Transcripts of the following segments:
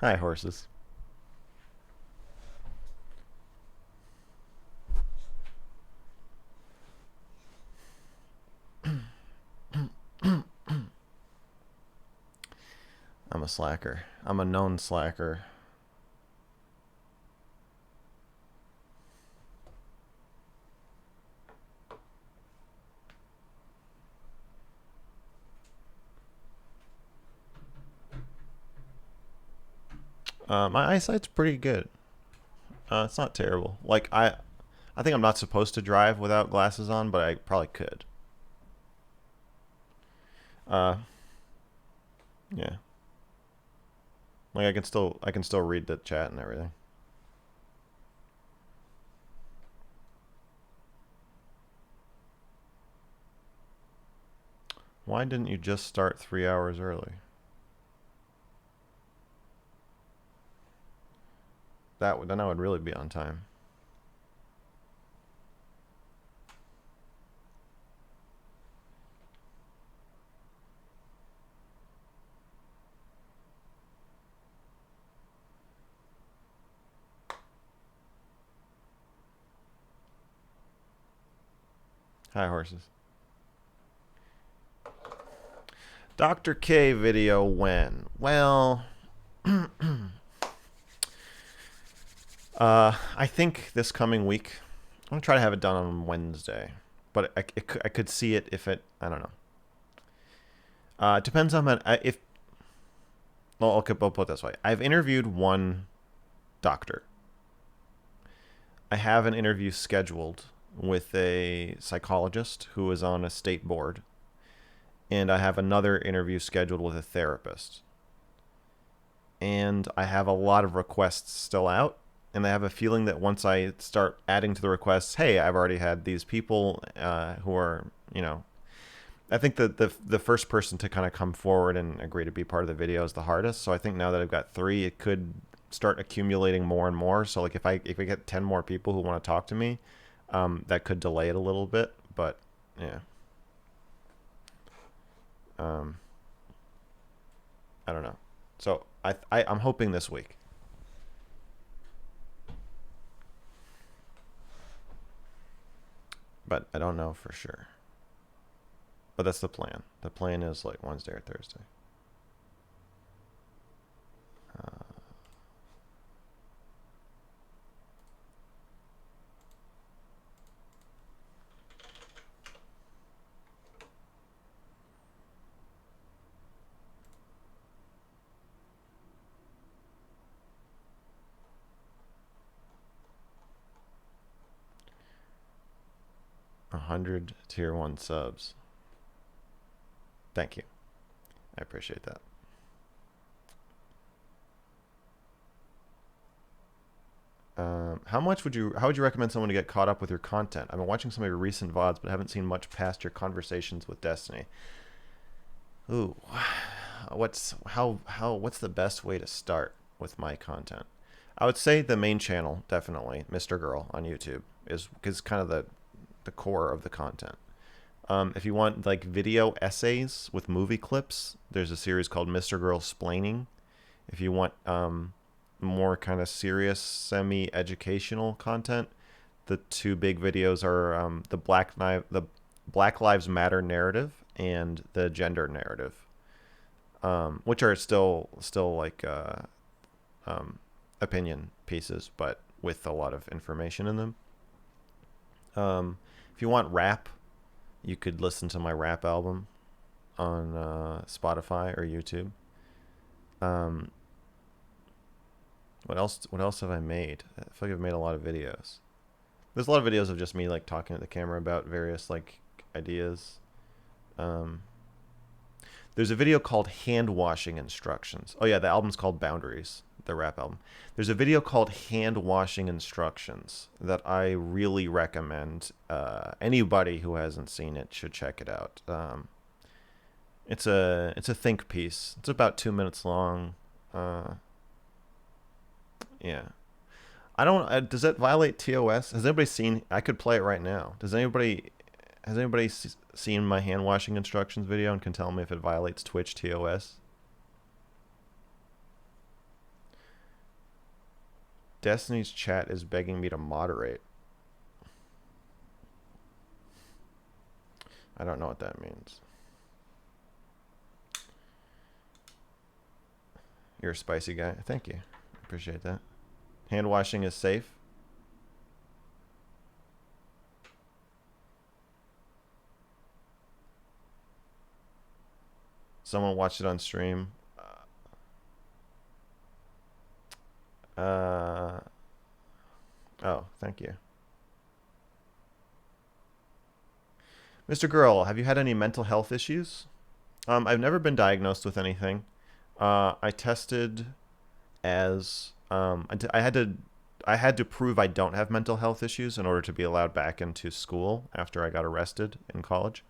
Hi, horses. I'm a slacker. I'm a known slacker. My eyesight's pretty good. It's not terrible. I think I'm not supposed to drive without glasses on, but I probably could. Uh, yeah. Like I can still read the chat and everything. Why didn't you just start 3 hours early? Then I would really be on time. Hi, horses. Dr. K video when? Well, I think this coming week. I'm gonna try to have it done on Wednesday, but I could see it if it. I don't know. It depends on if. Well, okay, I'll put it this way. I've interviewed one doctor. I have an interview scheduled with a psychologist who is on a state board, and I have another interview scheduled with a therapist. And I have a lot of requests still out, and I have a feeling that once I start adding to the requests, hey, I've already had these people who are, I think that the first person to kind of come forward and agree to be part of the video is the hardest. So I think now that I've got three, it could start accumulating more and more. So like if I get 10 more people who want to talk to me, that could delay it a little bit. But yeah, um, I don't know. So I'm hoping this week. But I don't know for sure. But that's the plan. The plan is like Wednesday or Thursday. 100 tier 1 subs. Thank you. I appreciate that. How would you recommend someone to get caught up with your content? I've been watching some of your recent VODs, but haven't seen much past your conversations with Destiny. Ooh, what's the best way to start with my content? I would say the main channel, definitely, mrgirl on YouTube, is kind of the core of the content. If you want like video essays with movie clips, there's a series called mrgirl Splaining. If you want more kind of serious, semi-educational content, the two big videos are the Black Lives Matter narrative and the gender narrative, which are still like opinion pieces, but with a lot of information in them. If you want rap, you could listen to my rap album on Spotify or YouTube. What else? What else have I made? I feel like I've made a lot of videos. There's a lot of videos of just me like talking to the camera about various like ideas. Um, there's a video called Hand Washing Instructions. Oh yeah, the album's called Boundaries, the rap album. There's a video called Hand Washing Instructions that I really recommend. Anybody who hasn't seen it should check it out. It's a think piece. It's about 2 minutes long. Yeah. I don't. Does that violate TOS? Has anybody seen? I could play it right now. Has anybody seen my hand washing instructions video and can tell me if it violates Twitch TOS? Destiny's chat is begging me to moderate. I don't know what that means. You're a spicy guy. Thank you. Appreciate that. Hand washing is safe. Someone watched it on stream. Oh, thank you. Mr. Girl, have you had any mental health issues? I've never been diagnosed with anything. I tested as I had to prove I don't have mental health issues in order to be allowed back into school after I got arrested in college.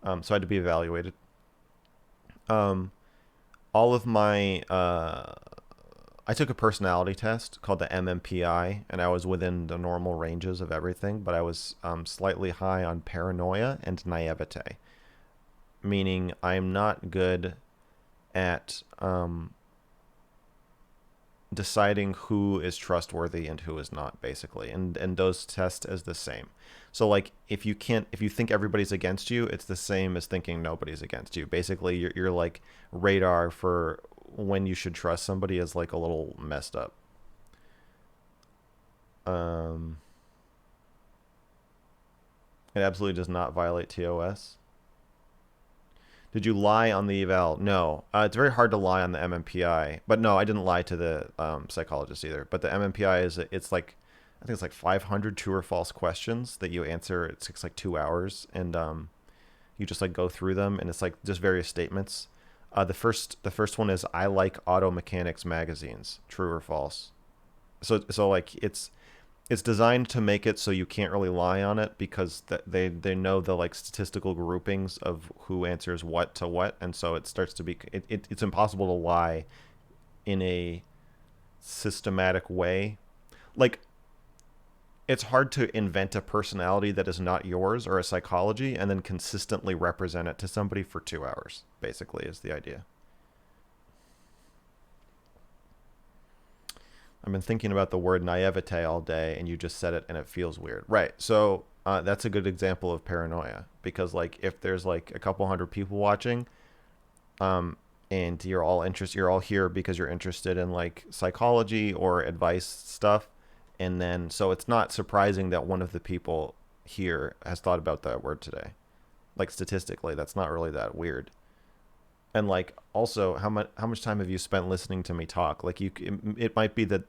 So I had to be evaluated. All of my I took a personality test called the MMPI, and I was within the normal ranges of everything, but I was slightly high on paranoia and naivete, meaning I'm not good at deciding who is trustworthy and who is not, basically, and those test as the same. So like if you think everybody's against you, it's the same as thinking nobody's against you. Basically, you're like radar for when you should trust somebody is like a little messed up. It absolutely does not violate TOS. Did you lie on the eval? No. It's very hard to lie on the MMPI. But no, I didn't lie to the psychologist either. But the MMPI it's like, I think it's like 500 true or false questions that you answer. It takes like 2 hours. And you just like go through them. And it's like just various statements. The first one is, I like auto mechanics magazines. True or false? So like it's designed to make it so you can't really lie on it, because they know the like statistical groupings of who answers what to what, and so it starts to be it's impossible to lie in a systematic way. Like, it's hard to invent a personality that is not yours or a psychology and then consistently represent it to somebody for 2 hours, basically, is the idea. I've been thinking about the word naivete all day, and you just said it, and it feels weird. Right. So that's a good example of paranoia, because like if there's like a couple hundred people watching, and you're all here because you're interested in like psychology or advice stuff, and then so it's not surprising that one of the people here has thought about that word today. Like statistically, that's not really that weird. And like also, how much time have you spent listening to me talk? Like it might be that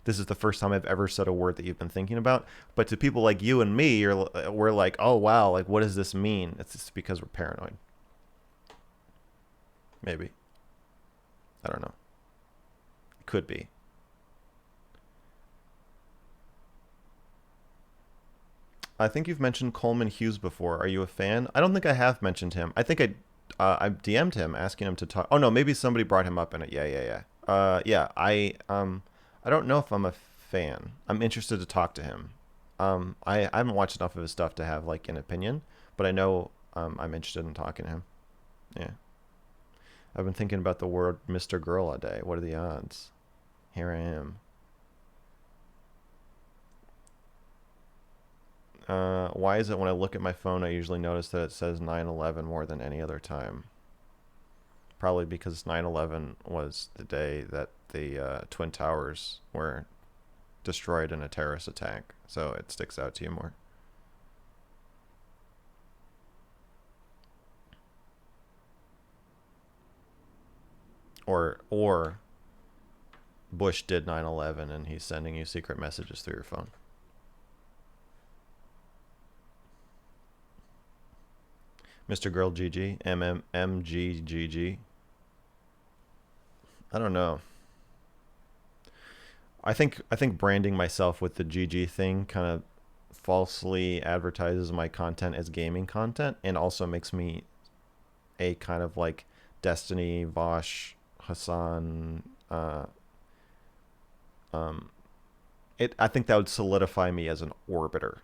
this is the first time I've ever said a word that you've been thinking about, but to people like you and me, we're like, oh wow, like what does this mean? It's just because we're paranoid. Maybe. I don't know. It could be. I think you've mentioned Coleman Hughes before. Are you a fan? I don't think I have mentioned him. I think I DM'd him asking him to talk. Oh no, maybe somebody brought him up in it. Yeah. I don't know if I'm a fan. I'm interested to talk to him. I haven't watched enough of his stuff to have like an opinion, but I know I'm interested in talking to him. Yeah. I've been thinking about the word Mr. Girl all day. What are the odds? Here I am. Why is it when I look at my phone, I usually notice that it says 9/11 more than any other time? Probably because 9/11 was the day that the Twin Towers were destroyed in a terrorist attack, so it sticks out to you more. Or Bush did 9/11 and he's sending you secret messages through your phone. Mr. Girl GG, MMMGGG. I don't know. I think branding myself with the GG thing kind of falsely advertises my content as gaming content, and also makes me a kind of like Destiny, Vosh, Hassan. I think that would solidify me as an orbiter,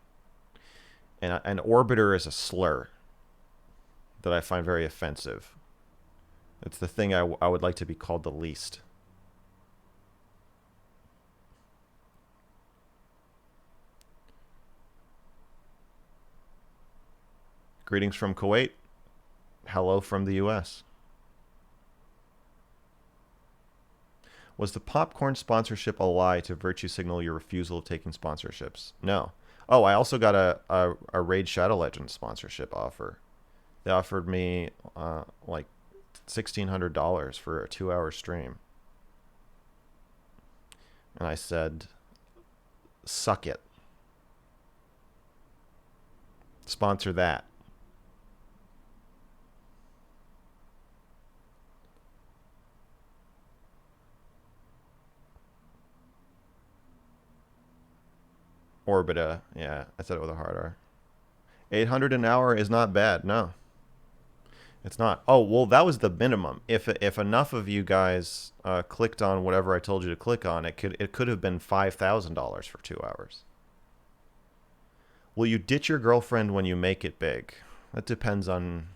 and an orbiter is a slur that I find very offensive. It's the thing I would like to be called the least. Greetings from Kuwait. Hello from the U.S. Was the popcorn sponsorship a lie to virtue signal your refusal of taking sponsorships? No. Oh, I also got a Raid Shadow Legends sponsorship offer. They offered me like $1,600 for a 2-hour stream. And I said, suck it. Sponsor that. Orbita. Yeah, I said it with a hard R. 800 an hour is not bad. No. It's not. Oh, well, that was the minimum. If enough of you guys clicked on whatever I told you to click on, it could have been $5,000 for 2 hours. Will you ditch your girlfriend when you make it big? That depends on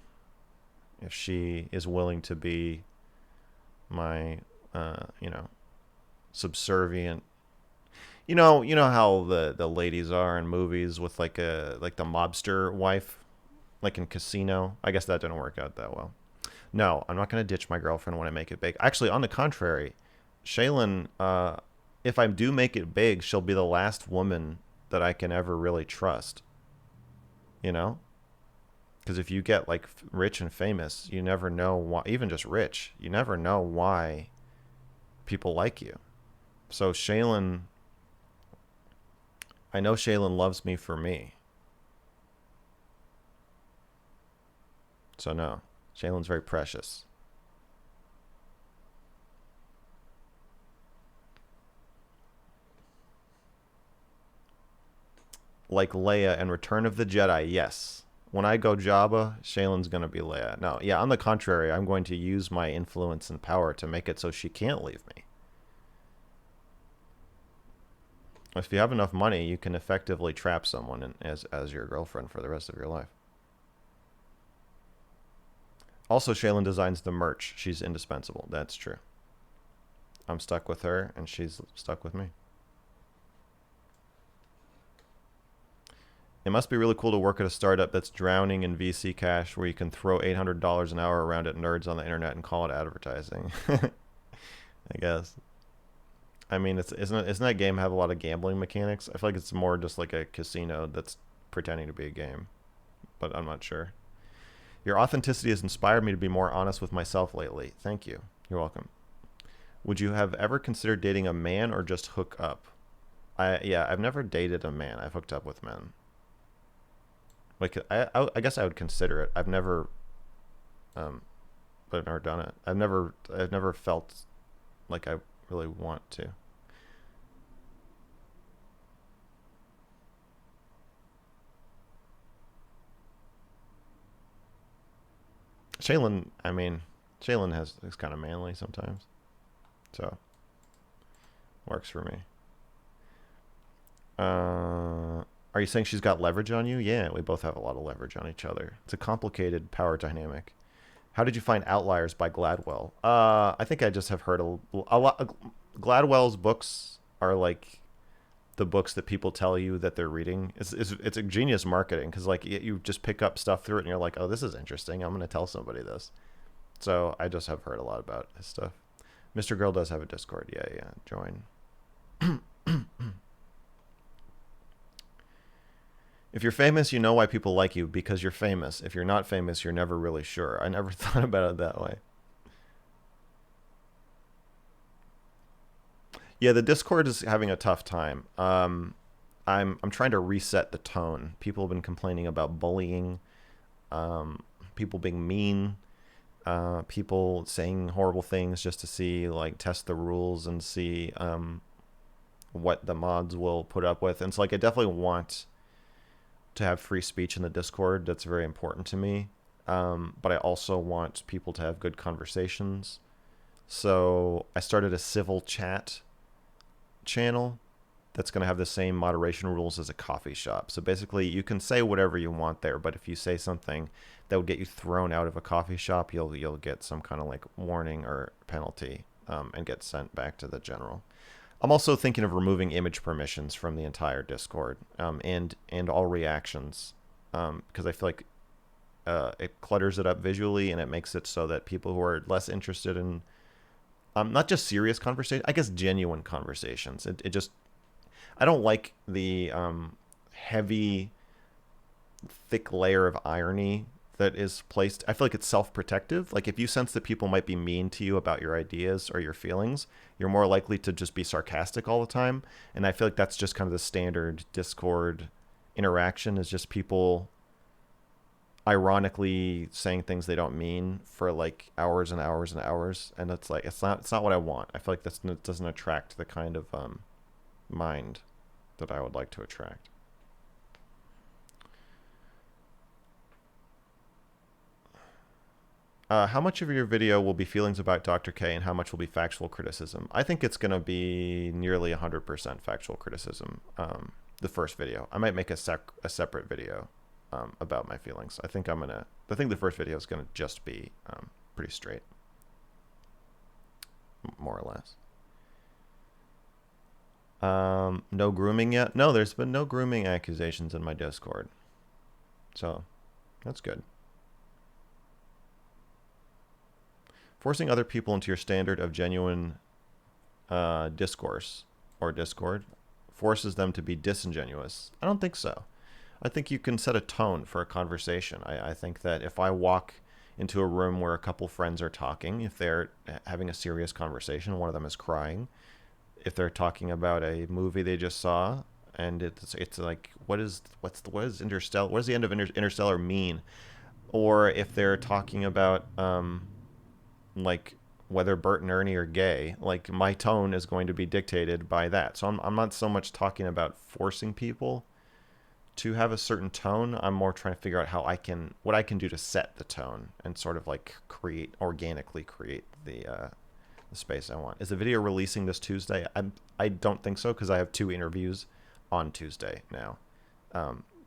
if she is willing to be my, subservient. You know how the ladies are in movies with like the mobster wife, like in Casino. I guess that didn't work out that well. No, I'm not gonna ditch my girlfriend when I make it big. Actually, on the contrary, Shaylin, if I do make it big, she'll be the last woman that I can ever really trust. You know? Because if you get like rich and famous, you never know why. Even just rich, you never know why people like you. So Shaylin, I know Shaylin loves me for me. So no, Shaylin's very precious. Like Leia and Return of the Jedi, yes. When I go Jabba, Shaylin's going to be Leia. No, yeah, on the contrary, I'm going to use my influence and power to make it so she can't leave me. If you have enough money, you can effectively trap someone as your girlfriend for the rest of your life. Also, Shaylin designs the merch. She's indispensable. That's true. I'm stuck with her, and she's stuck with me. It must be really cool to work at a startup that's drowning in VC cash where you can throw $800 an hour around at nerds on the internet and call it advertising. I guess. I mean, isn't that game have a lot of gambling mechanics? I feel like it's more just like a casino that's pretending to be a game, but I'm not sure. Your authenticity has inspired me to be more honest with myself lately. Thank you. You're welcome. Would you have ever considered dating a man or just hook up? Yeah, I've never dated a man. I've hooked up with men. Like I guess I would consider it. I've never but I've never done it. I've never felt like I really want to. Shaylin, I mean, Shaylin is kind of manly sometimes. So, works for me. Are you saying she's got leverage on you? Yeah, we both have a lot of leverage on each other. It's a complicated power dynamic. How did you find Outliers by Gladwell? I think I just have heard a lot. Gladwell's books are like the books that people tell you that they're reading. It's a genius marketing because like you just pick up stuff through it and you're like, oh, this is interesting. I'm going to tell somebody this. So I just have heard a lot about his stuff. Mr. Girl does have a Discord. Yeah. Join. If you're famous, you know why people like you because you're famous. If you're not famous, you're never really sure. I never thought about it that way. Yeah, the Discord is having a tough time. I'm trying to reset the tone. People have been complaining about bullying, people being mean, people saying horrible things just to see like test the rules and see what the mods will put up with. And so like I definitely want to have free speech in the Discord. That's very important to me. But I also want people to have good conversations. So I started a civil chat channel that's going to have the same moderation rules as a coffee shop. So basically you can say whatever you want there, but if you say something that would get you thrown out of a coffee shop, you'll get some kind of like warning or penalty and get sent back to the general. I'm also thinking of removing image permissions from the entire Discord and all reactions because I feel like it clutters it up visually, and it makes it so that people who are less interested in not just serious conversation, I guess genuine conversations. It just I don't like the heavy, thick layer of irony that is placed. I feel like it's self-protective. Like if you sense that people might be mean to you about your ideas or your feelings, you're more likely to just be sarcastic all the time. And I feel like that's just kind of the standard Discord interaction, is just people ironically saying things they don't mean for like hours and hours and hours, and it's like it's not what I want. I feel like that doesn't attract the kind of mind that I would like to attract. How much of your video will be feelings about Dr. K and how much will be factual criticism? I think it's going to be nearly 100% factual criticism. The first video, I might make a separate video about my feelings. I think the first video is gonna just be pretty straight, more or less. No grooming yet? No, there's been no grooming accusations in my Discord, so that's good. Forcing other people into your standard of genuine discourse or Discord forces them to be disingenuous. I don't think so. I think you can set a tone for a conversation. I think that if I walk into a room where a couple friends are talking, if they're having a serious conversation, one of them is crying, if they're talking about a movie they just saw, and it's like, what is Interstellar? What does the end of Interstellar mean? Or if they're talking about like whether Bert and Ernie are gay, like my tone is going to be dictated by that. So I'm not so much talking about forcing people to have a certain tone. I'm more trying to figure out what I can do to set the tone and sort of like organically create the space I want. Is the video releasing this Tuesday? I don't think so, because I have 2 interviews on Tuesday now.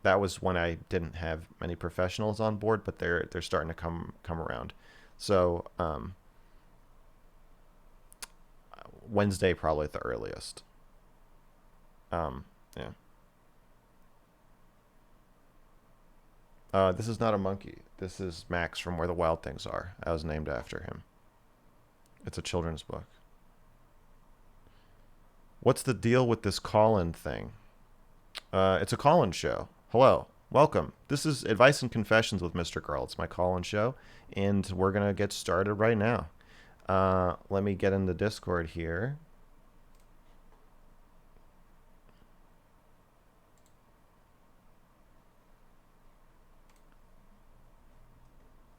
That was when I didn't have many professionals on board, but they're starting to come around. So Wednesday probably at the earliest. Yeah. This is not a monkey. This is Max from Where the Wild Things Are. I was named after him. It's a children's book. What's the deal with this call-in thing? It's a call-in show. Hello. Welcome. This is Advice and Confessions with Mr. Girl. It's my call-in show, and we're going to get started right now. Let me get in the Discord here.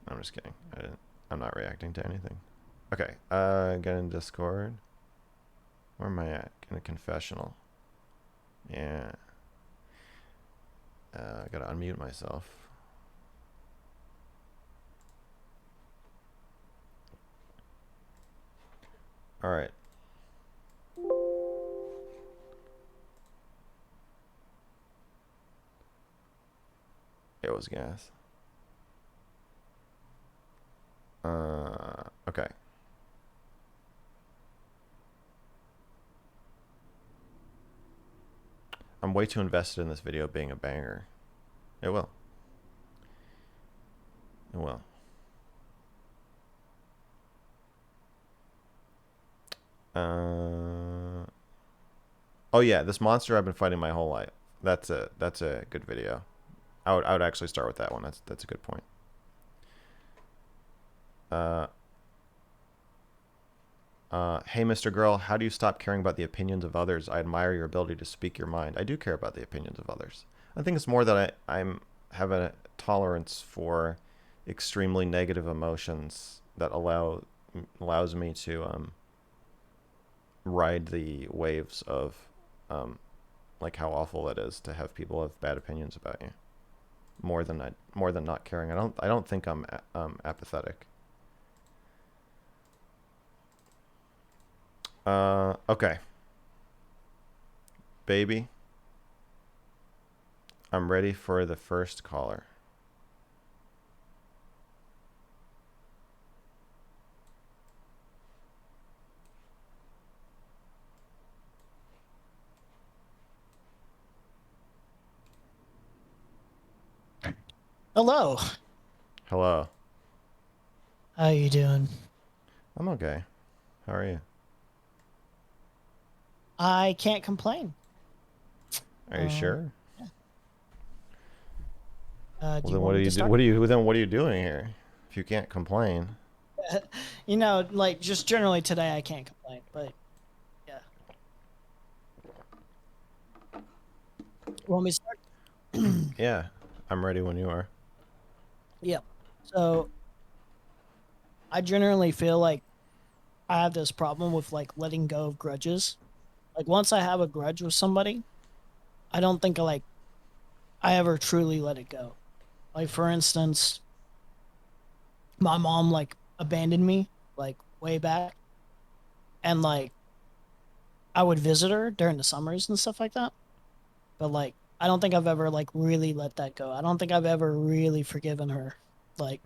I'm just kidding. I'm not reacting to anything. Okay. Get in Discord. Where am I at? In a confessional. Yeah. I gotta unmute myself. All right. It was gas. Okay. I'm way too invested in this video being a banger. It will. It will. Oh yeah, this monster I've been fighting my whole life. That's a good video. I would actually start with that one. That's a good point. Hey, Mr. Girl, how do you stop caring about the opinions of others? I admire your ability to speak your mind. I do care about the opinions of others. I think it's more that I'm have a tolerance for extremely negative emotions that allows me to ride the waves of like how awful that is to have people have bad opinions about you. More than not caring. I don't think I'm apathetic. Okay. Baby, I'm ready for the first caller. Hello. Hello. How you doing? I'm okay. How are you? I can't complain. Are you Um, sure? yeah. Well, Do you then what want do me you to do? start? What are you doing here? If you can't complain, Like just generally today, I can't complain. But yeah, you want me to start? yeah, I'm ready when you are. Yeah. So I generally feel like I have this problem with like letting go of grudges. Like once I have a grudge with somebody, I don't think I ever truly let it go. Like for instance, my mom like abandoned me like way back, and like I would visit her during the summers and stuff like that. But like I don't think I've ever like really let that go. I don't think I've ever really forgiven her. Like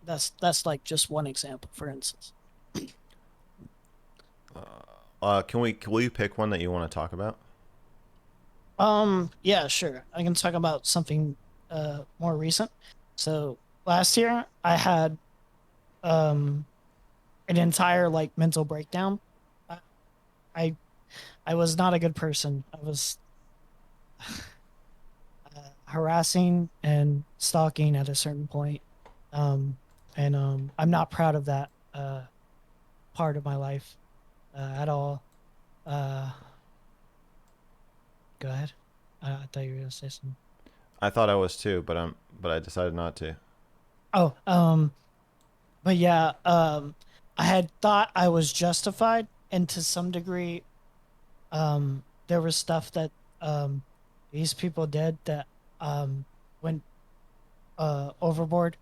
that's like just one example, for instance. Will you pick one that you want to talk about? Yeah, sure. I can talk about something more recent. So last year I had um an entire like mental breakdown. I I, I was not a good person. I was harassing and stalking at a certain point. Um and I'm not proud of that part of my life at all. Uh, Go ahead. I thought you were gonna say something. I thought I was too, but I decided not to. Oh, but yeah, I had thought I was justified, and to some degree, there was stuff that um these people did that went overboard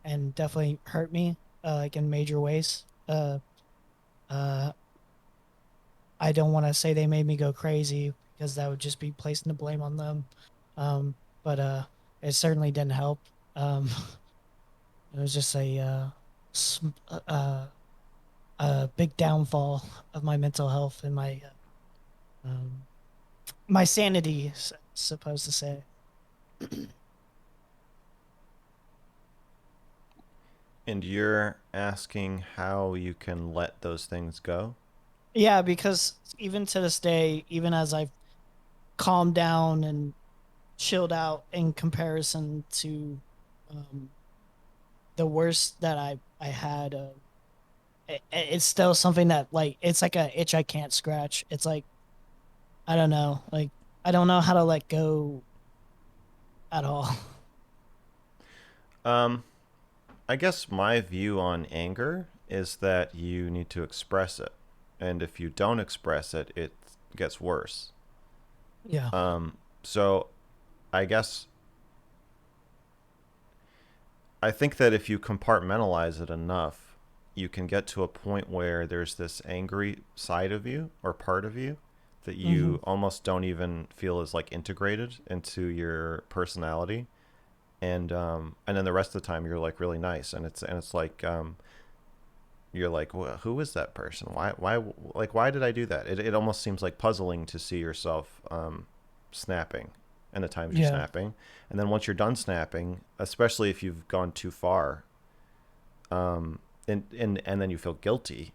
and definitely hurt me like in major ways. Uh, I don't want to say they made me go crazy because that would just be placing the blame on them. Um, but it certainly didn't help. Um, it was just a big downfall of my mental health and um, my sanity, supposed to say. And you're asking how you can let those things go? Yeah, because even to this day, even as I've calmed down and chilled out in comparison to um, the worst that I had, it's still something that like it's like a itch I can't scratch. It's like I don't know, like I don't know how to let go at all. Um, I guess my view on anger is that you need to express it, and if you don't express it, it gets worse. Yeah, So I guess I think that if you compartmentalize it enough, you can get to a point where there's this angry side of you or part of you that hmm, you almost don't even feel is like integrated into your personality, and then the rest of the time you're like really nice, and it's like you're like, well, who is that person? Why did I do that? It almost seems like puzzling to see yourself snapping and the times you're yeah, snapping. And then once you're done snapping, especially if you've gone too far, and then you feel guilty.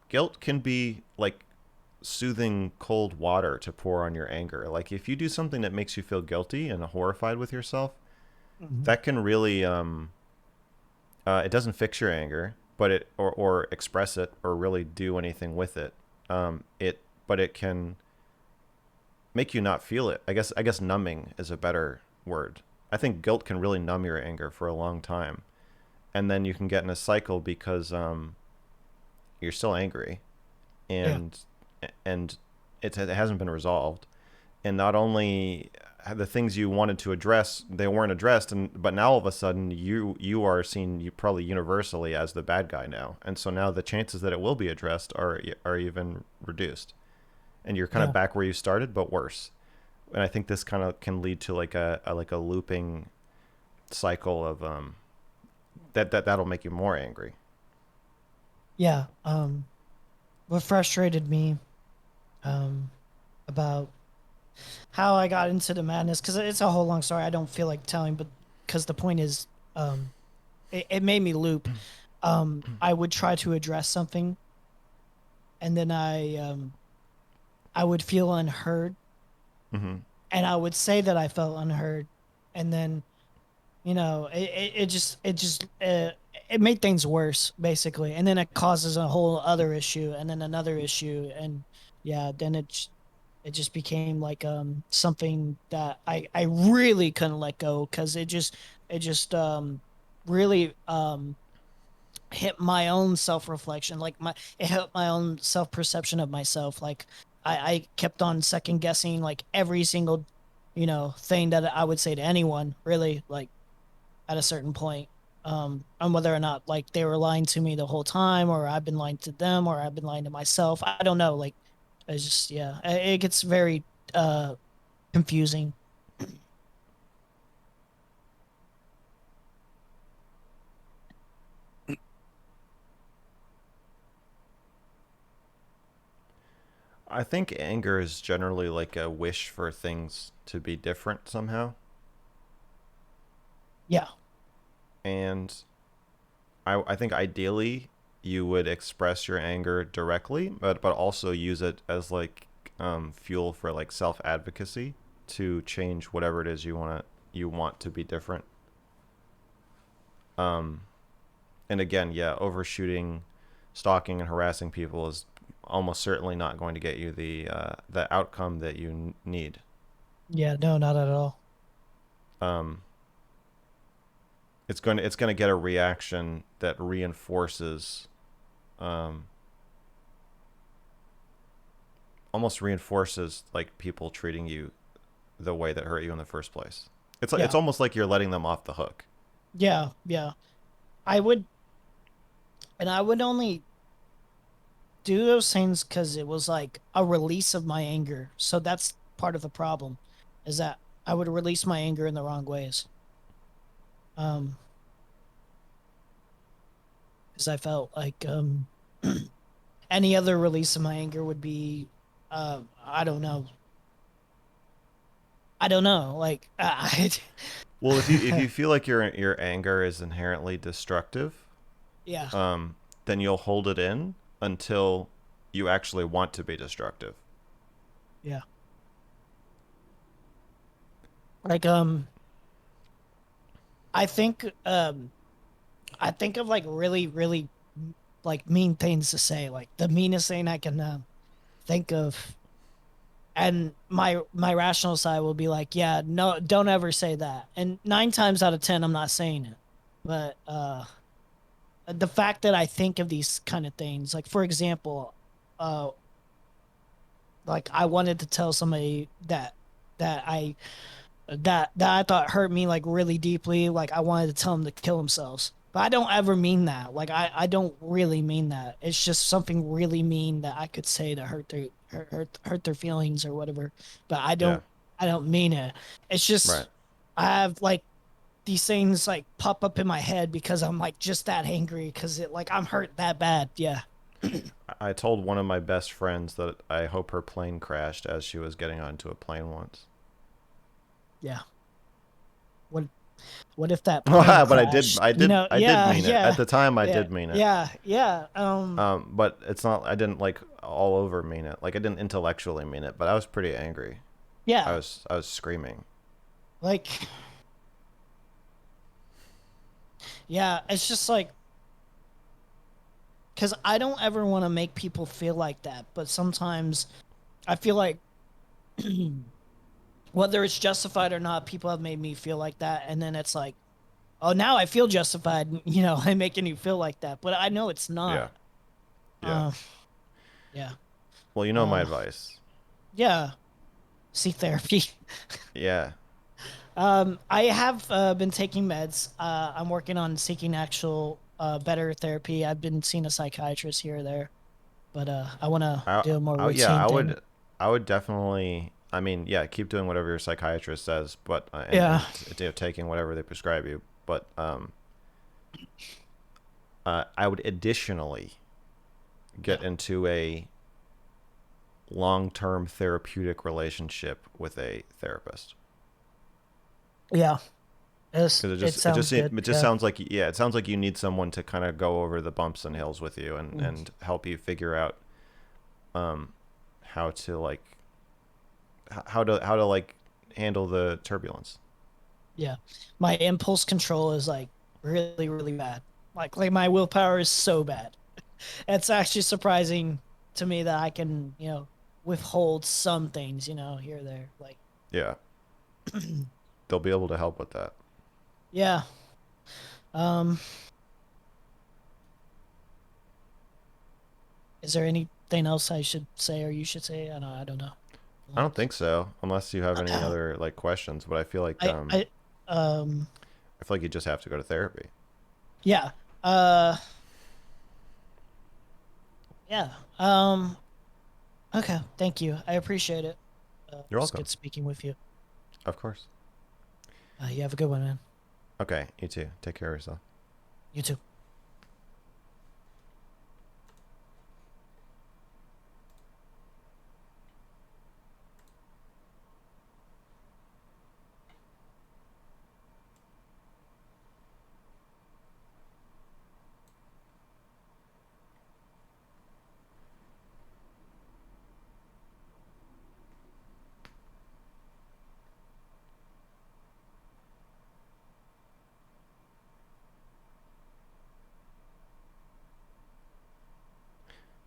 Guilt can be like soothing cold water to pour on your anger. Like if you do something that makes you feel guilty and horrified with yourself, hmm, that can really it doesn't fix your anger, but it or express it or really do anything with it. It but it can make you not feel it. I guess numbing is a better word. I think guilt can really numb your anger for a long time, and then you can get in a cycle because you're still angry, yeah, and and it hasn't been resolved. And not only the things you wanted to address, they weren't addressed, and but now all of a sudden you are seen probably universally as the bad guy now, and so now the chances that it will be addressed are even reduced, and you're kind of yeah, back where you started but worse. And I think this kind of can lead to like a looping cycle of that'll make you more angry. yeah. What frustrated me um about how I got into the madness, because it's a whole long story. I don't feel like telling, but because the point is, it made me loop. I would try to address something, and then I would feel unheard, Mm-hmm. and I would say that I felt unheard, and then it made things worse basically, and then it causes a whole other issue, and then another issue, and yeah, then it just became like something that I really couldn't let go because it just really hit my own self-reflection, like my it hit my own self-perception of myself. Like I kept on second guessing like every single thing that I would say to anyone, really, like at a certain point, on whether or not like they were lying to me the whole time, or I've been lying to them, or I've been lying to myself. I don't know. Like it's just, yeah, it gets very uh confusing. I think anger is generally like a wish for things to be different somehow. Yeah, And I think ideally you would express your anger directly, but also use it as like fuel for like self advocacy to change whatever it is you want to be different. Um, and again, yeah, overshooting, stalking, and harassing people is almost certainly not going to get you the outcome that you need. yeah, no, not at all. Um, it's going to get a reaction that reinforces, um, almost reinforces like people treating you the way that hurt you in the first place. It's Yeah, almost like you're letting them off the hook. yeah, yeah. I would, and I would only do those things because it was like a release of my anger. So that's part of the problem, is that I would release my anger in the wrong ways. Um, because I felt like any other release of my anger would be, I don't know, like Well, if you feel like your anger is inherently destructive, yeah, um, then you'll hold it in until you actually want to be destructive. yeah, like I think I think of like really really like mean things to say, like the meanest thing I can think of, and my rational side will be like, yeah, no, don't ever say that, and 9 times out of 10 I'm not saying it, but the fact that I think of these kind of things, like for example, uh like I wanted to tell somebody that I that I thought hurt me like really deeply. Like I wanted to tell them to kill themselves. But I don't ever mean that. Like I don't really mean that. It's just something really mean that I could say to hurt their feelings or whatever. But Yeah, I don't mean it. It's right. just I have like these things like pop up in my head because I'm like just that angry because it like I'm hurt that bad. Yeah. I told one of my best friends that I hope her plane crashed as she was getting onto a plane once. Yeah. What what if that plane But I did, crashed? I did Yeah, mean it at yeah, the time. I yeah, did mean it. yeah, yeah. But it's not. I didn't like all over mean it. Like I didn't intellectually mean it, but I was pretty angry. Yeah, I was screaming. like, yeah, it's just like, because I don't ever want to make people feel like that, but sometimes I feel like whether it's justified or not, people have made me feel like that, and then it's like, oh, now I feel justified, I'm making you feel like that, but I know it's Yeah, not. yeah. Uh, yeah, Well, you know my uh, advice. yeah. See therapy. Yeah. I have been taking meds. I'm working on seeking actual better therapy. I've been seeing a psychiatrist here or there, but I want to do a more Yeah, routine thing. I would definitely. I mean, yeah, keep doing whatever your psychiatrist says, but Yeah, taking whatever they prescribe you. But I would additionally yeah, get into a long-term therapeutic relationship with a therapist. yeah. Because It it sounds good. it just Yeah. sounds like, yeah, it sounds like you need someone to kind of go over the bumps and hills with you Mm. and help you figure out um how to like how to like handle the turbulence. Yeah. My impulse control is like really, really bad. Like my willpower is so bad. It's actually surprising to me that I can, withhold some things, here or there. Like, Yeah, they'll be able to help with that. yeah. Um, is there anything else I should say or you should say? I don't know. I don't think so, unless you have any other like questions. But I, I, um, I feel like you just have to go to therapy. yeah. Uh, yeah. Okay. Thank you. I appreciate it. You're It's welcome. good speaking with you. Of course. You have a good one, man. Okay, you too. Take care of yourself. You too.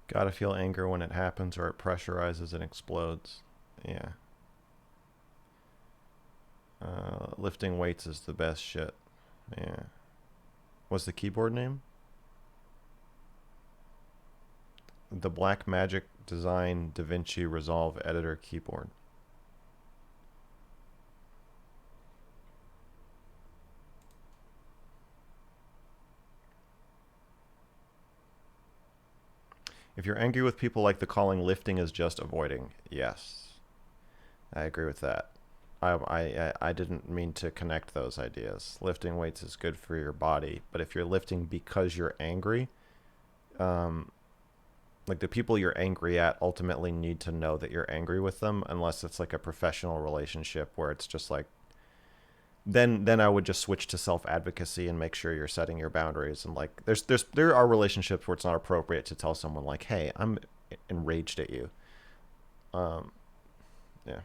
Gotta feel anger when it happens, or it pressurizes and explodes. Yeah. Lifting weights is the best shit. Yeah. What's the keyboard name? The Black Magic Design DaVinci Resolve Editor keyboard. If you're angry with people, like the calling lifting is just avoiding. Yes, I agree with that. I didn't mean to connect those ideas. Lifting weights is good for your body, but if you're lifting because you're angry, um, like the people you're angry at ultimately need to know that you're angry with them, unless it's like a professional relationship where it's just like, then I would just switch to self advocacy and make sure you're setting your boundaries. And like there are relationships where it's not appropriate to tell someone like, hey, I'm enraged at you. Um, yeah.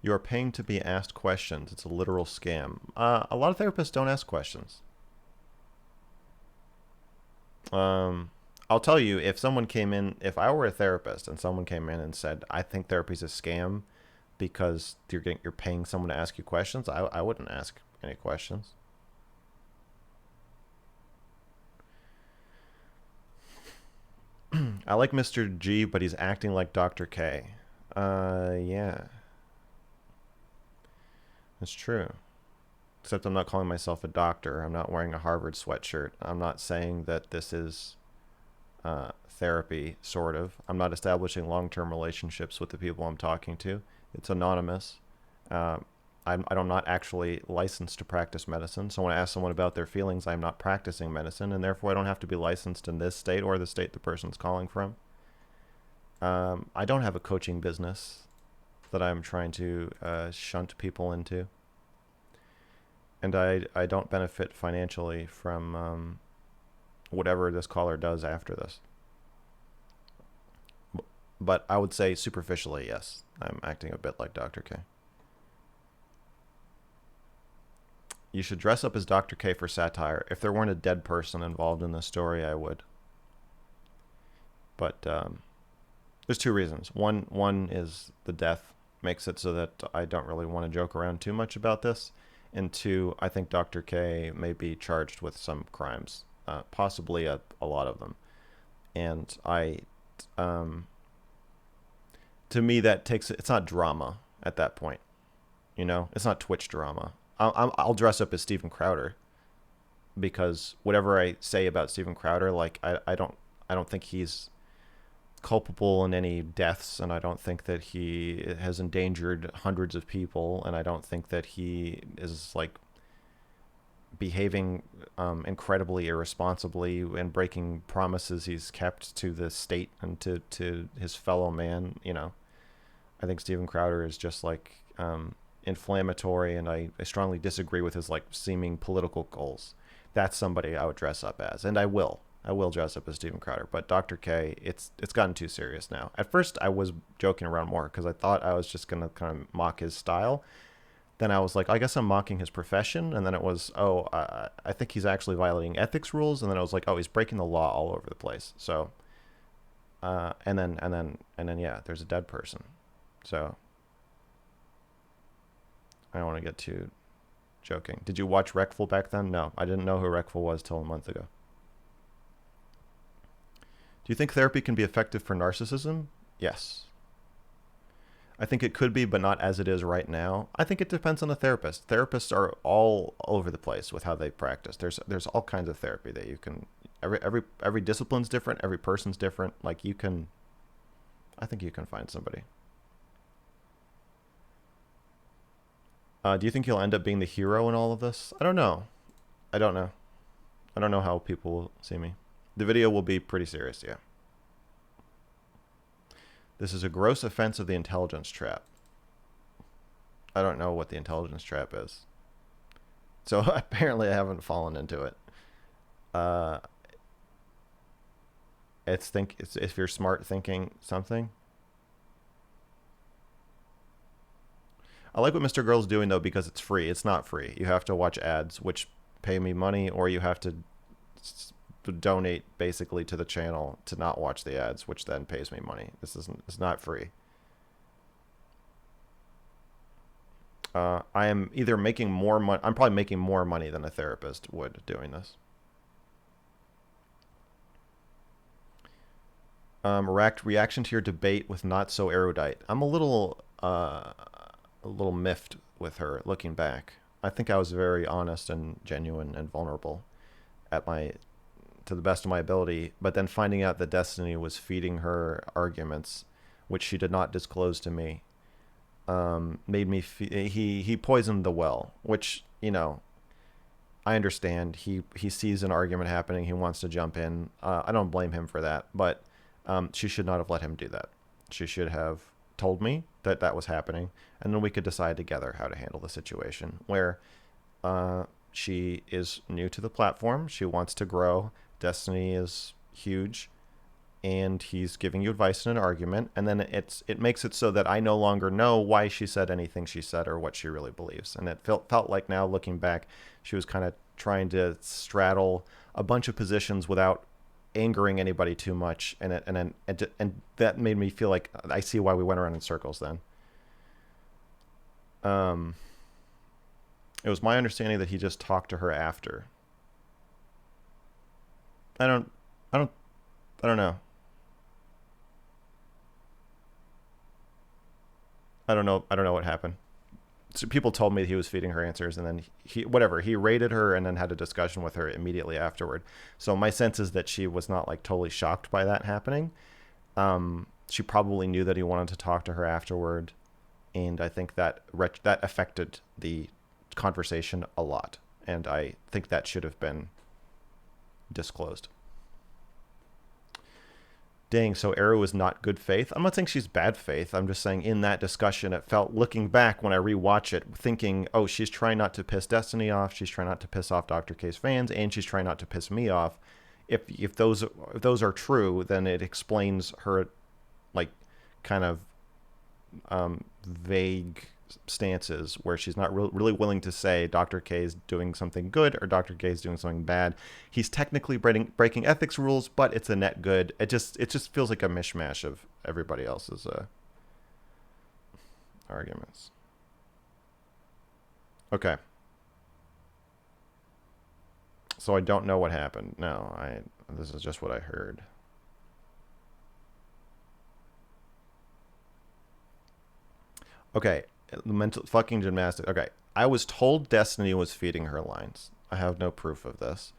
You are paying to be asked questions. It's a literal scam. A lot of therapists don't ask questions. Um, I'll tell you, if someone came in, if I were a therapist and someone came in and said, "I think therapy's a scam because you're paying someone to ask you questions," I wouldn't ask any questions. I like Mr. G, but he's acting like Dr. K. Yeah, that's true. Except I'm not calling myself a doctor. I'm not wearing a Harvard sweatshirt. I'm not saying that this is therapy, sort of. I'm not establishing long term relationships with the people I'm talking to. It's anonymous. Uh, I'm not actually licensed to practice medicine. So when I ask someone about their feelings, I'm not practicing medicine, and therefore I don't have to be licensed in this state or the state the person's calling from. I don't have a coaching business that I'm trying to shunt people into, and I don't benefit financially from whatever this caller does after this. But I would say superficially, yes, I'm acting a bit like Dr. K. You should dress up as Dr. K for satire. If there weren't a dead person involved in the story, I would. But there's two reasons. One is the death makes it so that I don't really want to joke around too much about this. And two, I think Dr. K may be charged with some crimes, possibly a lot of them. And um, to me, that takes it's not drama at that point. You know, it's not Twitch drama. I'll dress up as Steven Crowder because whatever I say about Steven Crowder, like I don't think he's culpable in any deaths, and I don't think that he has endangered hundreds of people, and I don't think that he is like behaving incredibly irresponsibly and breaking promises he's kept to the state and to his fellow man. I think Steven Crowder is just like inflammatory, and I strongly disagree with his like seeming political goals. That's somebody I would dress up as, and I will. I will dress up as Steven Crowder, but Dr. K, it's gotten too serious now. At first, I was joking around more because I thought I was just gonna kind of mock his style. Then I was like, I guess I'm mocking his profession, and then it was, oh, I think he's actually violating ethics rules, and then I was like, oh, he's breaking the law all over the place. So, and then, yeah, there's a dead person. So I don't want to get too joking. Did you watch Wreckful back then? No, I didn't know who Wreckful was till a month ago. Do you think therapy can be effective for narcissism? Yes. I think it could be, but not as it is right now. I think it depends on the therapist. Therapists are all over the place with how they practice. There's all kinds of therapy that you can. Every discipline's different. Every person's different. Like you can. I think you can find somebody. Do you think you'll end up being the hero in all of this? I don't know. I don't know. I don't know how people will see me. The video will be pretty serious, yeah. This is a gross offense of the intelligence trap. I don't know what the intelligence trap is. So apparently I haven't fallen into it. It's if you're smart thinking something. I like what Mr. Girl's doing though because it's free. It's not free. You have to watch ads, which pay me money, or you have to donate basically to the channel to not watch the ads, which then pays me money. It's not free. I am either making more money. I'm probably making more money than a therapist would doing this. Reaction to your debate with not so erudite. I'm a little miffed with her looking back. I think I was very honest and genuine and vulnerable to the best of my ability, but then finding out that Destiny was feeding her arguments, which she did not disclose to me, made me he poisoned the well, which, I understand. He sees an argument happening, he wants to jump in. I don't blame him for that, but she should not have let him do that. She should have told me that that was happening, and then we could decide together how to handle the situation where she is new to the platform. She wants to grow. Destiny is huge, and he's giving you advice in an argument, and then it makes it so that I no longer know why she said anything she said or what she really believes. And it felt like, now looking back, she was kind of trying to straddle a bunch of positions without angering anybody too much, and that made me feel like I see why we went around in circles then. It was my understanding that he just talked to her after. I don't know. I don't know what happened. So people told me he was feeding her answers, and then he rated her and then had a discussion with her immediately afterward. So my sense is that she was not like totally shocked by that happening. She probably knew that he wanted to talk to her afterward, and I think that affected the conversation a lot, and I think that should have been disclosed. Dang, so Arrow is not good faith? I'm not saying she's bad faith. I'm just saying in that discussion, it felt, looking back when I rewatch it, thinking, oh, she's trying not to piss Destiny off, she's trying not to piss off Dr. K's fans, and she's trying not to piss me off. If those are true, then it explains her like kind of vague stances where she's not really willing to say Dr. K is doing something good or Dr. K is doing something bad. He's technically breaking ethics rules, but it's a net good. It just feels like a mishmash of everybody else's arguments. Okay. So I don't know what happened. No, this is just what I heard. Okay, mental fucking gymnastics. Okay, I was told Destiny was feeding her lines. I have no proof of this,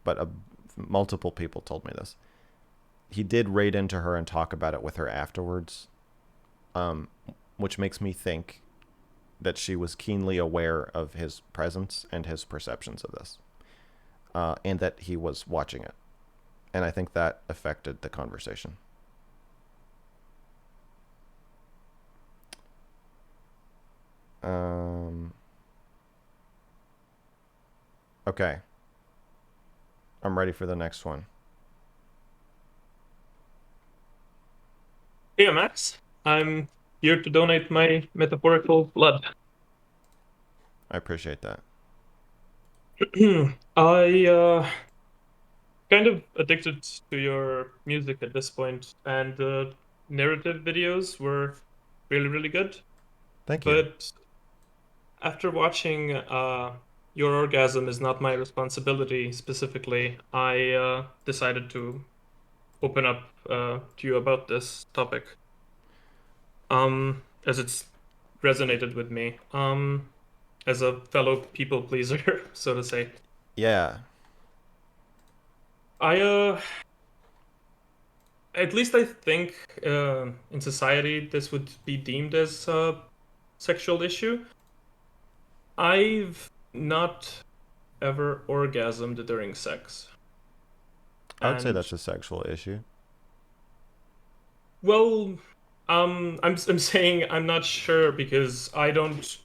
but multiple people told me this. He did raid into her and talk about it with her afterwards, which makes me think that she was keenly aware of his presence and his perceptions of this, and that he was watching it. And I think that affected the conversation. Um, okay. I'm ready for the next one. Hey, Max. I'm here to donate my metaphorical blood. I appreciate that. I kind of addicted to your music at this point, and the narrative videos were really, really good. Thank you. But after watching Your Orgasm is Not My Responsibility specifically, I decided to open up to you about this topic, as it's resonated with me. As a fellow people pleaser, so to say. Yeah. I at least I think in society this would be deemed as a sexual issue. I've not ever orgasmed during sex. I would say And that's a sexual issue. well, I'm saying I'm not sure because I don't.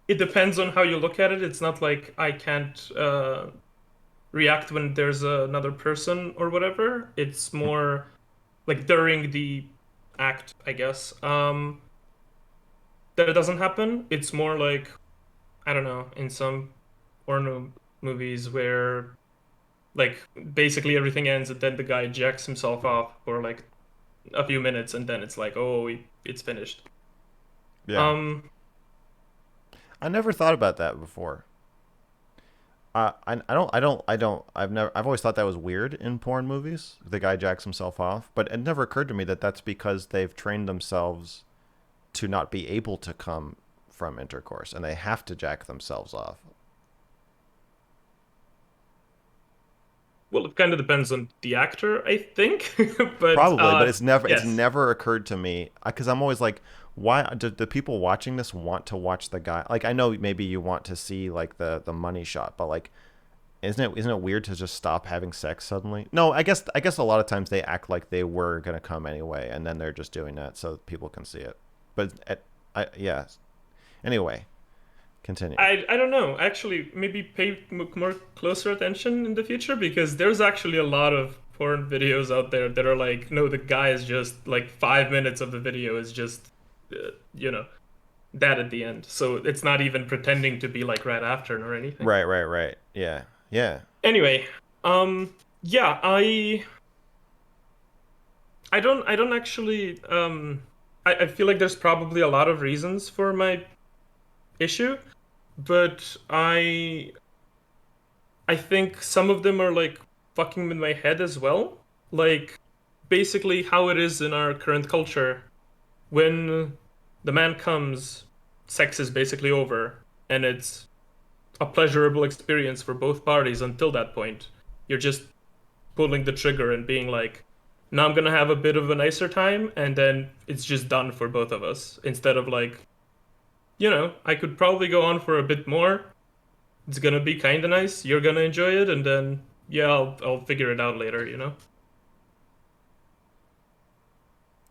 It depends on how you look at it. It's not like I can't react when there's another person or whatever. It's more like during the act, I guess. That it doesn't happen. It's more like I don't know, in some porno movies where like basically everything ends and then the guy jacks himself off for like a few minutes and then it's like, oh, it's finished. Yeah. Um, I never thought about that before. I've always thought that was weird in porn movies. The guy jacks himself off, but it never occurred to me that that's because they've trained themselves to not be able to come from intercourse, and they have to jack themselves off. well, it kind of depends on the actor, I think, but Probably, but it's yes. never occurred to me because I'm always like, why do the people watching this want to watch the guy? Like, I know maybe you want to see like the money shot, but like, isn't it weird to just stop having sex suddenly? No, I guess a lot of times they act like they were gonna come anyway, and then they're just doing that so people can see it. But yeah. Anyway, continue. I don't know. Actually, maybe pay more closer attention in the future because there's actually a lot of porn videos out there that are like, no, the guy is just like 5 minutes of the video is just, you know, that at the end. So it's not even pretending to be like right after or anything. Right, right, right. Yeah, yeah. Anyway, yeah, I don't actually I feel like there's probably a lot of reasons for my issue, but I think some of them are like fucking with my head as well. Like basically how it is in our current culture. When the man comes, sex is basically over, and it's a pleasurable experience for both parties until that point. You're just pulling the trigger and being like, now I'm gonna have a bit of a nicer time, and then it's just done for both of us. Instead of like, I could probably go on for a bit more. It's gonna be kind of nice. You're gonna enjoy it, and then yeah, I'll figure it out later.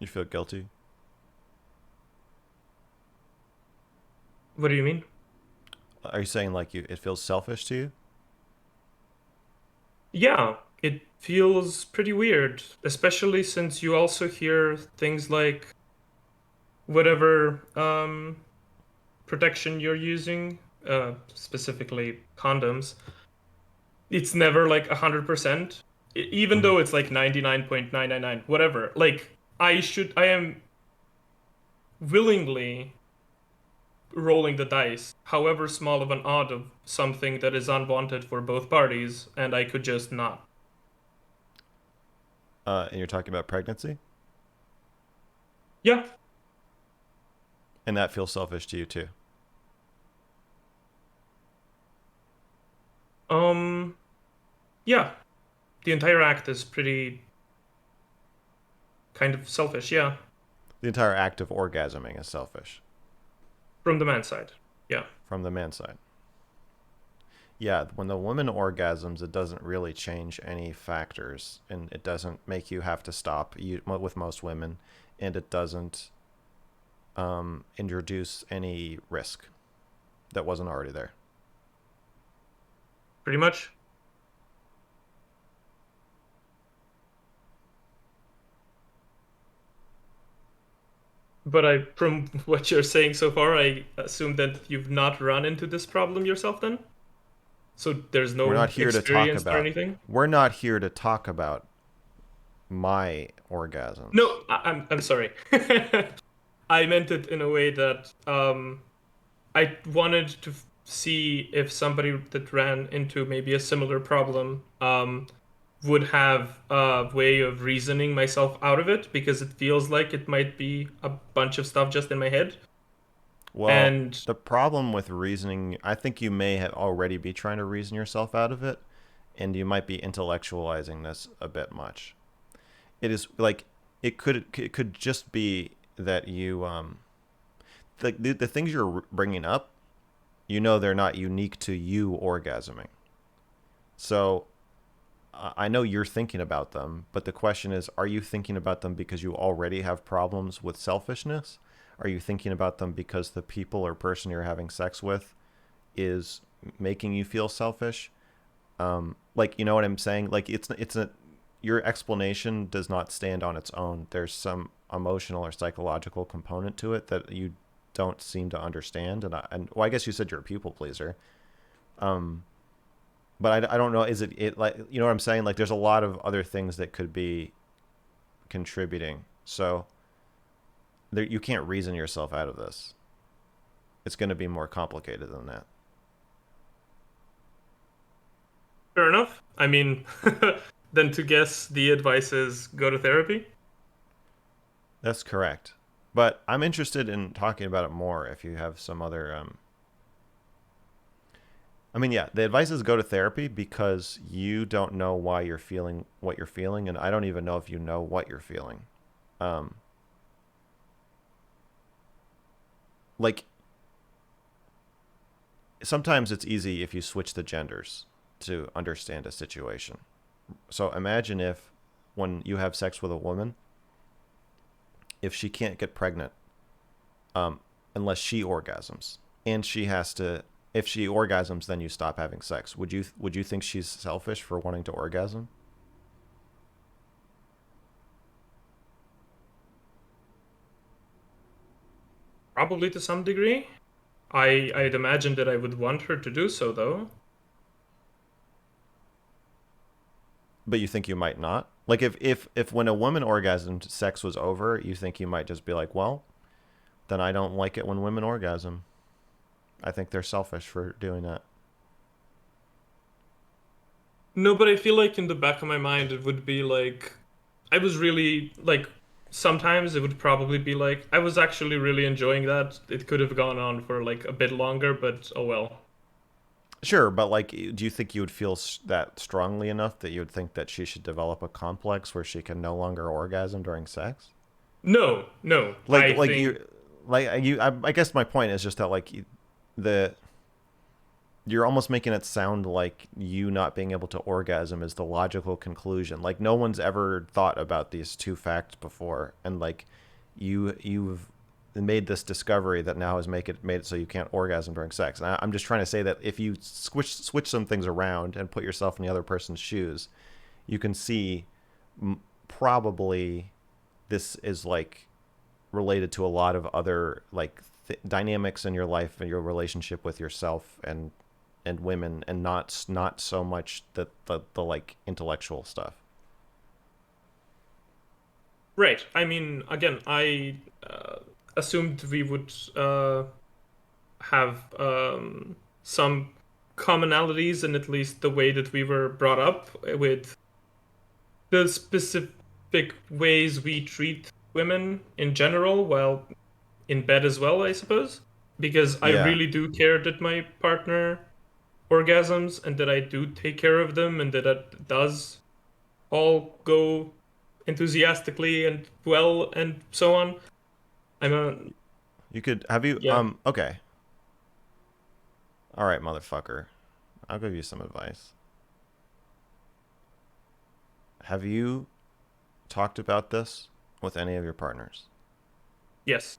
You feel guilty? What do you mean? Are you saying like it feels selfish to you? Yeah, it feels pretty weird, especially since you also hear things like whatever protection you're using, specifically condoms. It's never like 100%, even Mm-hmm. though it's like 99.999, whatever. Like I am willingly rolling the dice, however small of an odd of something that is unwanted for both parties, and I could just not. And you're talking about pregnancy, Yeah. and that feels selfish to you too. Um, yeah. The entire act is pretty kind of selfish, yeah. The entire act of orgasming is selfish. From the man's side. Yeah. from the man side. Yeah, when the woman orgasms, it doesn't really change any factors, and it doesn't make you have to stop. With most women, and it doesn't introduce any risk that wasn't already there. Pretty much. But from what you're saying so far, I assume that you've not run into this problem yourself then? So there's We're no not here to talk experience or about. anything? We're not here to talk about my orgasms. No, I'm sorry. I meant it in a way that I wanted to see if somebody that ran into maybe a similar problem would have a way of reasoning myself out of it, because it feels like it might be a bunch of stuff just in my head. Well, And the problem with reasoning, I think you may have already be trying to reason yourself out of it, and you might be intellectualizing this a bit much. It is like it could just be that you the things you're bringing up, they're not unique to you orgasming. So I know you're thinking about them, but the question is, are you thinking about them because you already have problems with selfishness? Are you thinking about them because the people or person you're having sex with is making you feel selfish? Like, you know what I'm saying? Like, it's a your explanation does not stand on its own. There's some emotional or psychological component to it that you don't seem to understand. And well, I guess you said you're a people pleaser. Um, but I don't know. Is it like, you know what I'm saying? Like, there's a lot of other things that could be contributing. So there, you can't reason yourself out of this. It's going to be more complicated than that. fair enough. I mean, then to guess the advice is go to therapy. That's correct. But I'm interested in talking about it more if you have some other. I mean, yeah, the advice is go to therapy because you don't know why you're feeling what you're feeling, and I don't even know if you know what you're feeling. Um, like, sometimes it's easy if you switch the genders to understand a situation. So imagine if when you have sex with a woman, if she can't get pregnant unless she orgasms, and she has to, if she orgasms, then you stop having sex. Would you think she's selfish for wanting to orgasm? Probably to some degree. I'd imagine that I would want her to do so, though. But you think you might not? Like, if when a woman orgasmed, sex was over, you think you might just be like, well, then I don't like it when women orgasm. I think they're selfish for doing that. No, but I feel like in the back of my mind it would be like I was really like sometimes it would probably be like I was actually really enjoying that. It could have gone on for like a bit longer, but oh well. Sure, but like, do you think you would feel that strongly enough that you would think that she should develop a complex where she can no longer orgasm during sex? No, no. Like, I think I guess my point is just that like the you're almost making it sound like you not being able to orgasm is the logical conclusion. Like, no one's ever thought about these two facts before, and like you've made this discovery that now has made it so you can't orgasm during sex. And I'm just trying to say that if you switch some things around and put yourself in the other person's shoes, you can see probably this is like related to a lot of other like dynamics in your life and your relationship with yourself and women, and not so much the like intellectual stuff. right. I mean, again, I assumed we would have some commonalities in at least the way that we were brought up with the specific ways we treat women in general, well, in bed as well, I suppose. Because I Yeah. really do care that my partner orgasms and that I do take care of them and that it does all go enthusiastically and well and so on. I'm a You could have you Yeah. okay. All right, motherfucker. I'll give you some advice. Have you talked about this with any of your partners? Yes.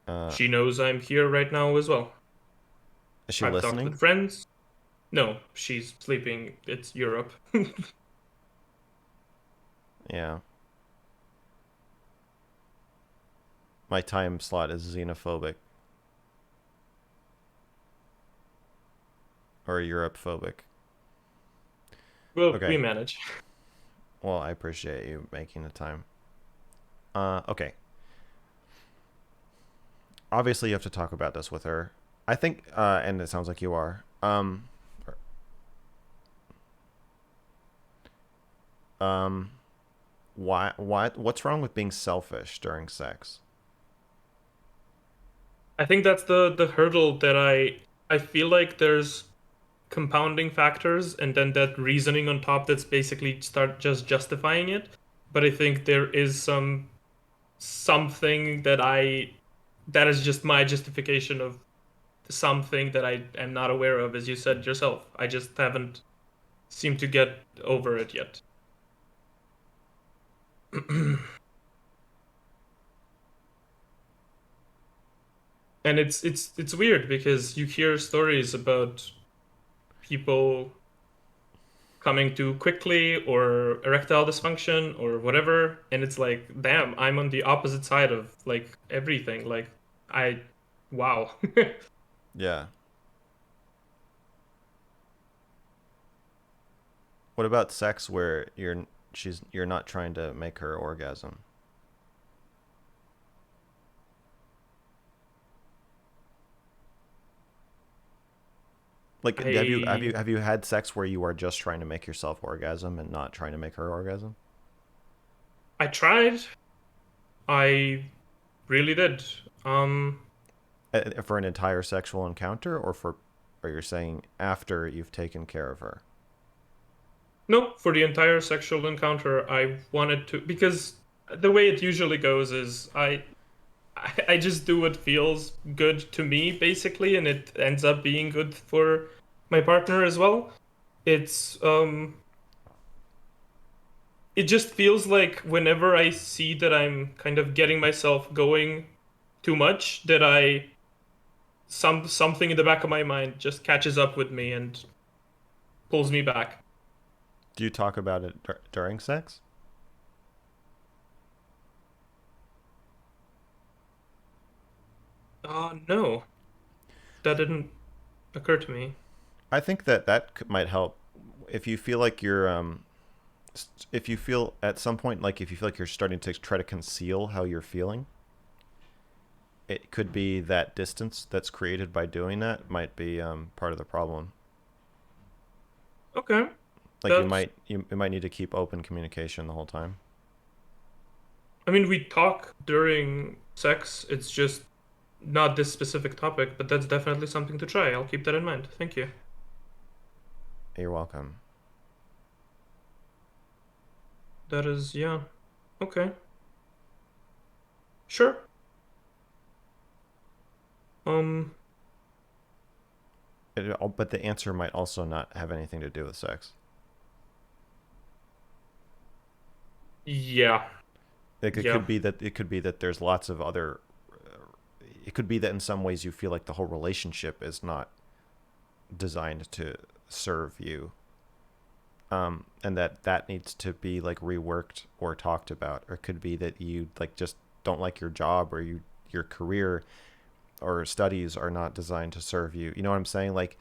Uh, She knows I'm here right now as well. is she I've talked listening? with friends. No, she's sleeping. It's Europe. Yeah. My time slot is xenophobic or Europophobic. We Okay. manage. Well, I appreciate you making the time. Okay. Obviously, you have to talk about this with her. I think, and it sounds like you are. Um, what's wrong with being selfish during sex? I think that's the hurdle that I feel like there's compounding factors and then that reasoning on top that's basically start just justifying it. But I think there is something that is just my justification of something that I am not aware of, as you said yourself. I just haven't seemed to get over it yet. And it's weird because you hear stories about people coming too quickly or erectile dysfunction or whatever, and it's like, damn, I'm on the opposite side of like everything. Like I wow. Yeah. What about sex where you're not trying to make her orgasm? Like, I have you had sex where you are just trying to make yourself orgasm and not trying to make her orgasm? I tried. I really did. For an entire sexual encounter, or you're saying after you've taken care of her? No, for the entire sexual encounter, I wanted to because the way it usually goes is I just do what feels good to me basically, and it ends up being good for my partner as well. It's it just feels like whenever I see that I'm kind of getting myself going too much, that I something in the back of my mind just catches up with me and pulls me back. Do you talk about it during sex? No, that didn't occur to me. I think that might help if you feel like if you feel at some point, like if you feel like you're starting to try to conceal how you're feeling. It could be that distance that's created by doing that might be part of the problem. Okay, Like that's. you might need to keep open communication the whole time. I mean, we talk during sex. It's just not this specific topic, but that's definitely something to try. I'll keep that in mind. Thank you. You're welcome. That is, yeah. Okay. Sure. Um, But the answer might also not have anything to do with sex. yeah. It Yeah. could be that there's lots of other. It could be that in some ways you feel like the whole relationship is not designed to serve you, and that needs to be like reworked or talked about. Or it could be that you like just don't like your job, or your career or studies are not designed to serve you. You know what I'm saying? Like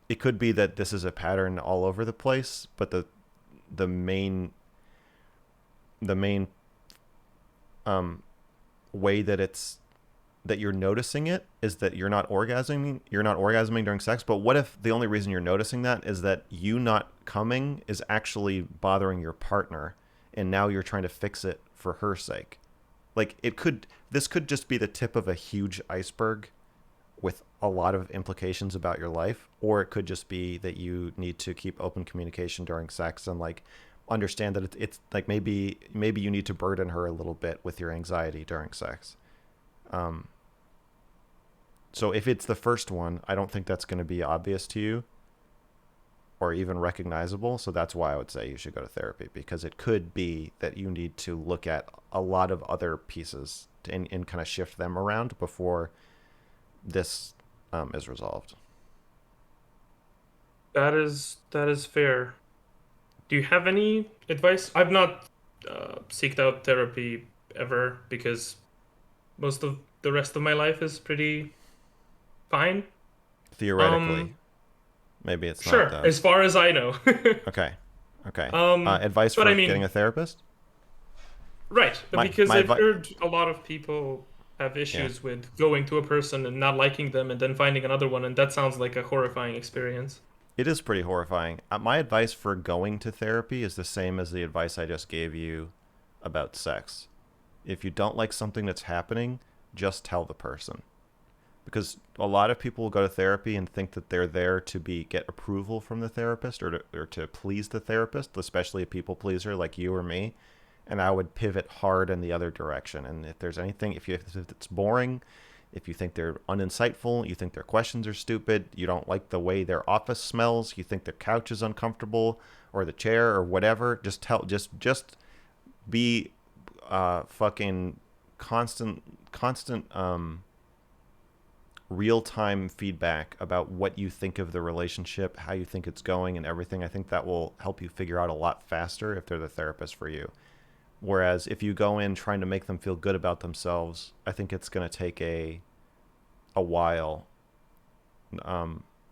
it could be that this is a pattern all over the place, but the main the main um, way that you're noticing it is that you're not orgasming during sex. But what if the only reason you're noticing that is that you not coming is actually bothering your partner, and now you're trying to fix it for her sake? Like this could just be the tip of a huge iceberg with a lot of implications about your life, or it could just be that you need to keep open communication during sex and like understand that it's like maybe you need to burden her a little bit with your anxiety during sex. Um, so if it's the first one, I don't think that's going to be obvious to you or even recognizable. So that's why I would say you should go to therapy, because it could be that you need to look at a lot of other pieces and kind of shift them around before this is resolved. That is fair. Do you have any advice? I've not seeked out therapy ever because most of the rest of my life is pretty fine. Theoretically, Um, maybe it's not sure, though. as far as I know. Okay. Okay. Um, Advice but for I getting mean, a therapist? right, My because my I've advice. heard a lot of people have Yeah. issues with going to a person and not liking them and then finding another one, and that sounds like a horrifying experience. It is pretty horrifying. My advice for going to therapy is the same as the advice I just gave you about sex. If you don't like something that's happening, just tell the person. Because a lot of people will go to therapy and think that they're there to get approval from the therapist, or to please the therapist, especially a people pleaser like you or me. And I would pivot hard in the other direction. And if there's anything, if it's boring, if you think they're uninsightful, you think their questions are stupid, you don't like the way their office smells, you think their couch is uncomfortable, or the chair, or whatever, just be fucking constant real time feedback about what you think of the relationship, how you think it's going, and everything. I think that will help you figure out a lot faster if they're the therapist for you. Whereas if you go in trying to make them feel good about themselves, I think it's going to take a while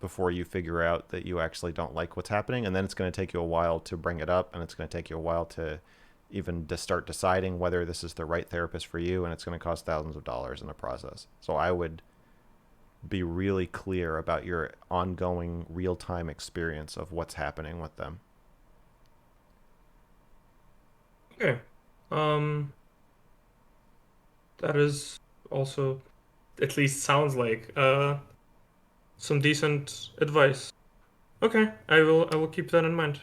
before you figure out that you actually don't like what's happening, and then it's going to take you a while to bring it up, and it's going to take you a while to even to start deciding whether this is the right therapist for you, and it's going to cost thousands of dollars in the process. So I would be really clear about your ongoing real-time experience of what's happening with them. Okay. Um, that is also at least sounds like some decent advice. Okay, I will keep that in mind.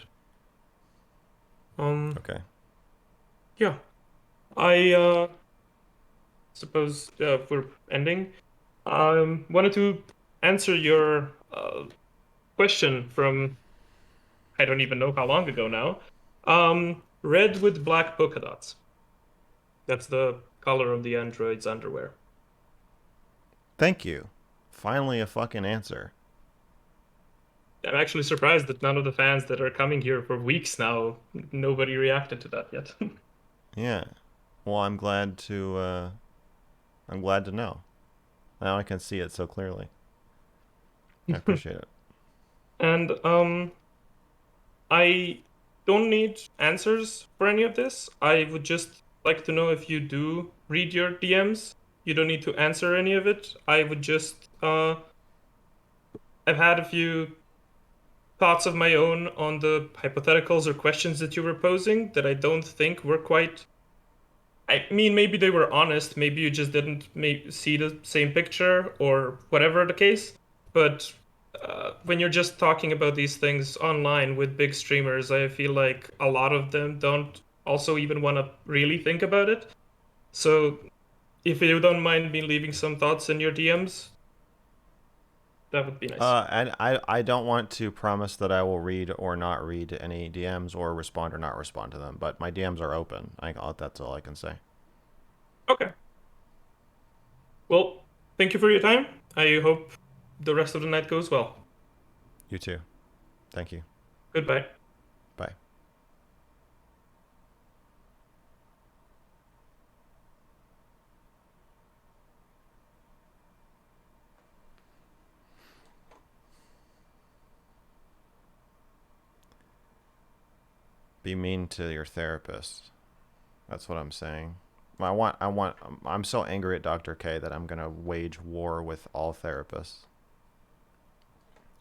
Um, Okay. yeah. I suppose we're ending. Wanted to answer your question from I don't even know how long ago now. Red with black polka dots. That's the color of the android's underwear. Thank you. Finally a fucking answer. I'm actually surprised that none of the fans that are coming here for weeks now, nobody reacted to that yet. Yeah. Well, I'm glad to know. Now I can see it so clearly. I appreciate it. And I don't need answers for any of this. I would just like to know if you do read your DMs. You don't need to answer any of it. I would just I've had a few thoughts of my own on the hypotheticals or questions that you were posing that I don't think were quite. I mean, maybe they were honest. Maybe you just didn't see the same picture or whatever the case. But when you're just talking about these things online with big streamers, I feel like a lot of them don't also even want to really think about it. So if you don't mind me leaving some thoughts in your DMs, that would be nice. And I don't want to promise that I will read or not read any DMs or respond or not respond to them, but my DMs are open. That's all I can say. Okay. Well, thank you for your time. I hope the rest of the night goes well. You too. Thank you. Goodbye. Bye. Be mean to your therapist. That's what I'm saying. I'm so angry at Dr. K that I'm going to wage war with all therapists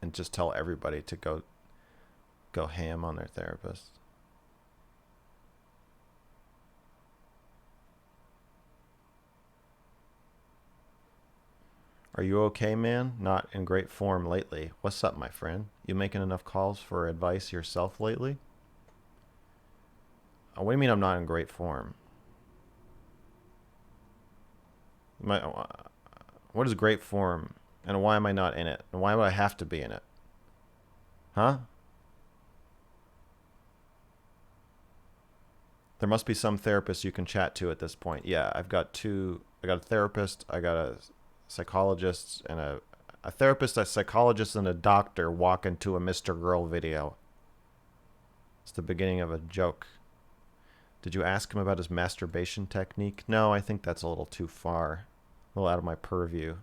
and just tell everybody to go ham on their therapist. Are you okay, man? Not in great form lately. What's up, my friend? You making enough calls for advice yourself lately? What do you mean I'm not in great form? What is great form, and why am I not in it? And why would I have to be in it? Huh? There must be some therapist you can chat to at this point. Yeah, I've got two. I got a therapist. I got a psychologist and a therapist, a psychologist, and a doctor walk into a mrgirl video. It's the beginning of a joke. Did you ask him about his masturbation technique? No, I think that's a little too far. A little out of my purview.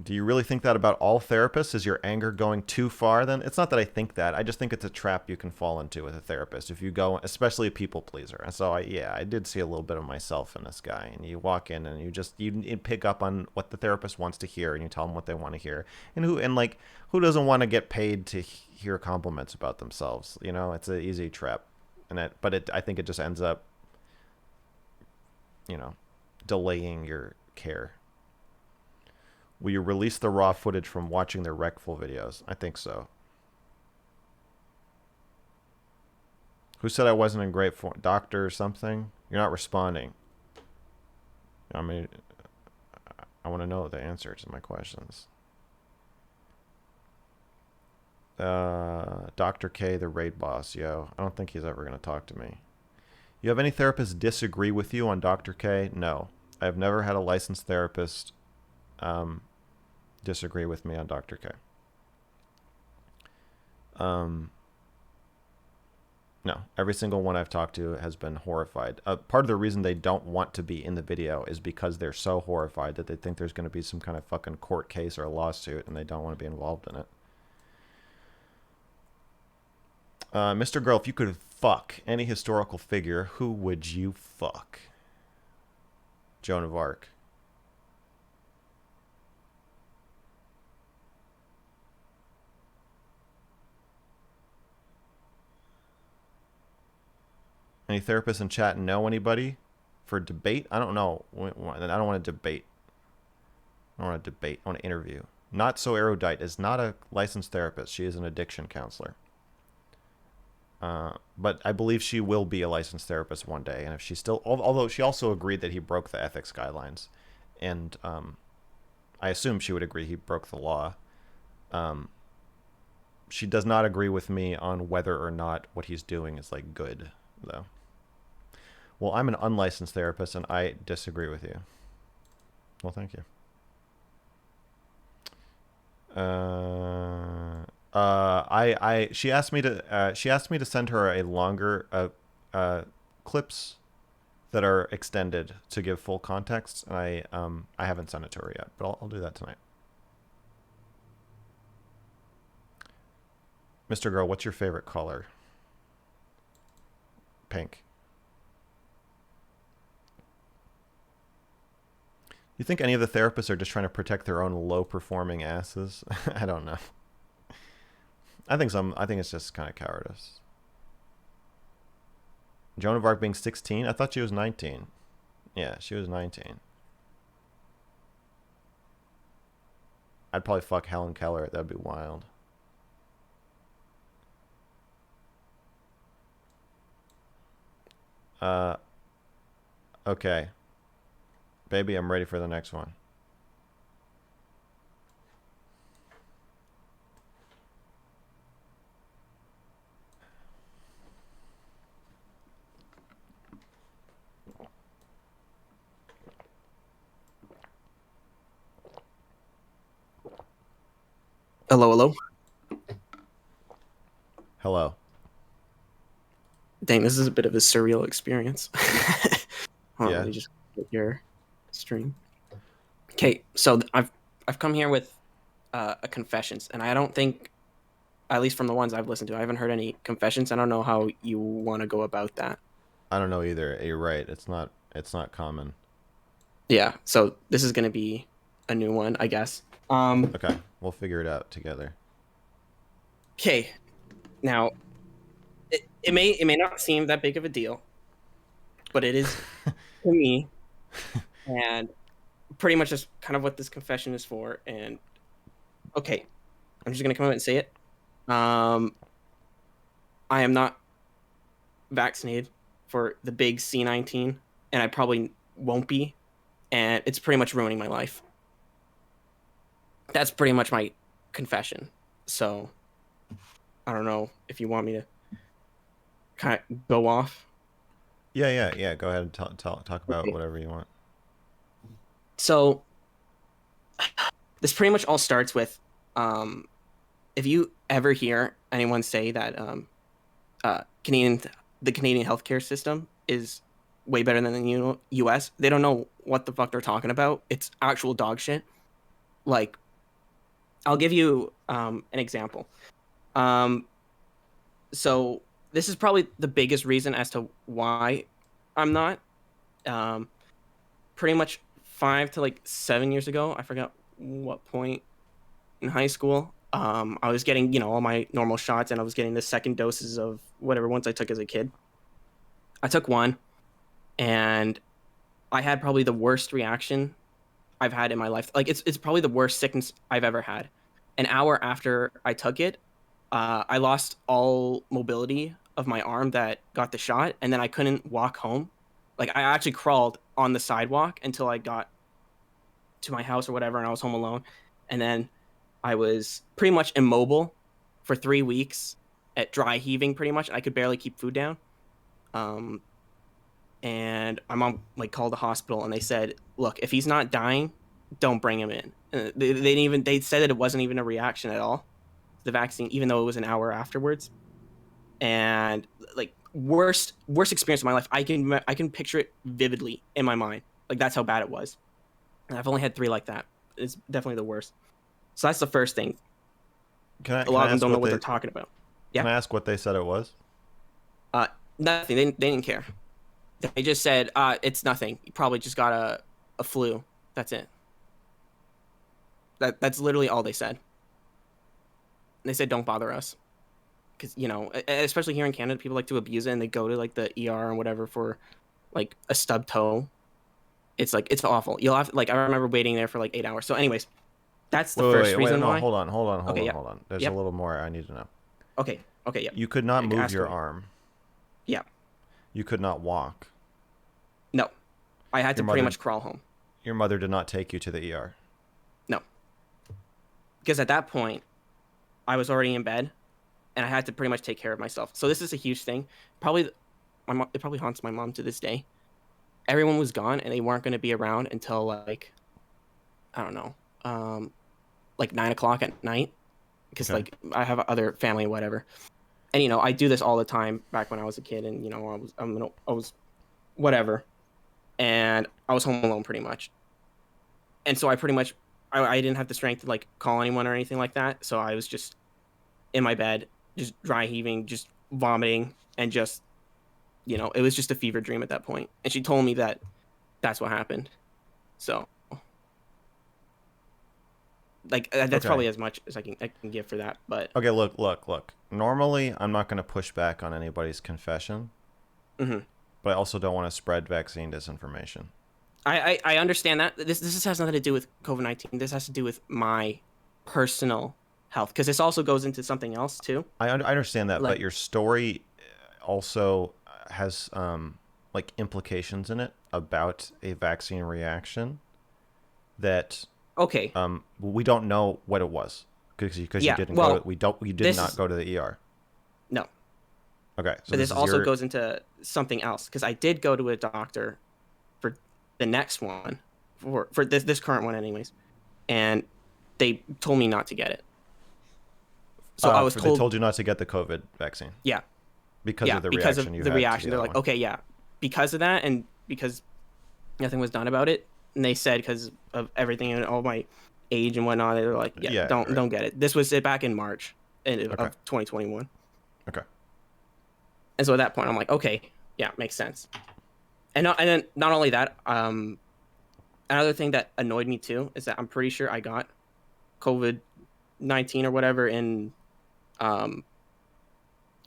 Do you really think that about all therapists? Is your anger going too far then? It's not that I think that. I just think it's a trap you can fall into with a therapist if you go, especially a people pleaser. And so I did see a little bit of myself in this guy. And you walk in and you pick up on what the therapist wants to hear and you tell them what they want to hear. And who doesn't want to get paid to hear compliments about themselves? You know, it's an easy trap. I think it just ends up, delaying your care. Will you release the raw footage from watching their recful videos? I think so. Who said I wasn't in great form? Doctor or something? You're not responding. I mean, I want to know the answer to my questions. Dr. K, the raid boss. Yo, I don't think he's ever going to talk to me. You have any therapists disagree with you on Dr. K? No. I have never had a licensed therapist disagree with me on Dr. K. No, every single one I've talked to has been horrified. Part of the reason they don't want to be in the video is because they're so horrified that they think there's going to be some kind of fucking court case or a lawsuit and they don't want to be involved in it. mrgirl, if you could fuck any historical figure, who would you fuck? Joan of Arc. Any therapists in chat know anybody for debate? I don't know. I don't want to debate. I don't want to debate. I want to interview. Not So Erudite is not a licensed therapist. She is an addiction counselor. But I believe she will be a licensed therapist one day. And if she still, although she also agreed that he broke the ethics guidelines, and I assume she would agree he broke the law. She does not agree with me on whether or not what he's doing is like good, though. Well, I'm an unlicensed therapist, and I disagree with you. Well, thank you. She asked me to send her a longer clips that are extended to give full context, and I haven't sent it to her yet, but I'll do that tonight. mrgirl, what's your favorite color? Pink. You think any of the therapists are just trying to protect their own low-performing asses? I don't know. I think it's just kind of cowardice. Joan of Arc being 16? I thought she was 19. Yeah, she was 19. I'd probably fuck Helen Keller. That'd be wild. Okay. Baby, I'm ready for the next one. Hello, hello. Hello. Dang, this is a bit of a surreal experience. Hold on, Yeah. let me just get your stream. Okay, so I've come here with a confessions, and I don't think, at least from the ones I've listened to, I haven't heard any confessions. I don't know how you want to go about that. I don't know either. You're right. It's not common. Yeah, so this is gonna be a new one, I guess. Okay, we'll figure it out together. Okay, now it may not seem that big of a deal, but it is to me, and pretty much just kind of what this confession is for. And okay, I'm just gonna come out and say it. I am not vaccinated for the big C19, and I probably won't be, and it's pretty much ruining my life. That's pretty much my confession. So I don't know if you want me to kind of go off. Yeah. Go ahead and talk about Okay. whatever you want. So this pretty much all starts with, if you ever hear anyone say that Canadian the Canadian healthcare system is way better than the U.S., they don't know what the fuck they're talking about. It's actual dog shit. Like, I'll give you an example. Um, so this is probably the biggest reason as to why I'm not. Um, Pretty much 5 to 7 years ago, I forgot what point in high school. I was getting, all my normal shots, and I was getting the second doses of whatever ones I took as a kid. I took one, and I had probably the worst reaction I've had in my life. Like, it's probably the worst sickness I've ever had. An hour after I took it, I lost all mobility of my arm that got the shot, and then I couldn't walk home. Like, I actually crawled on the sidewalk until I got to my house or whatever, and I was home alone. And then I was pretty much immobile for 3 weeks at dry heaving, pretty much. I could barely keep food down. Um, and my mom like called the hospital, and they said, "Look, if he's not dying, don't bring him in." They didn't even. They said that it wasn't even a reaction at all, the vaccine, even though it was an hour afterwards. And like worst experience of my life. I can picture it vividly in my mind. Like, that's how bad it was. And I've only had 3 like that. It's definitely the worst. So that's the first thing. A lot of them don't know what they're talking about. Yeah. Can I ask what they said it was? Nothing. They didn't care. They just said, it's nothing. You probably just got a flu. That's it. That's literally all they said. They said, don't bother us. Because, especially here in Canada, people like to abuse it, and they go to like the ER and whatever for like a stub toe. It's like, it's awful. You'll have, like, I remember waiting there for like 8 hours. So anyways, that's the first reason no, why. hold on. Okay, yep. Hold on. There's Yep. a little more I need to know. Okay, yeah. You could not move Ask your away. arm. Yeah. You could not walk. No. I had to pretty much crawl home. Your mother did not take you to the ER. No. Because at that point, I was already in bed, and I had to pretty much take care of myself. So this is a huge thing. Probably, it probably haunts my mom to this day. Everyone was gone, and they weren't going to be around until like, I don't know, like 9 o'clock at night, because Okay. like I have other family, whatever. And I do this all the time back when I was a kid, and I was whatever, and I was home alone pretty much. And so I pretty much I didn't have the strength to like call anyone or anything like that. So I was just in my bed, just dry heaving, just vomiting, and just it was just a fever dream at that point. And she told me that that's what happened. So like that's Okay. probably as much as I can give for that. But Okay, look. Normally, I'm not going to push back on anybody's confession, mhm. but I also don't want to spread vaccine disinformation. I understand that this has nothing to do with COVID-19. This has to do with my personal health, because this also goes into something else too. I understand that, Like, but your story also has like implications in it about a vaccine reaction that okay, we don't know what it was because Yeah, you didn't well, go to, we did this not is- go to the ER. no, Okay, so but this is also your, goes into something else, because I did go to a doctor for the next one, for this current one anyways, and they told me not to get it. So I was they told, told you not to get the COVID vaccine yeah, because of the because reaction of you the had reaction. to the They're other like, one. okay, yeah, because of that, and because nothing was done about it, and they said because of everything and all my age and whatnot, they're like, Yeah, right. don't get it. This was back in March Okay. of 2021. Okay. And so at that point, I'm like, okay, yeah, makes sense. And then not only that, another thing that annoyed me too is that I'm pretty sure I got COVID-19 or whatever in,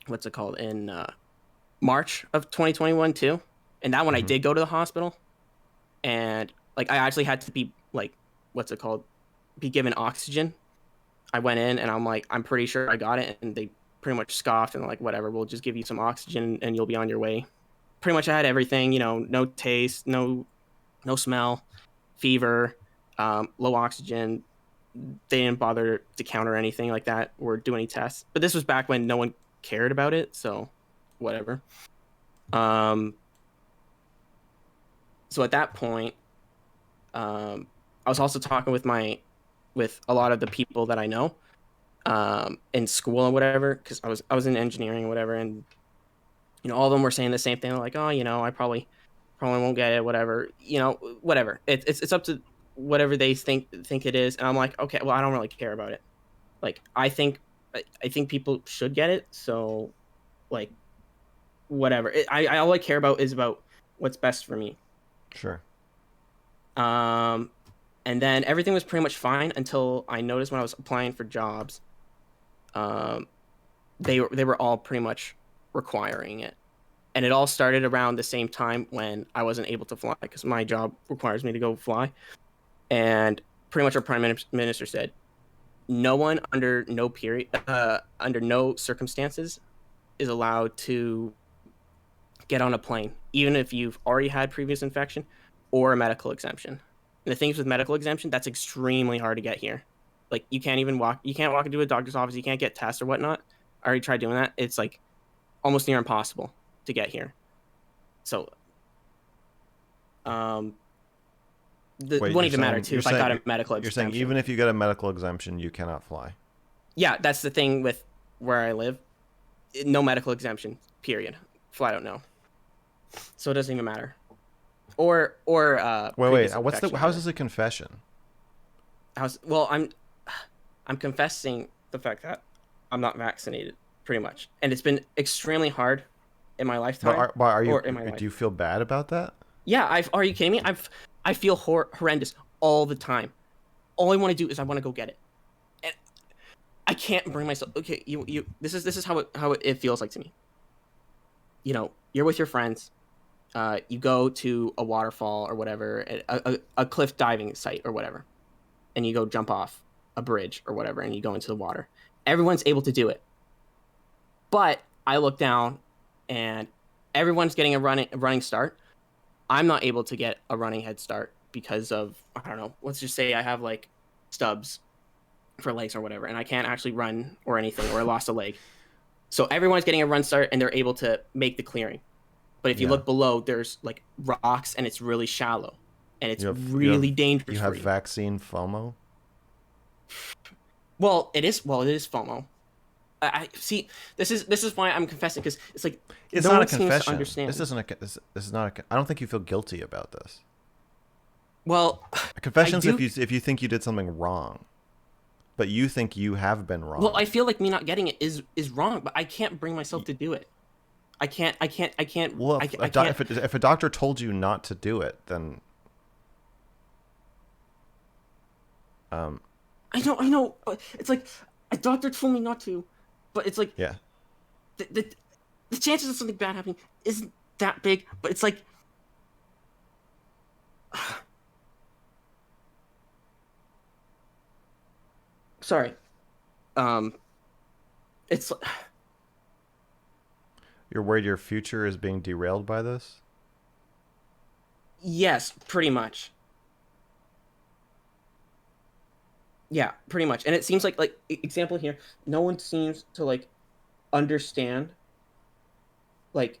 what's it called, in March of 2021 too. And that one I Mhm. did go to the hospital, and like I actually had to be like, what's it called, be given oxygen. I went in, and I'm like, I'm pretty sure I got it, and they pretty much scoffed and like, whatever, we'll just give you some oxygen and you'll be on your way. Pretty much I had everything, you know, no taste, no smell, fever, low oxygen. They didn't bother to counter anything like that or do any tests. But this was back when no one cared about it, so whatever. So at that point, I was also talking with a lot of the people that I know in school and whatever, because I was in engineering and whatever, and you know, all of them were saying the same thing, like, oh, you know, I probably won't get it, whatever, you know, whatever. It's up to whatever they think it is, and I'm like, okay, well, I don't really care about it. Like, I think people should get it, so like, whatever. I all I care about is about what's best for me. Sure. And then everything was pretty much fine until I noticed when I was applying for jobs, they were all pretty much requiring it, and it all started around the same time when I wasn't able to fly because my job requires me to go fly, and pretty much our prime minister said, no one under no circumstances is allowed to get on a plane, even if you've already had previous infection or a medical exemption. And the things with medical exemption, that's extremely hard to get here. Like, you can't walk into a doctor's office, you can't get tests or whatnot. I already tried doing that. It's like almost near impossible to get here. So, Wait, wouldn't even matter too if I got a medical exemption. You're saying even if you get a medical exemption, you cannot fly? Yeah, that's the thing with where I live. No medical exemption, period. Flat out no. So it doesn't even matter. Or wait. How's this a confession? Well, I'm confessing the fact that I'm not vaccinated, pretty much, and it's been extremely hard in my lifetime. But are you? In my life. Do you feel bad about that? Yeah, are you kidding me? I feel horrendous all the time. All I want to do is I want to go get it, and I can't bring myself. Okay, you. This is how it feels like to me. You know, you're with your friends. You go to a waterfall or whatever, a cliff diving site or whatever, and you go jump off a bridge or whatever, and you go into the water. Everyone's able to do it, but I look down, and everyone's getting a running start. I'm not able to get a running head start because of, I don't know, let's just say I have like stubs for legs or whatever, and I can't actually run or anything, or I lost a leg. So everyone's getting a run start, and they're able to make the clearing. But if you look below, there's like rocks, and it's really shallow, and it's really dangerous. You have vaccine FOMO? Well, it is FOMO. I see. This is why I'm confessing, because it's like it's no not one a confession. Seems to understand. This is not a. I don't think you feel guilty about this. Well, a confession's if you think you did something wrong, but you think you have been wrong. Well, I feel like me not getting it is wrong, but I can't bring myself to do it. I can't. Well, if a doctor told you not to do it, then I know. It's like a doctor told me not to, but it's like the chances of something bad happening isn't that big. But it's like sorry, it's. You're worried your future is being derailed by this? Yes, pretty much. Yeah, pretty much. And it seems like example here, no one seems to like understand, like,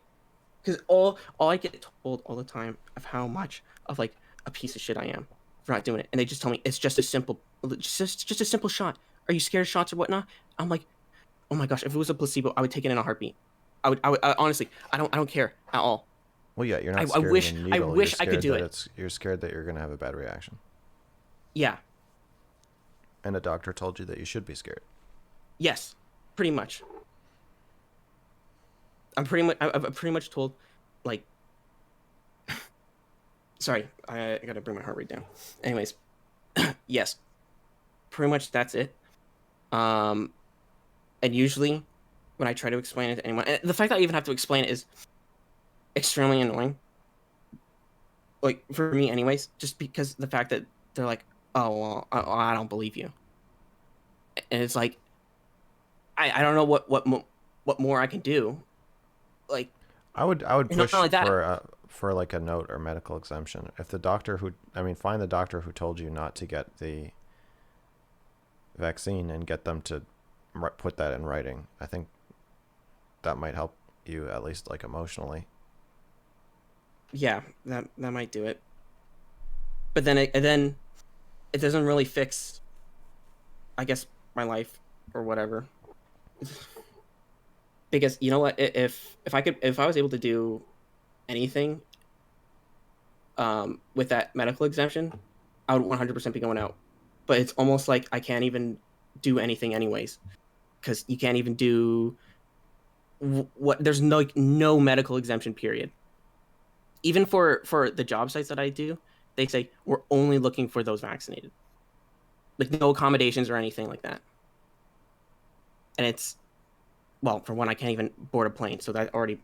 because all I get told all the time of how much of like a piece of shit I am for not doing it, and they just tell me it's just a simple shot. Are you scared of shots or whatnot? I'm like, oh my gosh, if it was a placebo, I would take it in a heartbeat. I would honestly, I don't care at all. Well, yeah, you're not scared of a needle. I wish I could do it. You're scared that you're going to have a bad reaction. Yeah. And a doctor told you that you should be scared. Yes, pretty much. I'm pretty much told, like, sorry, I gotta bring my heart rate down. Anyways, yes, pretty much that's it. And usually, when I try to explain it to anyone, and the fact that I even have to explain it is extremely annoying. Like, for me anyways, just because the fact that they're like, oh, well, I don't believe you. And it's like, I don't know what more I can do. Like, I would and not push only that, for like a note or medical exemption. If the doctor find the doctor who told you not to get the vaccine and get them to put that in writing. I think that might help you at least like emotionally. yeah, that might do it. But then it doesn't really fix, I guess, my life or whatever. Because you know what, if I was able to do anything with that medical exemption, I would 100% be going out. But it's almost like I can't even do anything anyways, because you can't even do what there's no medical exemption period. Even for the job sites that I do, they say we're only looking for those vaccinated, like no accommodations or anything like that. And it's, well, for one, I can't even board a plane, so that already.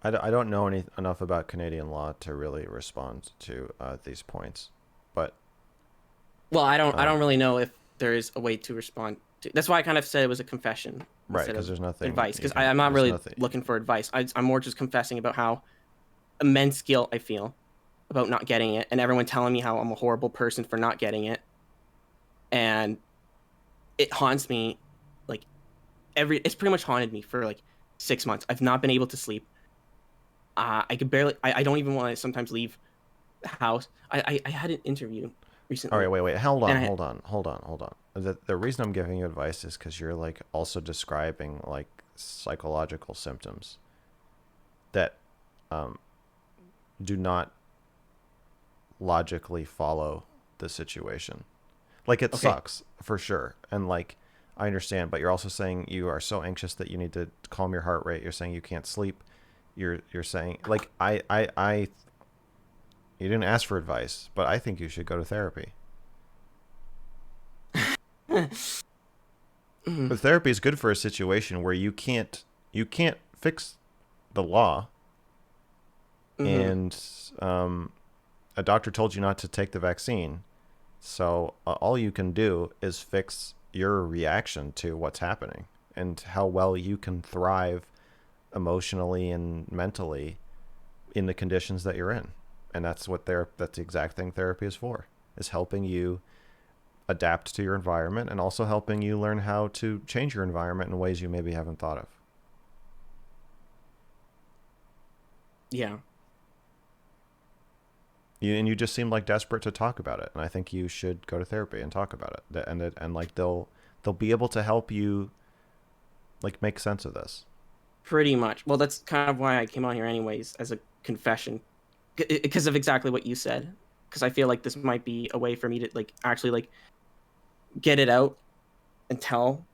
I don't know enough about Canadian law to really respond to these points, but Well, I don't really know if there is a way to respond to. That's why I kind of said it was a confession right, instead because of there's nothing advice. you Because can. I'm not There's really nothing. looking for advice. I'm more just confessing about how immense guilt I feel about not getting it, and everyone telling me how I'm a horrible person for not getting it, and it haunts me. Like it's pretty much haunted me for like 6 months. I've not been able to sleep. I could barely. I don't even want to sometimes leave the house. I had an interview recently. All right, wait. Hold and on. The reason I'm giving you advice is because you're like also describing like psychological symptoms that do not logically follow the situation. Like it Okay. sucks for sure, and like I understand, but you're also saying you are so anxious that you need to calm your heart rate. You're saying you can't sleep. You're saying like I you didn't ask for advice, but I think you should go to therapy. But therapy is good for a situation where you can't fix the law, and a doctor told you not to take the vaccine. So all you can do is fix your reaction to what's happening and how well you can thrive emotionally and mentally in the conditions that you're in. And that's that's the exact thing therapy is for, is helping you adapt to your environment and also helping you learn how to change your environment in ways you maybe haven't thought of. Yeah. And you just seem like desperate to talk about it, and I think you should go to therapy and talk about it. And like they'll be able to help you like make sense of this. Pretty much. Well, that's kind of why I came on here anyways, as a confession, because of exactly what you said. Because I feel like this might be a way for me to like actually like get it out and tell,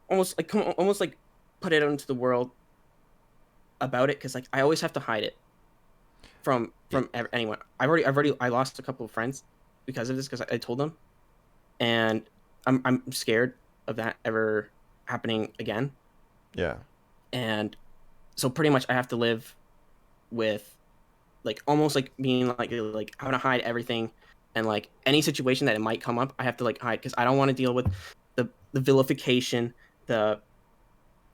almost like put it out into the world about it. Because like I always have to hide it from anyone. I lost a couple of friends because of this, because I told them, and I'm scared of that ever happening again. Yeah. And so pretty much I have to live with like almost like being like I want to hide everything, and like any situation that it might come up I have to like hide, because I don't want to deal with the vilification, the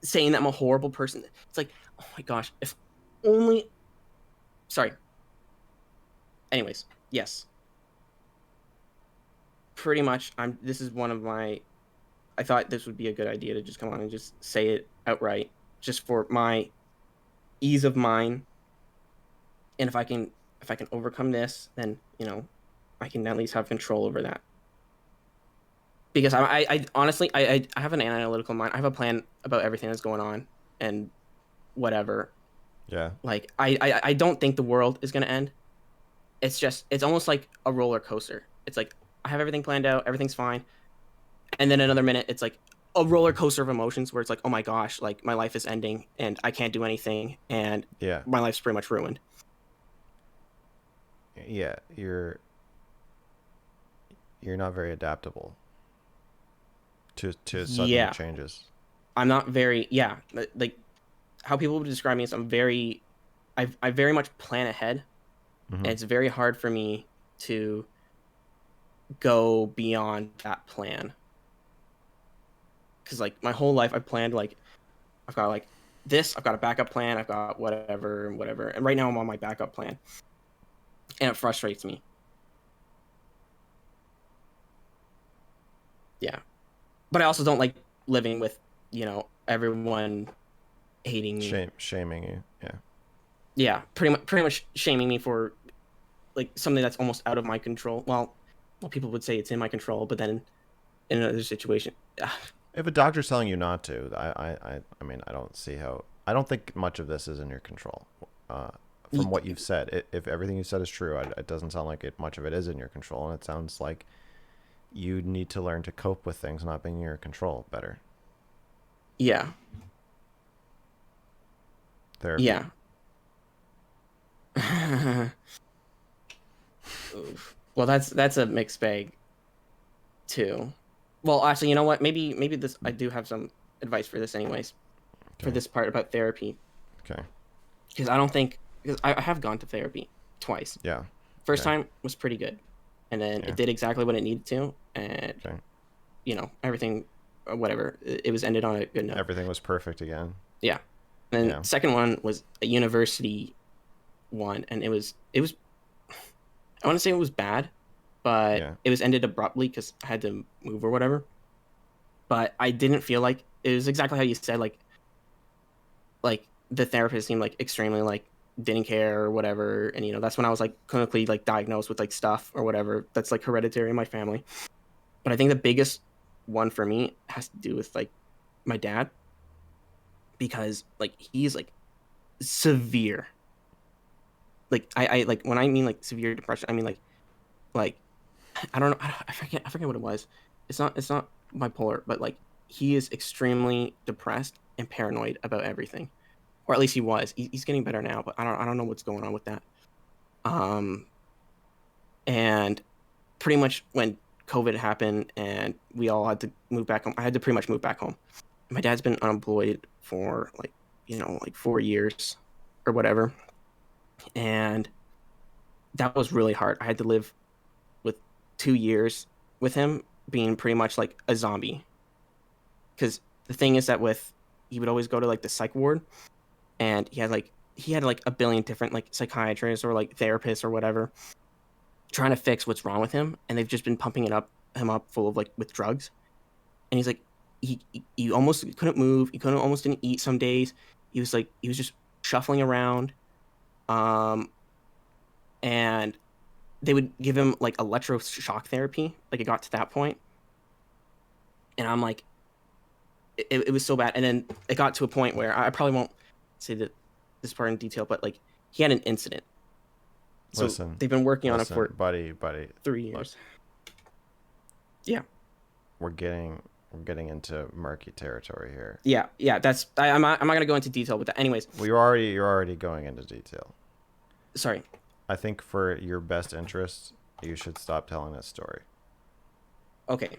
saying that I'm a horrible person. It's like, oh my gosh, if only. Sorry. Anyways, yes, pretty much this is one of my. I thought this would be a good idea to just come on and just say it outright, just for my ease of mind. And if I can overcome this, then I can at least have control over that. Because I honestly I have an analytical mind. I have a plan about everything that's going on and whatever. Yeah. Like I don't think the world is gonna end. It's almost like a roller coaster. It's like I have everything planned out, everything's fine, and then another minute it's like a roller coaster of emotions where it's like, oh my gosh, like my life is ending and I can't do anything and Yeah. my life's pretty much ruined. Yeah. You're not very adaptable to sudden changes. I'm not very, like how people would describe me is I very much plan ahead, and it's very hard for me to go beyond that plan. because like my whole life I planned like I've got like this, I've got a backup plan, I've got whatever and whatever, and right now I'm on my backup plan, and it frustrates me. Yeah, but I also don't like living with everyone hating me. Shaming you. Yeah. Yeah, pretty much shaming me for like something that's almost out of my control. Well, people would say it's in my control, but then in another situation, If a doctor's telling you not to, I mean, I don't see how. I don't think much of this is in your control. From what you've said, if everything you said is true, it doesn't sound like much of it is in your control, and it sounds like you need to learn to cope with things not being in your control better. yeah, Therapy. yeah. Oof. Well, that's a mixed bag too. Well, actually, you know what? Maybe this I do have some advice for this, anyways, for Okay. this part about therapy, Okay. because I don't think because I have gone to therapy twice. Yeah. First Okay. time was pretty good, and then Yeah. it did exactly what it needed to, and Okay. everything, whatever, it was ended on a good note. Everything was perfect again. Yeah. And Yeah. second one was a university one, and it was I want to say it was bad, but Yeah. it was ended abruptly because I had to move or whatever. But I didn't feel like it was exactly how you said, like the therapist seemed like extremely like didn't care or whatever, and that's when I was like clinically like diagnosed with like stuff or whatever that's like hereditary in my family. But I think the biggest one for me has to do with like my dad, because like he's like severe. Like I like when I mean like severe depression, I mean like I don't know, I forget what it was. It's not bipolar, but like he is extremely depressed and paranoid about everything, or at least he was. He's getting better now, but I don't know what's going on with that. Um, and pretty much when COVID happened and we all had to move back home, I had to pretty much move back home. My dad's been unemployed for like like 4 years or whatever, and that was really hard. I had to live with 2 years with him being pretty much like a zombie. Because the thing is that he would always go to like the psych ward, and he had like a billion different like psychiatrists or like therapists or whatever trying to fix what's wrong with him, and they've just been pumping him up full of like with drugs, and he's like he almost couldn't move, he couldn't almost didn't eat some days. He was just shuffling around, um, and they would give him like electroshock therapy. Like it got to that point, and I'm like, it was so bad. And then it got to a point where I probably won't say that this part in detail, but like he had an incident. So Listen. they've been working on it for buddy. 3 years. Yeah. We're getting into murky territory here. Yeah. That's I'm not gonna go into detail with that. Anyways, You're already going into detail. sorry. I think for your best interest, you should stop telling this story. Okay.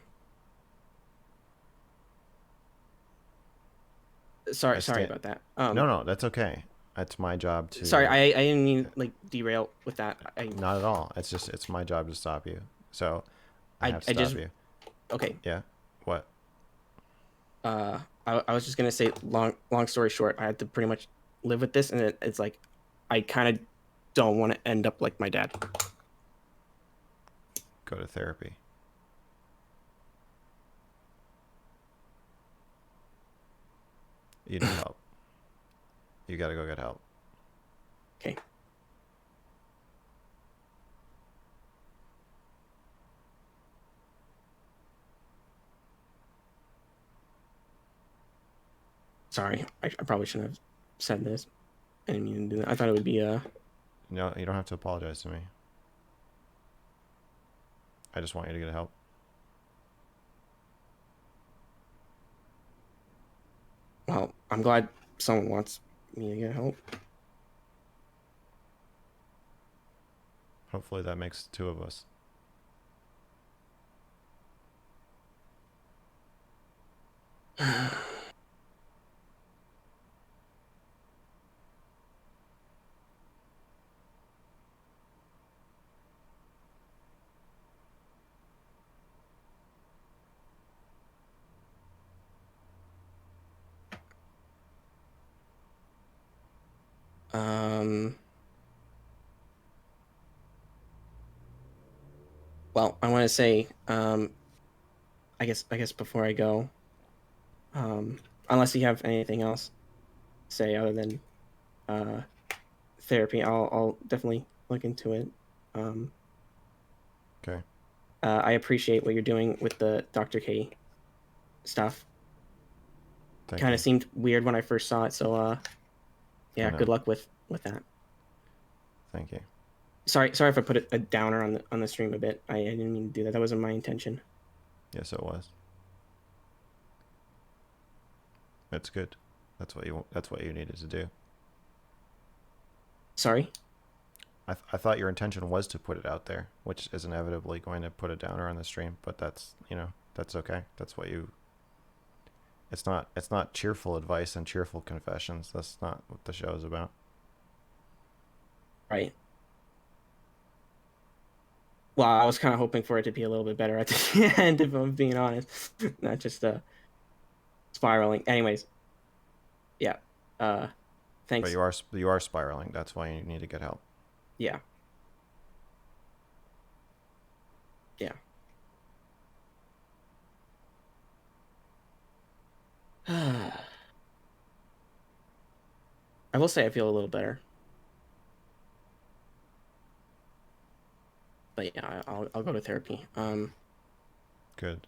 Sorry about that. No, that's okay. It's my job to. Sorry, I didn't mean like derail with that. Not at all. It's my job to stop you. So I have to stop you. Okay. Yeah. What? I was just gonna say, long story short, I had to pretty much live with this, and it's like I kind of don't want to end up like my dad. Go to therapy. You need help. You gotta go get help. Okay. Sorry, I probably shouldn't have said this. I didn't mean to do that. I thought it would be No, you don't have to apologize to me. I just want you to get help. Well, I'm glad someone wants me to get help. Hopefully that makes two of us. Um. Well, I want to say, I guess before I go, um, unless you have anything else to say other than uh, therapy, I'll definitely look into it. Um, Okay. I appreciate what you're doing with the Dr. K stuff. Thank Kind you. of seemed weird when I first saw it, so I yeah, know. good luck with that. Thank you. Sorry if I put a downer on the stream a bit. I didn't mean to do that. That wasn't my intention. Yes, it was. That's good. That's what you needed to do. Sorry. I thought your intention was to put it out there, which is inevitably going to put a downer on the stream, but that's, that's okay. That's what you it's not cheerful advice and cheerful confessions. That's not what the show is about. Right. Well, I was kind of hoping for it to be a little bit better at the end, if I'm being honest, not just spiraling. Anyways, yeah. Uh, But thanks. you are spiraling. That's why you need to get help. Yeah. Yeah. I will say I feel a little better, but yeah, I'll go to therapy. Good.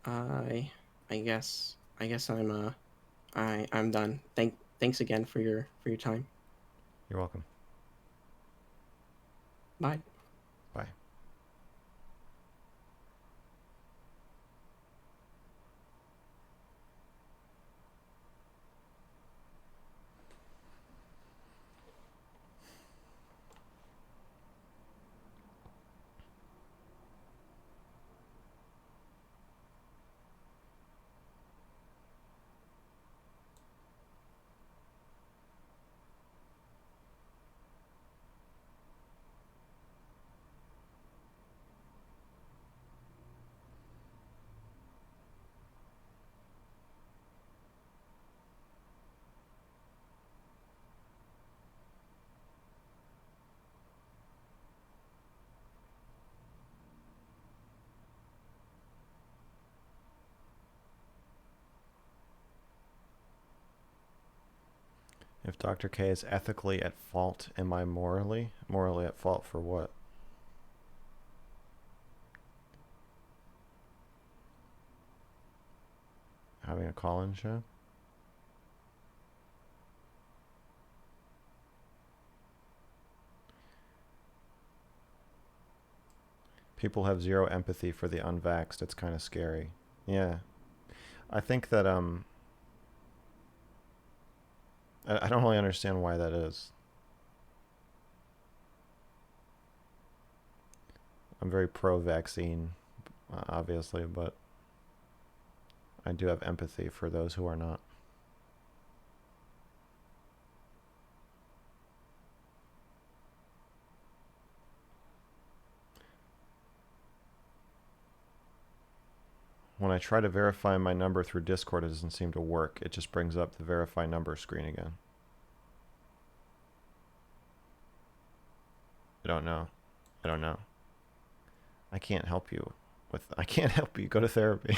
I I guess I'm done. Thanks again for your time. You're welcome. Bye. Bye. If Dr. K is ethically at fault, am I morally? Morally at fault for what? Having a call-in show? People have zero empathy for the unvaxxed. It's kind of scary. Yeah. I think that I don't really understand why that is. I'm very pro-vaccine, obviously, but I do have empathy for those who are not. When I try to verify my number through Discord, it doesn't seem to work. It just brings up the verify number screen again. I don't know. I don't know. I can't help you I can't help you. Go to therapy.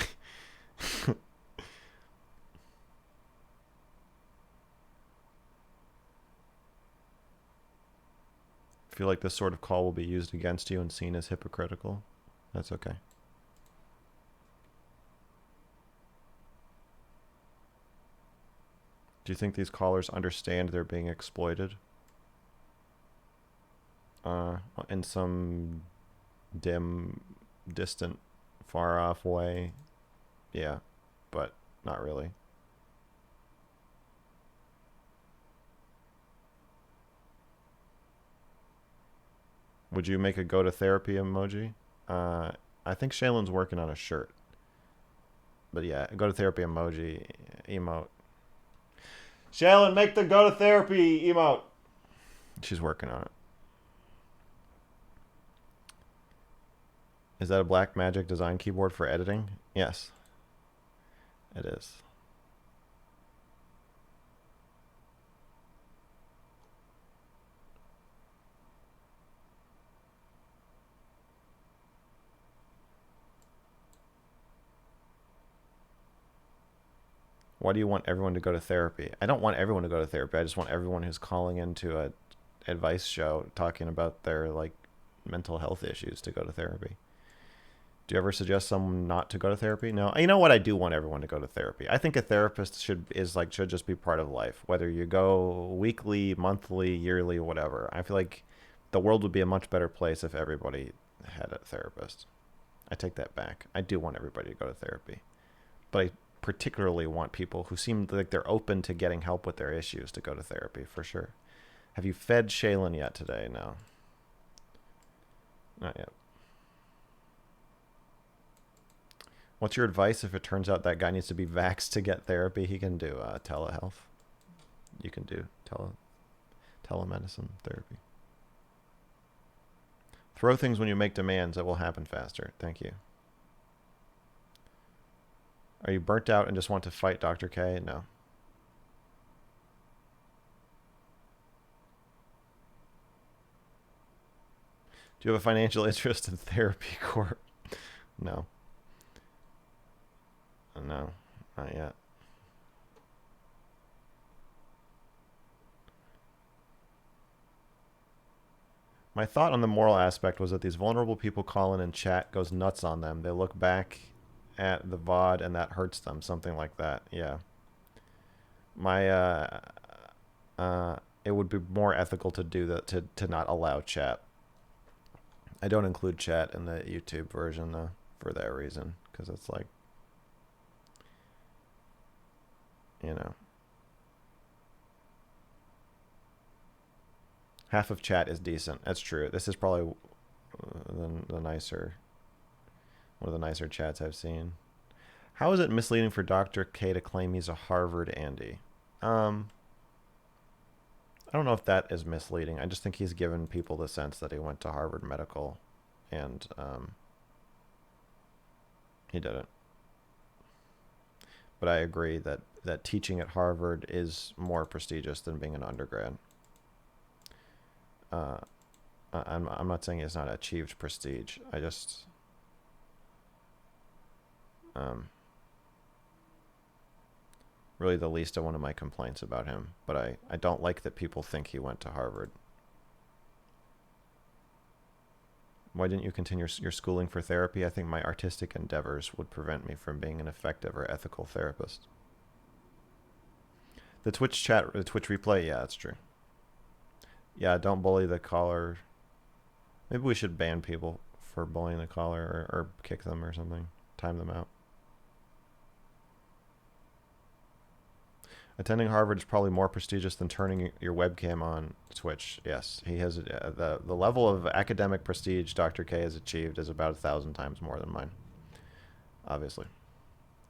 Feel like this sort of call will be used against you and seen as hypocritical. That's okay. Do you think these callers understand they're being exploited? In some dim, distant, far off way? Yeah, but not really. Would you make a go to therapy emoji? I think Shaylin's working on a shirt. But yeah, go to therapy emoji, emote. Shaylin, make the go to therapy emote. She's working on it. Is that a Black Magic design keyboard for editing? Yes, it is. Why do you want everyone to go to therapy? I don't want everyone to go to therapy. I just want everyone who's calling into a advice show talking about their like mental health issues to go to therapy. Do you ever suggest someone not to go to therapy? No. You know what? I do want everyone to go to therapy. I think a therapist should just be part of life. Whether you go weekly, monthly, yearly, whatever. I feel like the world would be a much better place if everybody had a therapist. I take that back. I do want everybody to go to therapy. But I particularly want people who seem like they're open to getting help with their issues to go to therapy, for sure. Have you fed Shaylin yet today? No. Not yet. What's your advice if it turns out that guy needs to be vaxxed to get therapy? He can do telehealth. You can do telemedicine therapy. Throw things when you make demands. It will happen faster. Thank you. Are you burnt out and just want to fight Dr. K? No. Do you have a financial interest in Therapy Corp? No. No, not yet. My thought on the moral aspect was that these vulnerable people call in and chat goes nuts on them. They look back at the VOD and that hurts them. Something like that. Yeah. It would be more ethical to do that, to not allow chat. I don't include chat in the YouTube version though, for that reason, because it's like, you know, half of chat is decent. That's true. This is probably the nicer, one of the nicer chats I've seen. How is it misleading for Dr. K to claim he's a Harvard Andy? I don't know if that is misleading. I just think he's given people the sense that he went to Harvard Medical, and he didn't. But I agree that teaching at Harvard is more prestigious than being an undergrad. I'm not saying he's not achieved prestige. I just really the least of one of my complaints about him. But I don't like that people think he went to Harvard. Why didn't you continue your schooling for therapy? I think my artistic endeavors would prevent me from being an effective or ethical therapist. The Twitch chat, the Twitch replay, yeah, that's true. Yeah, don't bully the caller. Maybe we should ban people for bullying the caller, or kick them or something. Time them out. Attending Harvard is probably more prestigious than turning your webcam on Twitch. Yes, he has the level of academic prestige Dr. K has achieved is about 1,000 times more than mine. Obviously.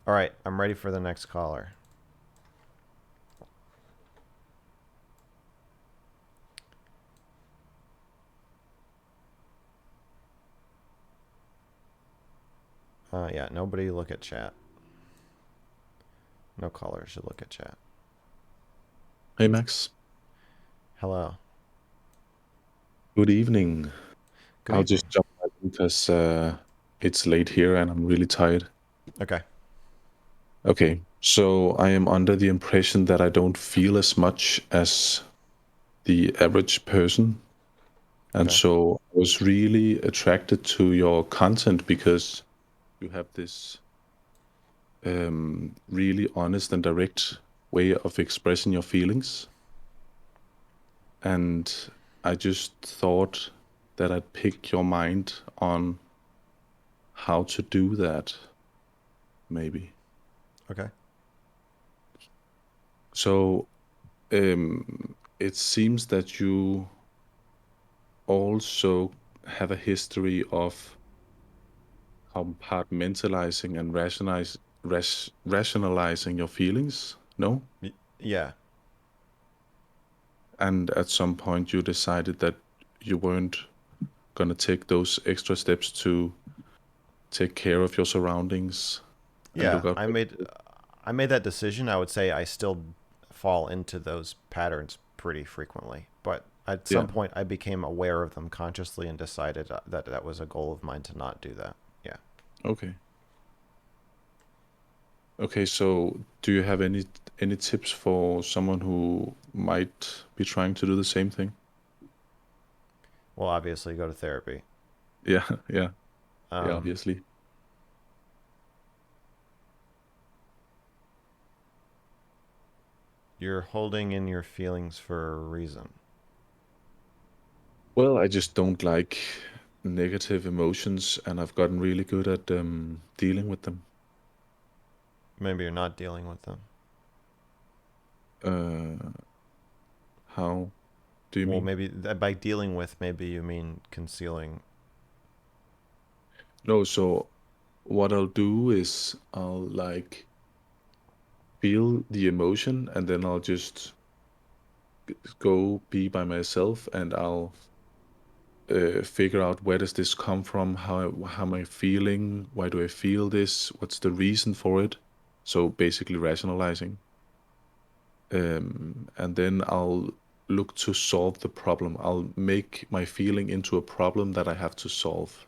All right, I'm ready for the next caller. Yeah, nobody look at chat. No caller should look at chat. Hey, Max. Hello. Good evening. Good I'll evening. just jump right in because it's late here and I'm really tired. Okay. Okay, so I am under the impression that I don't feel as much as the average person. And Okay. so I was really attracted to your content because you have this really honest and direct way of expressing your feelings. And I just thought that I'd pick your mind on how to do that, maybe. Okay. So it seems that you also have a history of compartmentalizing and rationalizing your feelings, no? Yeah. and at some point you decided that you weren't gonna take those extra steps to take care of your surroundings and Yeah, look out. I made that decision. I would say I still fall into those patterns pretty frequently, but at some Yeah. point I became aware of them consciously and decided that that was a goal of mine to not do that. Yeah. Okay. Okay, so do you have any tips for someone who might be trying to do the same thing? Well, obviously go to therapy. Yeah, yeah, yeah, Um, obviously. you're holding in your feelings for a reason. Well, I just don't like negative emotions, and I've gotten really good at dealing with them. Maybe you're not dealing with them. Uh, how do you Well, mean? maybe by dealing with, maybe you mean concealing. No, so what I'll do is I'll like feel the emotion, and then I'll just go be by myself, and I'll figure out where does this come from, how am I feeling, why do I feel this, what's the reason for it. So basically rationalizing, and then I'll look to solve the problem. I'll make my feeling into a problem that I have to solve.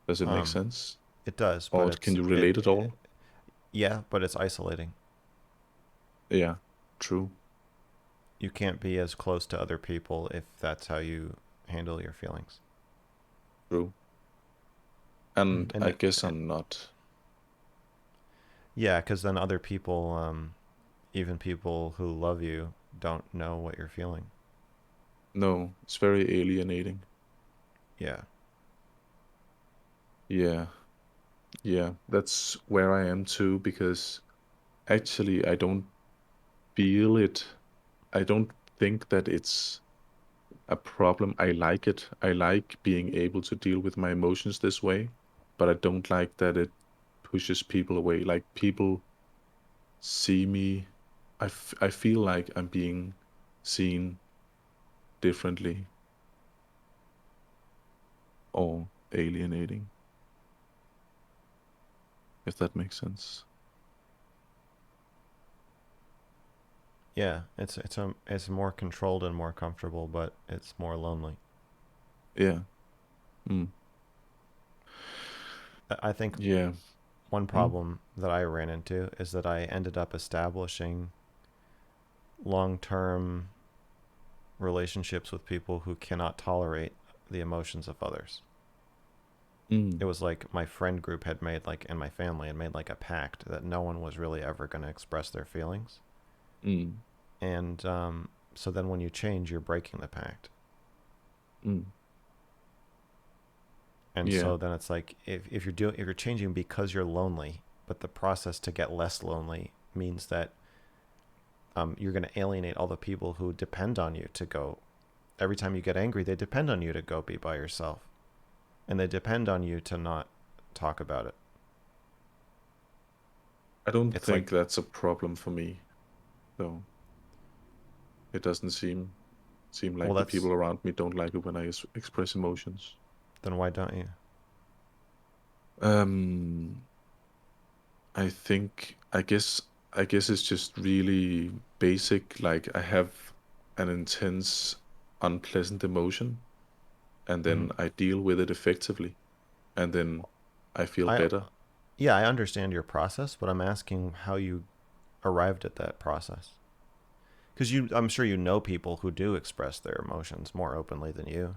Does it make Um, sense, it does, but or can it's you it. relate at all? Yeah, but it's isolating. Yeah, true, You can't be as close to other people if that's how you handle your feelings. true. And I And guess I'm not. yeah, because then other people, even people who love you, don't know what you're feeling. No, it's very alienating. Yeah. Yeah, yeah, that's where I am too, because actually I don't feel it. I don't think that it's a problem. I like it. I like being able to deal with my emotions this way, but I don't like that it pushes people away. Like people see me, I feel like I'm being seen differently or alienating, if that makes sense. Yeah, it's more controlled and more comfortable, but it's more lonely. Yeah. Mm. I think Yeah. one Mm. problem that I ran into is that I ended up establishing long-term relationships with people who cannot tolerate the emotions of others. It Mm. was like my friend group had made like, and my family had made like a pact that no one was really ever going to express their feelings. Mm. And so then when you change, you're breaking the pact. Mm. And Yeah. so then it's like if you're changing because you're lonely, but the process to get less lonely means that you're going to alienate all the people who depend on you to go. Every time you get angry, they depend on you to go be by yourself, and they depend on you to not talk about it. I don't It's think like, that's a problem for me, though. It doesn't seem well, like the that's people around me don't like it when I express emotions. then why don't you? Um, I guess it's just really basic. Like I have an intense, unpleasant emotion, and Hmm. then I deal with it effectively, and then I feel I better. Yeah, I understand your process, but I'm asking how you arrived at that process. Because I'm sure you know people who do express their emotions more openly than you.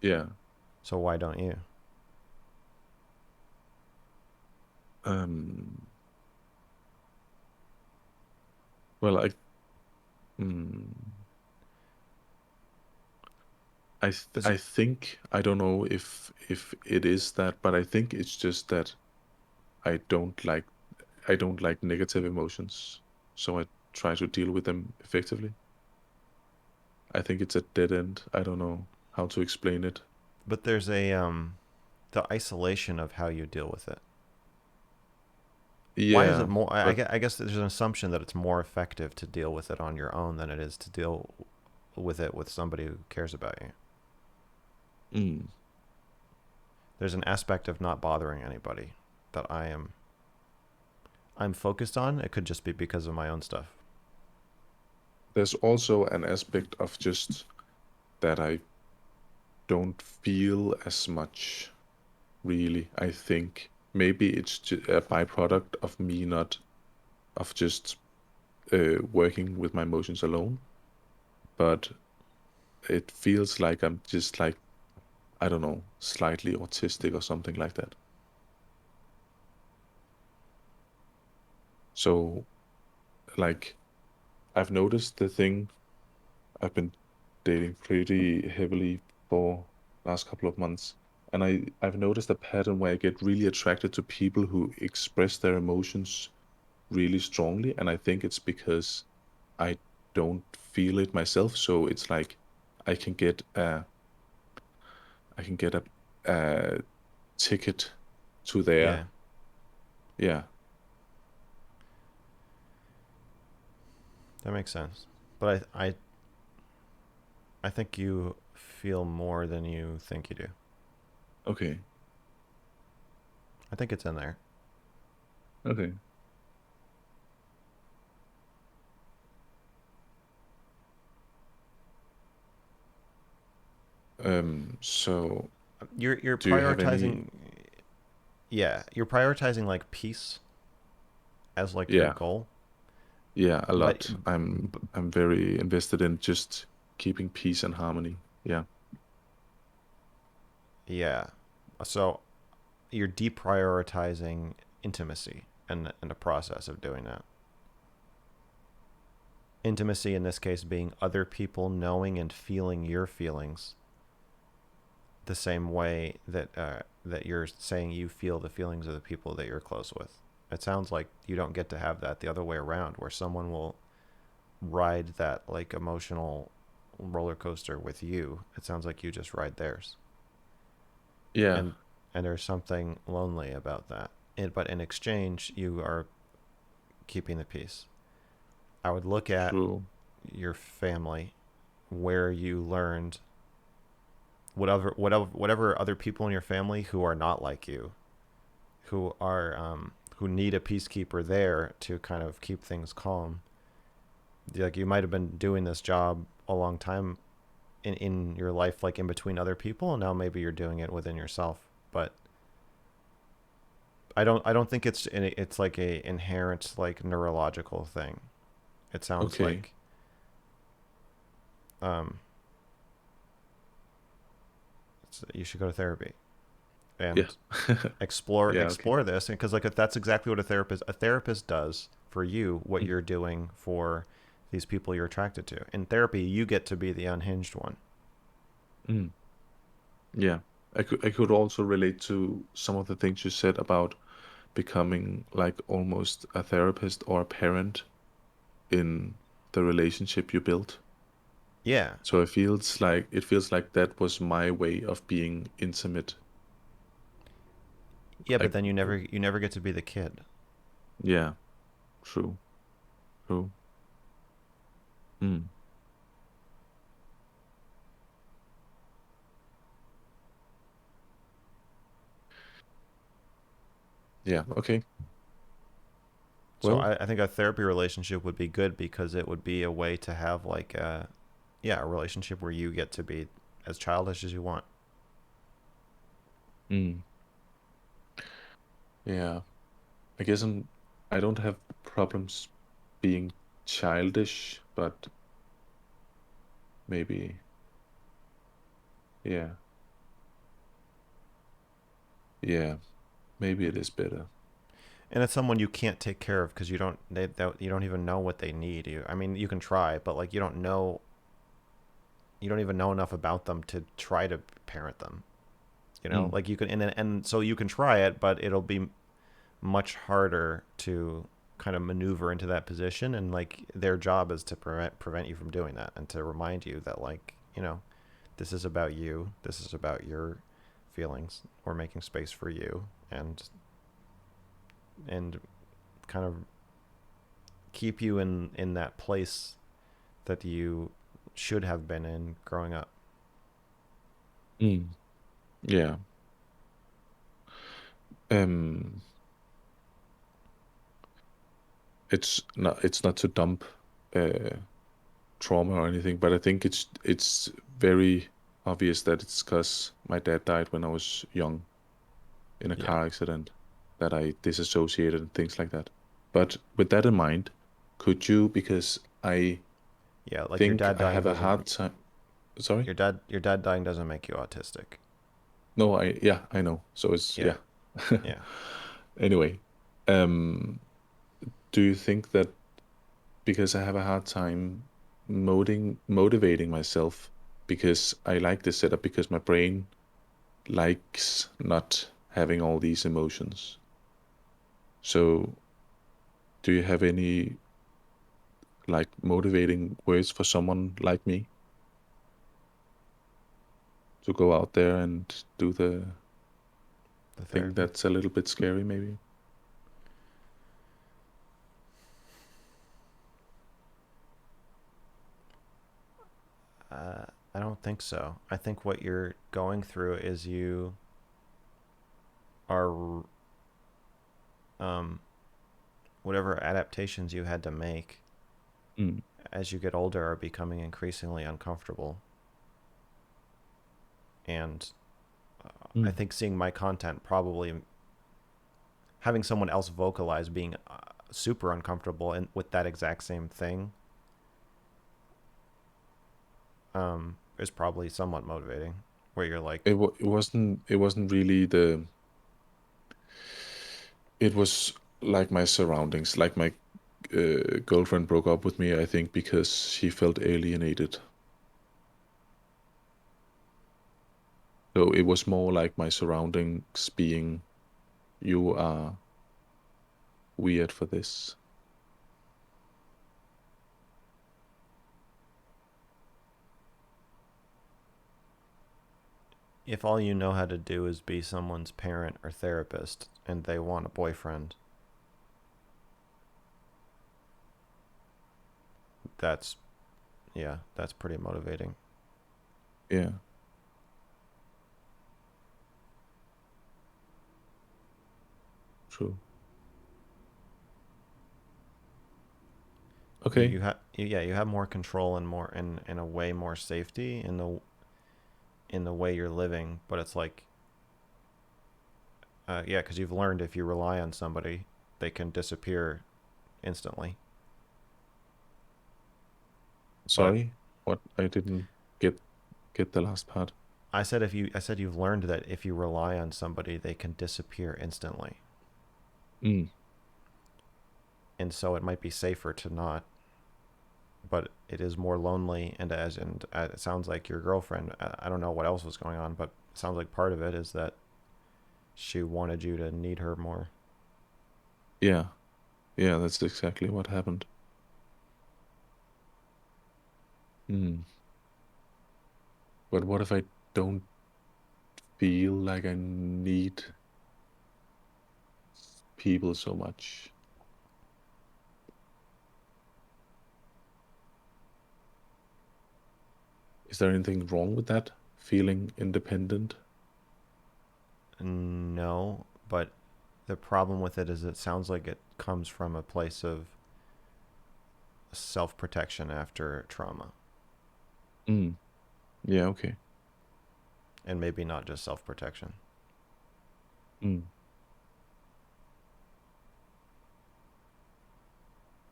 Yeah. So why don't you? Um. Well, mm, Because I think I don't know if it is that, but I think it's just that I don't like I don't like negative emotions, so I try to deal with them effectively. I think it's a dead end. I don't know how to explain it. but there's a the isolation of how you deal with it. Why is it Yeah, more? but I guess there's an assumption that it's more effective to deal with it on your own than it is to deal with it with somebody who cares about you. mm, There's an aspect of not bothering anybody that I'm focused on. It could just be because of my own stuff. there's also an aspect of just that I don't feel as much, really. I think maybe it's a byproduct of me not, of just working with my emotions alone, but it feels like I'm just like, I don't know, slightly autistic or something like that. So, like, I've noticed the thing. I've been dating pretty heavily for last couple of months, and I've noticed a pattern where I get really attracted to people who express their emotions really strongly, and I think it's because I don't feel it myself. So it's like I can get a I can get a ticket to Yeah, their, yeah. that makes sense. But I think you feel more than you think you do. Okay. I think it's in there. Okay. So You're do you have any? prioritizing. Yeah, you're prioritizing like peace as like your Yeah, goal. yeah, a But lot. I'm very invested in just keeping peace and harmony. Yeah. yeah, so you're deprioritizing intimacy and the process of doing that. Intimacy in this case being other people knowing and feeling your feelings the same way that you're saying you feel the feelings of the people that you're close with. It sounds like you don't get to have that the other way around, where someone will ride that like emotional roller coaster with you. It sounds like you just ride theirs, Yeah, and there's something lonely about that. But in exchange, you are keeping the peace. I would look at true. your family, where you learned whatever other people in your family who are not like you, who need a peacekeeper there to kind of keep things calm. Like you might have been doing this job a long time in your life, like in between other people, and now maybe you're doing it within yourself. But I don't think it's like a inherent like neurological thing. It sounds Okay. like um you should go to therapy Yeah. and explore Yeah, okay. explore this, because like if that's exactly what a therapist does for you, what Mm, you're doing for these people you're attracted to. In therapy, you get to be the unhinged one. mm. Yeah. I could also relate to some of the things you said about becoming like almost a therapist or a parent in the relationship you built. Yeah. So it feels like that was my way of being intimate. Yeah, but Like, then you never get to be the kid. yeah, true, true. Mm. Yeah, okay. So Well, I think a therapy relationship would be good because it would be a way to have like a relationship where you get to be as childish as you want. mm, yeah. I guess I don't have problems being childish, but maybe, yeah, yeah, maybe it is better. And it's someone you can't take care of because you don't even know what they need. I mean, you can try, but like you don't even know enough about them to try to parent them. Mm, Like you can, and so you can try it, but it'll be much harder to kind of maneuver into that position. And like their job is to prevent you from doing that and to remind you that like this is about you. This is about your feelings. We're making space for you, and kind of keep you in that place that you should have been in growing up. Yeah. Um, it's not to dump trauma or anything, but I think it's very obvious that it's because my dad died when I was young in a Yeah. car accident, that I disassociated and things like that. But with that in mind, could you, because I Yeah, like your think dad I dying have a doesn't hard time. Sorry? your dad dying doesn't make you autistic. No, I know. So it's Yeah. yeah. Yeah. Anyway, um, do you think that because I have a hard time motivating myself, because I like this setup, because my brain likes not having all these emotions. So, do you have any like motivating words for someone like me to go out there and do the The thing therapy. that's a little bit scary, maybe? I don't think so. I think what you're going through is you are whatever adaptations you had to make Mm. as you get older are becoming increasingly uncomfortable. And I Mm. think seeing my content, probably having someone else vocalize being super uncomfortable and with that exact same thing is probably somewhat motivating, where you're like, It wasn't really the. It was like my surroundings, like my girlfriend broke up with me, I think, because she felt alienated. So it was more like my surroundings being, you are weird for this. if all you know how to do is be someone's parent or therapist and they want a boyfriend, that's, yeah, that's pretty motivating. Yeah, true. Okay. You have more control and more in a way more safety in the way you're living, but it's like yeah, because you've learned if you rely on somebody, they can disappear instantly. But Sorry, what? I didn't get the last part. I said you've learned that if you rely on somebody, they can disappear instantly, Mm. and so it might be safer to not. But it is more lonely, and it sounds like your girlfriend. I don't know what else was going on, but it sounds like part of it is that she wanted you to need her more. Yeah, yeah, that's exactly what happened. Mm. But what if I don't feel like I need people so much? Is there anything wrong with that? Feeling independent? No, but the problem with it is it sounds like it comes from a place of self protection after trauma, Mm. Yeah, okay. and maybe not just self protection. Mm.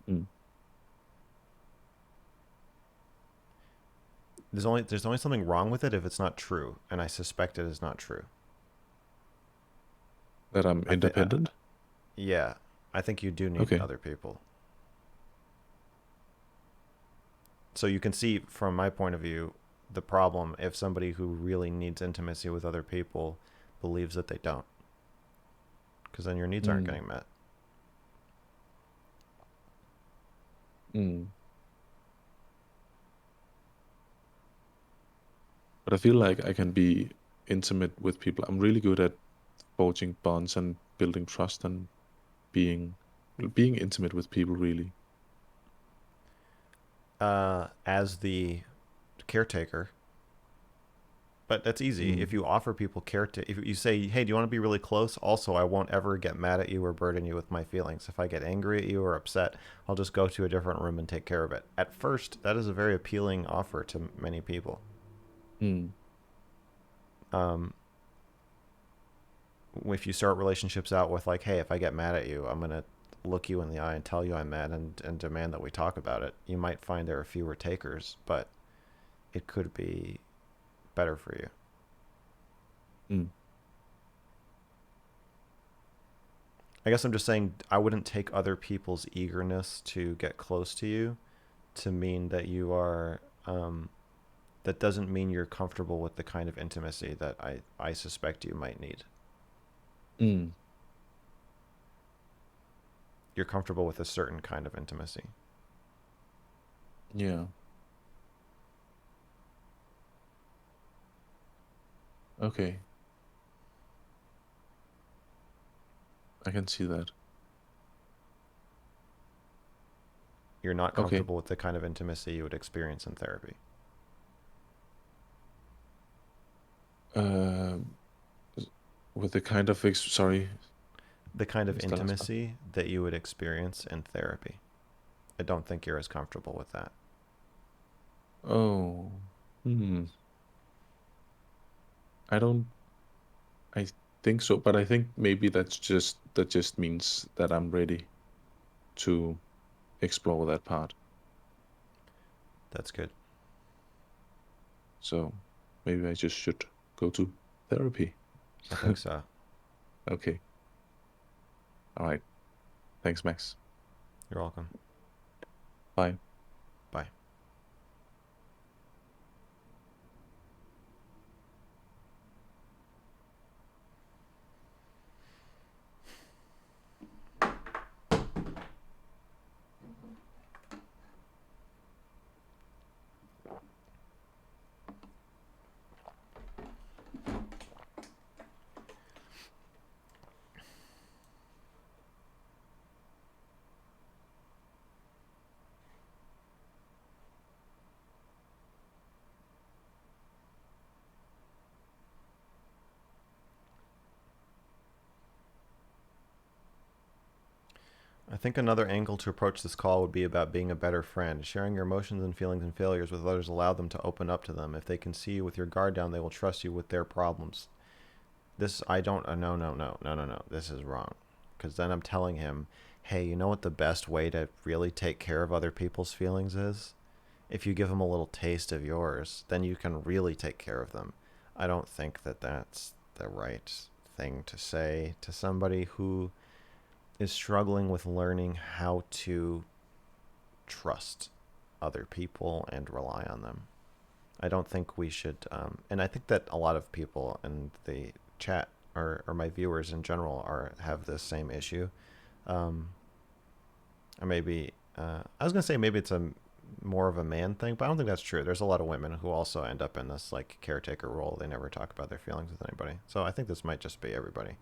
Mm. There's only something wrong with it if it's not true, and I suspect it is not true. That I'm I think independent? yeah, I think you do need Okay. other people. So you can see from my point of view the problem if somebody who really needs intimacy with other people believes that they don't, because then your needs aren't Mm. getting met. Mm. But I feel like I can be intimate with people. I'm really good at forging bonds and building trust and being being intimate with people, really. As the caretaker. But that's easy. If you offer people if you say, hey, do you want to be really close? Also, I won't ever get mad at you or burden you with my feelings. If I get angry at you or upset, I'll just go to a different room and take care of it. At first, that is a very appealing offer to many people. Mm. If you start relationships out with like, hey, if I get mad at you, I'm going to look you in the eye and tell you I'm mad and demand that we talk about it. You might find there are fewer takers, but it could be better for you. Mm. I guess I'm just saying I wouldn't take other people's eagerness to get close to you to mean that you are that doesn't mean you're comfortable with the kind of intimacy that I suspect you might need. Mm. You're comfortable with a certain kind of intimacy. Yeah. Okay. I can see that. You're not Okay. comfortable with the kind of intimacy you would experience in therapy. With the kind of sorry, The kind of what's the last part? intimacy that you would experience in therapy. I don't think you're as comfortable with that. Oh. Hmm. I don't. I think so, but I think maybe that just means that I'm ready to explore that part. That's good. So maybe I just should go to therapy. I think so. Okay. All right. Thanks, Max. You're welcome. Bye. Bye. I think another angle to approach this call would be about being a better friend. Sharing your emotions and feelings and failures with others allow them to open up to them. If they can see you with your guard down, they will trust you with their problems. This, I don't, no. This is wrong. Because then I'm telling him, hey, you know what the best way to really take care of other people's feelings is? If you give them a little taste of yours, then you can really take care of them. I don't think that that's the right thing to say to somebody who is struggling with learning how to trust other people and rely on them. I don't think we should, and I think that a lot of people in the chat or my viewers in general have this same issue. Or maybe I was gonna say maybe it's a more of a man thing, but I don't think that's true. There's a lot of women who also end up in this like caretaker role. They never talk about their feelings with anybody. So I think this might just be everybody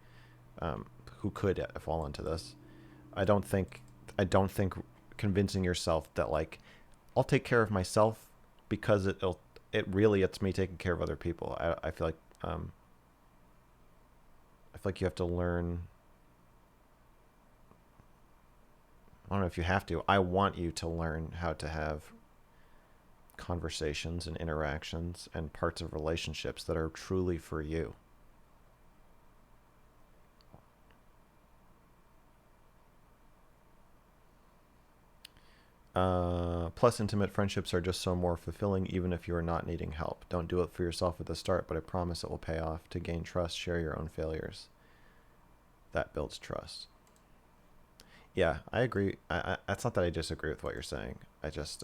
who could fall into this. I don't think convincing yourself that like I'll take care of myself because it's me taking care of other people. I feel like you have to learn. I don't know if you have to. I want you to learn how to have conversations and interactions and parts of relationships that are truly for you. Plus, intimate friendships are just so more fulfilling even if you are not needing help. Don't do it for yourself at the start, but I promise it will pay off. To gain trust, share your own failures. That builds trust. Yeah, I agree. It's not that I disagree with what you're saying. I just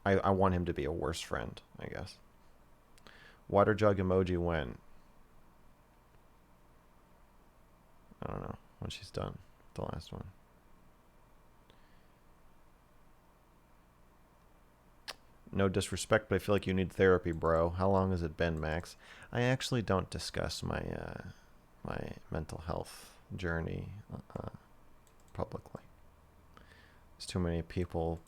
I want him to be a worse friend, I guess. Water jug emoji when? I don't know. When she's done. The last one. No disrespect, but I feel like you need therapy, bro. How long has it been, Max? I actually don't discuss my mental health journey publicly. There's too many people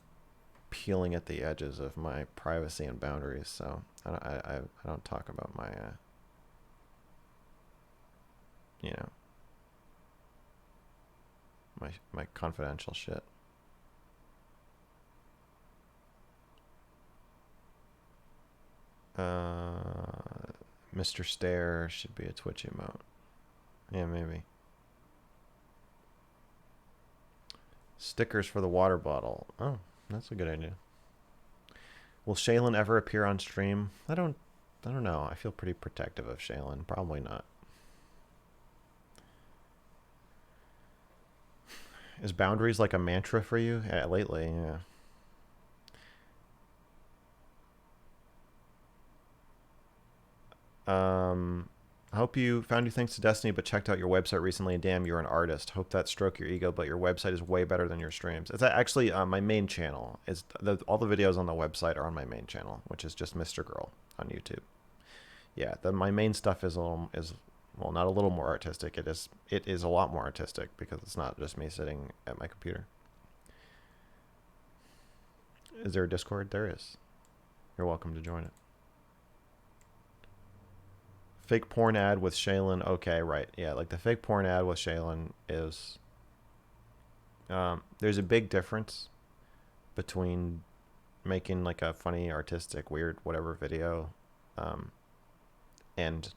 peeling at the edges of my privacy and boundaries, so I don't talk about my you know, my confidential shit. Mr. Stare should be a Twitch emote. Yeah, maybe. Stickers for the water bottle. Oh, that's a good idea. Will Shaylin ever appear on stream? I don't know. I feel pretty protective of Shaylin. Probably not. Is boundaries like a mantra for you? Yeah, lately, yeah. I hope you found new things to Destiny, but checked out your website recently, and damn, you're an artist. Hope that stroke your ego, but your website is way better than your streams. It's actually my main channel. All the videos on the website are on my main channel, which is just mrgirl on YouTube. Yeah, my main stuff is well, not a little more artistic. It is a lot more artistic because it's not just me sitting at my computer. Is there a Discord? There is. You're welcome to join it. Fake porn ad with Shaylin. Okay, right. Yeah, like the fake porn ad with Shaylin is... there's a big difference between making like a funny, artistic, weird, whatever video and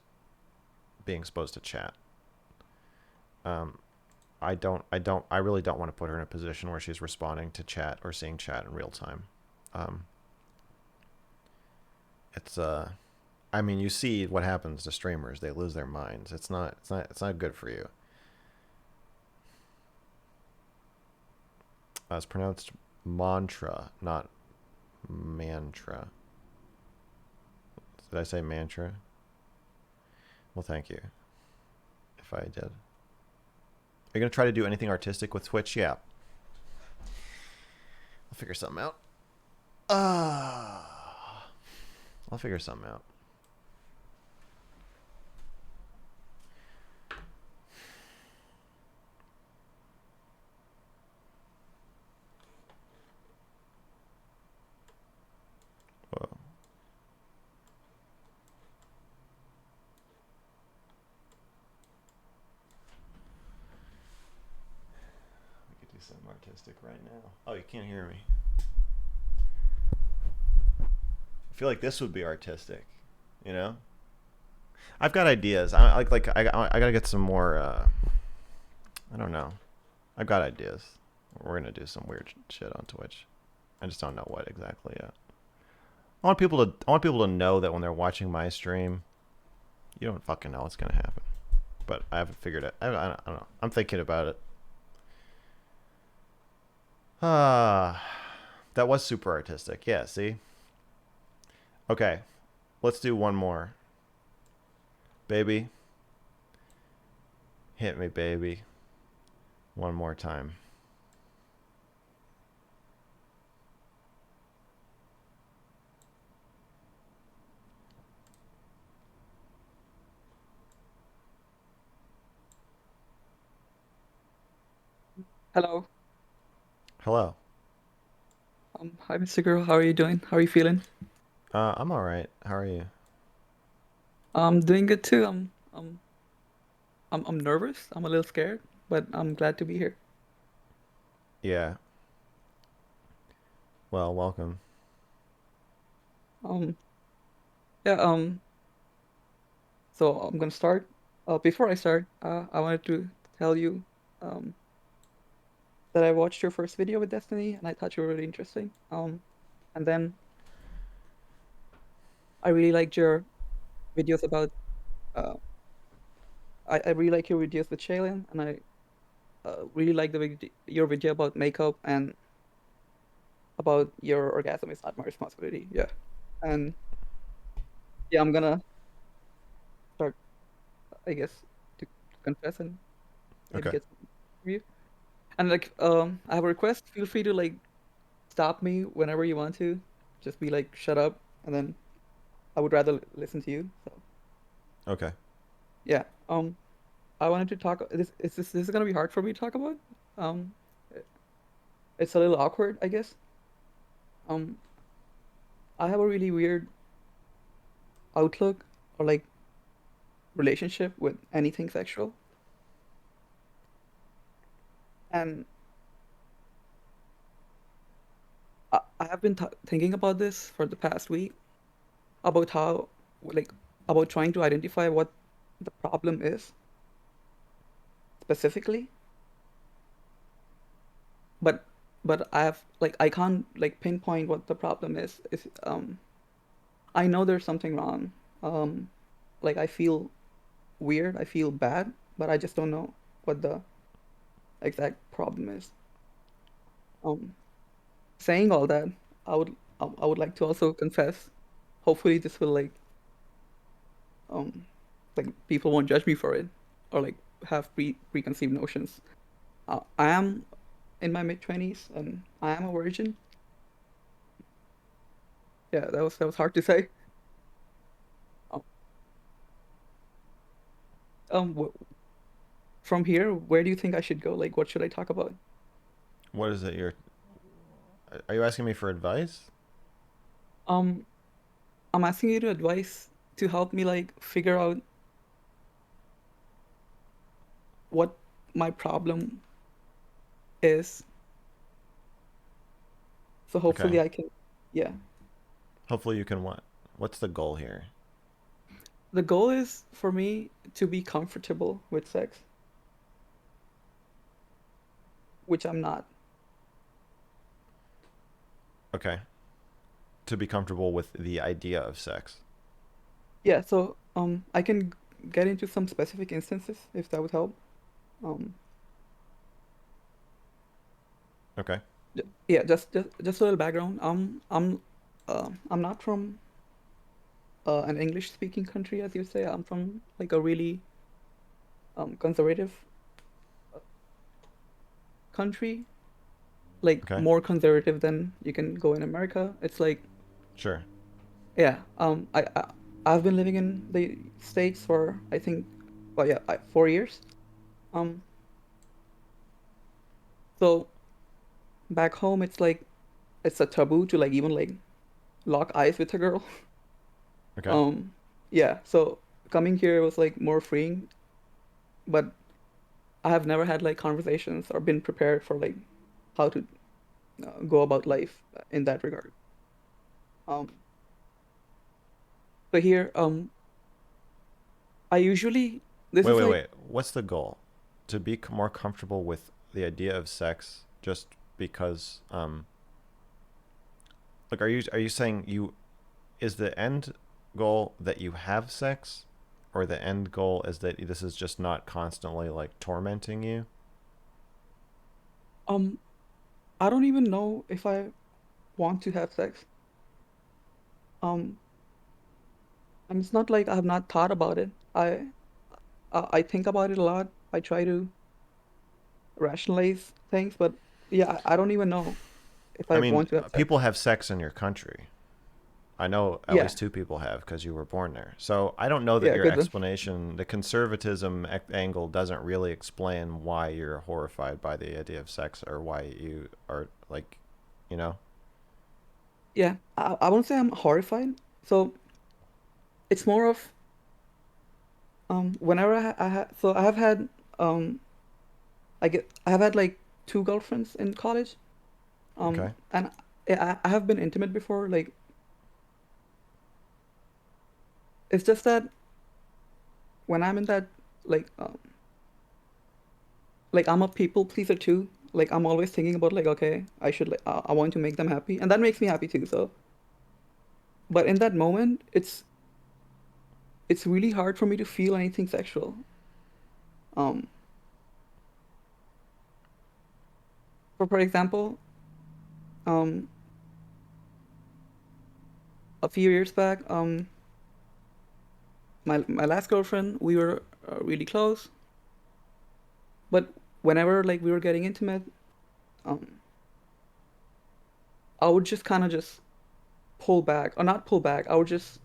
being exposed to chat. I really don't want to put her in a position where she's responding to chat or seeing chat in real time. It's I mean, you see what happens to streamers. They lose their minds. It's not good for you. It's pronounced mantra, not mantra. Did I say mantra? Well, thank you. If I did. Are you going to try to do anything artistic with Twitch? Yeah. I'll figure something out. I'll figure something out. Whoa. We could do something artistic right now. Oh, you can't hear me. I feel like this would be artistic, you know? I've got ideas. I gotta get some more. I don't know. I've got ideas. We're gonna do some weird shit on Twitch. I just don't know what exactly yet. I want people to know that when they're watching my stream, you don't fucking know what's gonna happen. But I haven't figured it. I don't know. I'm thinking about it. That was super artistic. Yeah. See. Okay, let's do one more. Baby, hit me, baby. One more time. Hello. Hello. Hi, Mr. Girl. How are you doing? How are you feeling? I'm all right. How are you? I'm doing good too. I'm nervous. I'm a little scared, but I'm glad to be here. Yeah. Well, welcome. Um, yeah. So I'm gonna start. Before I start, I wanted to tell you, um, that I watched your first video with Destiny, and I thought you were really interesting. And then I really liked your videos about. Uh, I really like your videos with Shaylin, and I really like your video about makeup and about your orgasm is not my responsibility. Yeah. And yeah, I'm gonna start, I guess, to confess and maybe Okay. get some review. And like, I have a request. Feel free to like stop me whenever you want to. just be like, shut up, and then I would rather listen to you. So Okay. yeah. I wanted to talk. This is gonna be hard for me to talk about. Um, it's a little awkward, I guess. Um, I have a really weird outlook or like relationship with anything sexual, and I have been thinking about this for the past week about how like about trying to identify what the problem is specifically, but I have like I can't like pinpoint what the problem is. I know there's something wrong. Um, like I feel weird, I feel bad, but I just don't know what the exact problem is. Um, saying all that, I would I would like to also confess. Hopefully, this will um like people won't judge me for it or like have preconceived notions. I am in my mid-20s and I am a virgin. Yeah, that was hard to say. Um, um, from here, where do you think I should go? Like, what should I talk about? What is it? Are you asking me for advice? Um, I'm asking you to advise to help me like figure out what my problem is. So hopefully Okay. I can, yeah. Hopefully you can what? What's the goal here? The goal is for me to be comfortable with sex, which I'm not. Okay. To be comfortable with the idea of sex. Yeah, so I can get into some specific instances if that would help. Um, Okay. yeah, just a little background. I'm not from an English speaking country, as you say. I'm from like a really conservative country, like Okay. more conservative than you can go in America. It's like, Sure. yeah, I've been living in the States for I think, well, yeah, 4 years. Um, so back home, it's like it's a taboo to like even like lock eyes with a girl. Okay. Um, yeah, so coming here was like more freeing, but I have never had like conversations or been prepared for like how to go about life in that regard. Um, so here, I usually this Wait, is wait, like wait. What's the goal? To be more comfortable with the idea of sex just because like are you saying you is the end goal that you have sex or the end goal is that this is just not constantly like tormenting you? um I don't even know if I want to have sex. Um, and it's not like I have not thought about it. I think about it a lot. I try to rationalize things, but yeah, I don't even know if I I mean, want to have sex. people have sex in your country. I know at Yeah, least two people have because you were born there. So I don't know that yeah, your good then. explanation, the conservatism angle, doesn't really explain why you're horrified by the idea of sex or why you are like, you know? Yeah, I won't say I'm horrified. So it's more of whenever so I have had um I have had like two girlfriends in college. Okay. And yeah, I have been intimate before. Like it's just that when I'm in that like like I'm a people pleaser too. Like I'm always thinking about like okay, I should like I want to make them happy, and that makes me happy too. So, but in that moment, it's really hard for me to feel anything sexual. Um, for example, um, a few years back, my last girlfriend, we were really close, but whenever like we were getting intimate, um, I would just kind of just pull back, or not pull back. I would just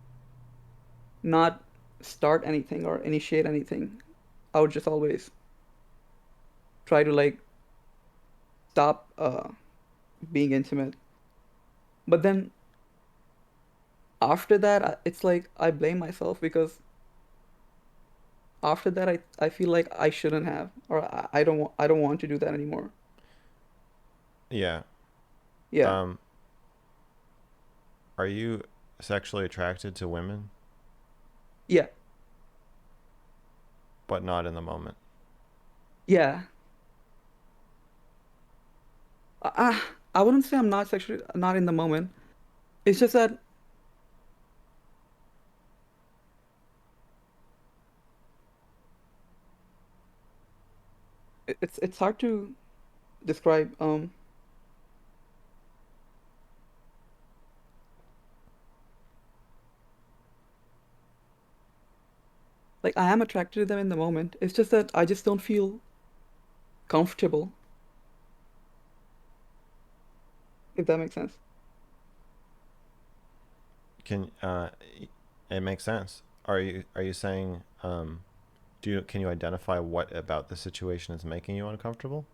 not start anything or initiate anything. I would just always try to like stop being intimate. But then after that, it's like I blame myself because after that I feel like I shouldn't have, or I don't want to do that anymore. Yeah. Yeah. Um, are you sexually attracted to women, Yeah. but not in the moment? Yeah. I wouldn't say I'm not sexually not in the moment. It's just that it's hard to describe. Like I am attracted to them in the moment. It's just that I just don't feel comfortable, if that makes sense. Can it makes sense. Are you saying can you identify what about the situation is making you uncomfortable?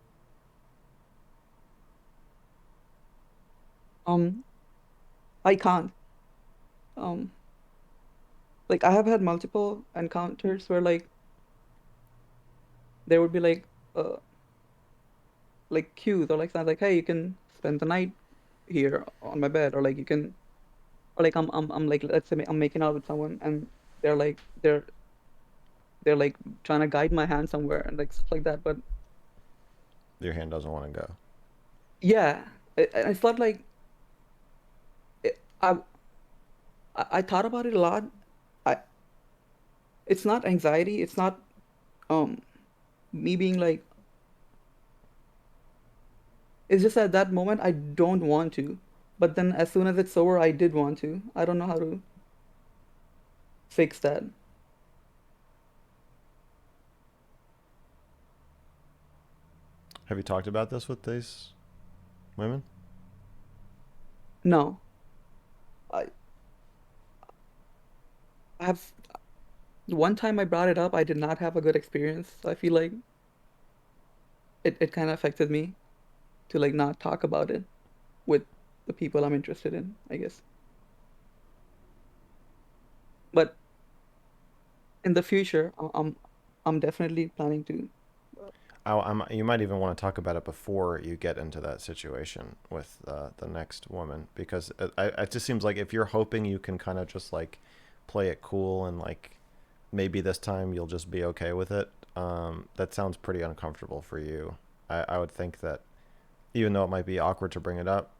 Um, I can't. Um, like I have had multiple encounters where there would be uh like cues or like something like, hey, you can spend the night here on my bed, or like you can, or like I'm like, let's say I'm making out with someone and they're like they're like trying to guide my hand somewhere and like stuff like that. But Your hand doesn't want to go. yeah, it's not like it, I thought about it a lot. I It's not anxiety. It's not um me being like. It's just at that moment I don't want to, but then as soon as it's over, I did want to. I don't know how to fix that. Have you talked about this with these women? No, I I have one time I brought it up. I did not have a good experience. So I feel like it kind of affected me to like not talk about it with the people I'm interested in, I guess. But in the future, I'm definitely planning to. You might even want to talk about it before you get into that situation with the next woman, because it just seems like if you're hoping you can kind of just like play it cool and like maybe this time you'll just be okay with it, that sounds pretty uncomfortable for you. I would think that even though it might be awkward to bring it up,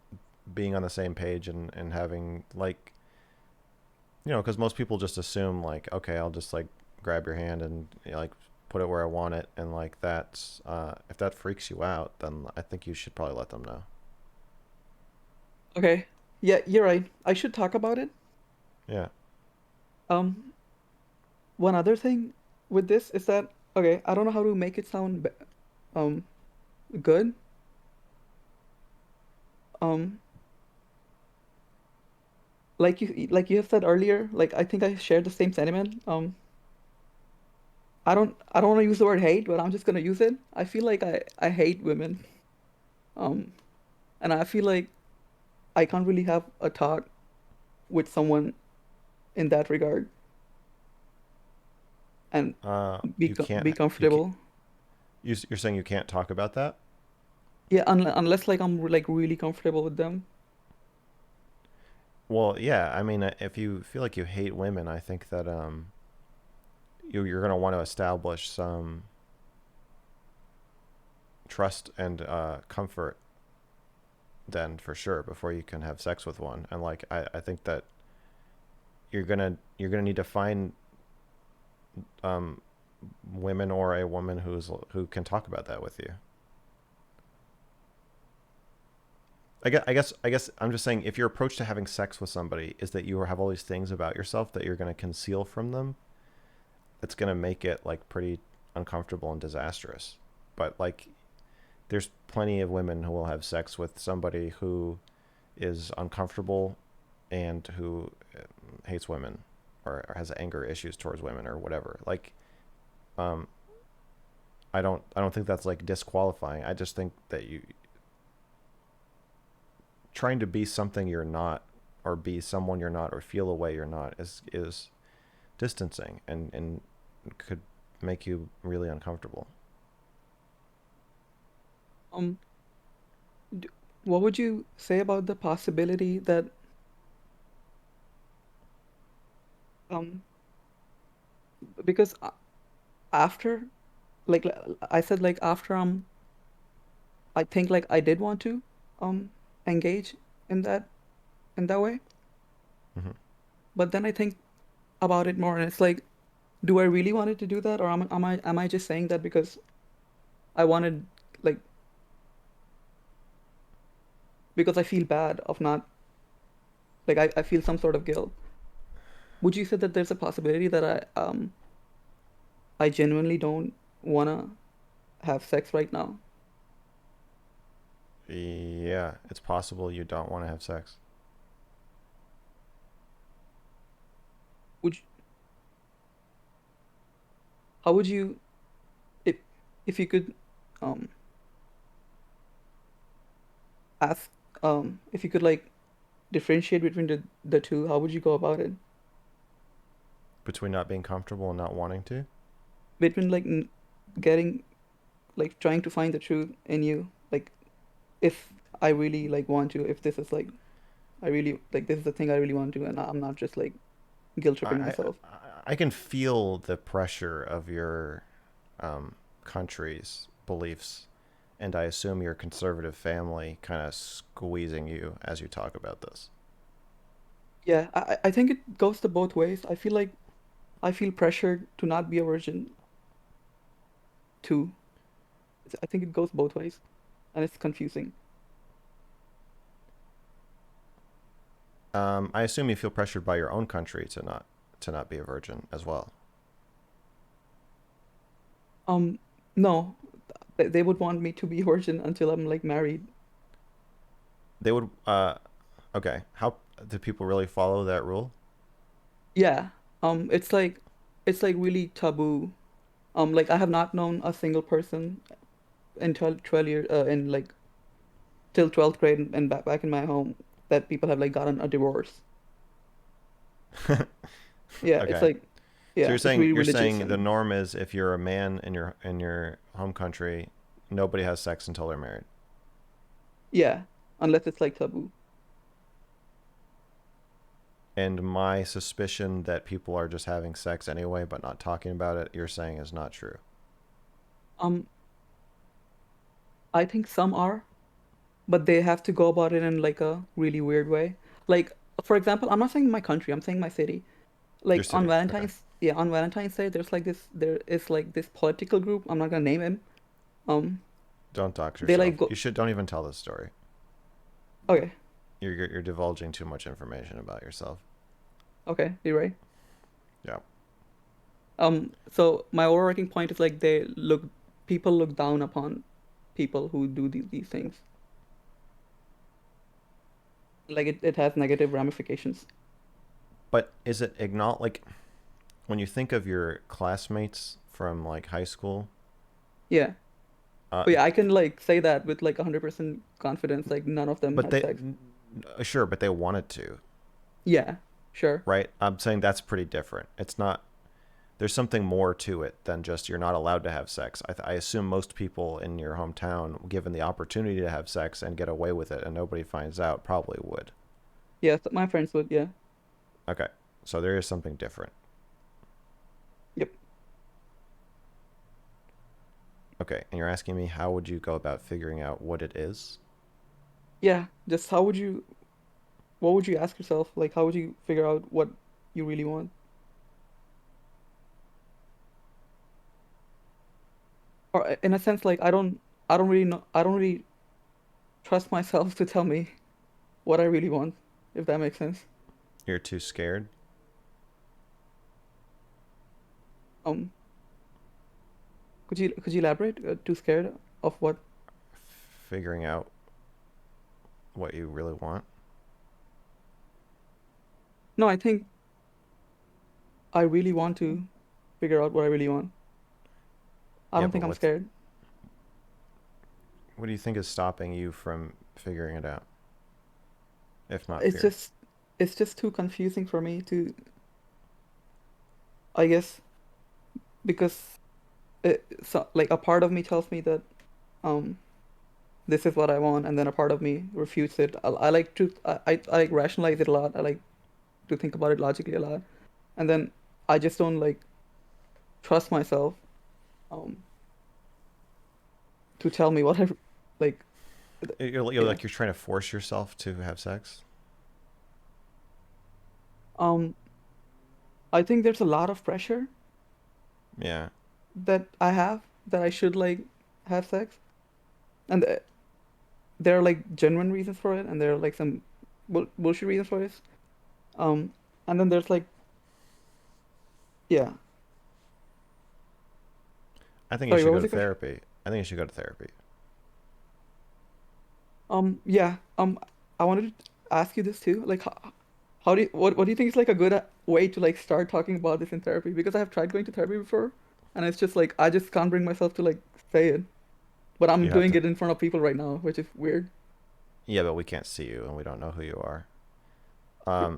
being on the same page and having like, because most people just assume like, okay, I'll just like grab your hand and like put it where I want it, and like that's if that freaks you out, then I think you should probably let them know. Okay. Yeah, you're right. I should talk about it. Yeah. Um, One other thing with this is that okay, I don't know how to make it sound um good. Um, like you have said earlier, like I think I shared the same sentiment. I don't want to use the word hate, but I'm just gonna use it. I feel like I hate women. Um, and I feel like I can't really have a talk with someone in that regard and You can't. be You can. comfortable. You're saying you can't talk about that? Yeah, unless like I'm like really comfortable with them. Well, yeah. I mean, if you feel like you hate women, I think that you're gonna want to establish some trust and comfort then for sure before you can have sex with one. And like I think that you're gonna need to find um women or a woman who can talk about that with you. I guess I'm just saying, if your approach to having sex with somebody is that you have all these things about yourself that you're going to conceal from them, it's going to make it like pretty uncomfortable and disastrous. But like there's plenty of women who will have sex with somebody who is uncomfortable and who hates women or has anger issues towards women or whatever. Like, um, I don't think that's like disqualifying. I just think that you trying to be something you're not, or be someone you're not, or feel a way you're not is distancing and could make you really uncomfortable. Um, d- what would you say about the possibility that um because after I said like after I think like I did want to engage in that way, Hmm. but then I think about it more and it's like, do I really wanted to do that, or am I just saying that because I wanted, like, because I feel bad of not, like, I feel some sort of guilt. Would you say that there's a possibility that I genuinely don't wanna have sex right now? Yeah, it's possible you don't want to have sex. Would you, how would you, if you could um ask, if you could like differentiate between the two, how would you go about it? Between not being comfortable and not wanting to. Between like getting, like, trying to find the truth in you, like, if I really like want to, if this is like, I really like, this is the thing I really want to, and I'm not just like guilt I tripping I, myself. I can feel the pressure of your country's beliefs, and I assume your conservative family kind of squeezing you as you talk about this. Yeah, I think it goes to both ways. I feel like I feel pressured to not be a virgin too. I think it goes both ways, and it's confusing. I assume you feel pressured by your own country to not be a virgin as well. Um, no, they would want me to be a virgin until I'm like married. They would. Okay. How do people really follow that rule? Yeah. It's like, really taboo. Like, I have not known a single person in 12 years, in like till 12th grade, and back in my home, that people have like gotten a divorce. Yeah, it's Okay. like, So yeah, it's really you're religious, saying the and norm is if you're a man in your home country, nobody has sex until they're married. yeah, unless it's like taboo. And my suspicion that people are just having sex anyway but not talking about it, you're saying is not true. Um, I think some are, but they have to go about it in like a really weird way. Like, for example, I'm not saying my country, I'm saying my city. Your Like on city. Okay. Valentine's, yeah, on Valentine's Day, there is like this political group. I'm not gonna name him. Um, Don't dox they like yourself. go. You should don't even tell this story. Okay, You're divulging too much information about yourself. okay, you're right. Yeah. So my overarching point is like, people look down upon people who do these things. Like, it has negative ramifications. But is it like when you think of your classmates from like high school, Yeah. uh, But yeah, I can like say that with like 100% confidence. Like, none of them but had they sex. sure, but they wanted to, Yeah, sure. right? I'm saying that's pretty different. It's not. There's something more to it than just you're not allowed to have sex. I assume most people in your hometown, given the opportunity to have sex and get away with it and nobody finds out, probably would. Yes, my friends would. Yeah. Okay, so there is something different. Yep. Okay, and you're asking me how would you go about figuring out what it is? Yeah. Just what would you ask yourself? Like, how would you figure out what you really want? Or in a sense, like, I don't really know. I don't really trust myself to tell me what I really want, if that makes sense. You're too scared. Um, could you elaborate? Too scared of what? Figuring out what you really want. No, I think I really want to figure out what I really want. I Yeah, don't but think I'm scared. what do you think is stopping you from figuring it out, if not It's fear? just it's just too confusing for me to, I guess, because so like a part of me tells me that um this is what I want, and then a part of me refutes it. I like to I like rationalize it a lot. I like to think about it logically a lot, and then I just don't like trust myself um to tell me what I like. You're Yeah. like you're trying to force yourself to have sex. Um, I think there's a lot of pressure Yeah, that I have that I should like have sex, and there are like genuine reasons for it, and there are like some bullshit reasons for it. Um, and then there's like, yeah. I think you Sorry, should what go was to the question? therapy. I think you should go to therapy. Yeah. I wanted to ask you this too. Like, how do you, what do you think is like a good way to like start talking about this in therapy? Because I have tried going to therapy before, and it's just like I just can't bring myself to like say it. But I'm You have doing to. it in front of people right now, which is weird. Yeah, but we can't see you and we don't know who you are.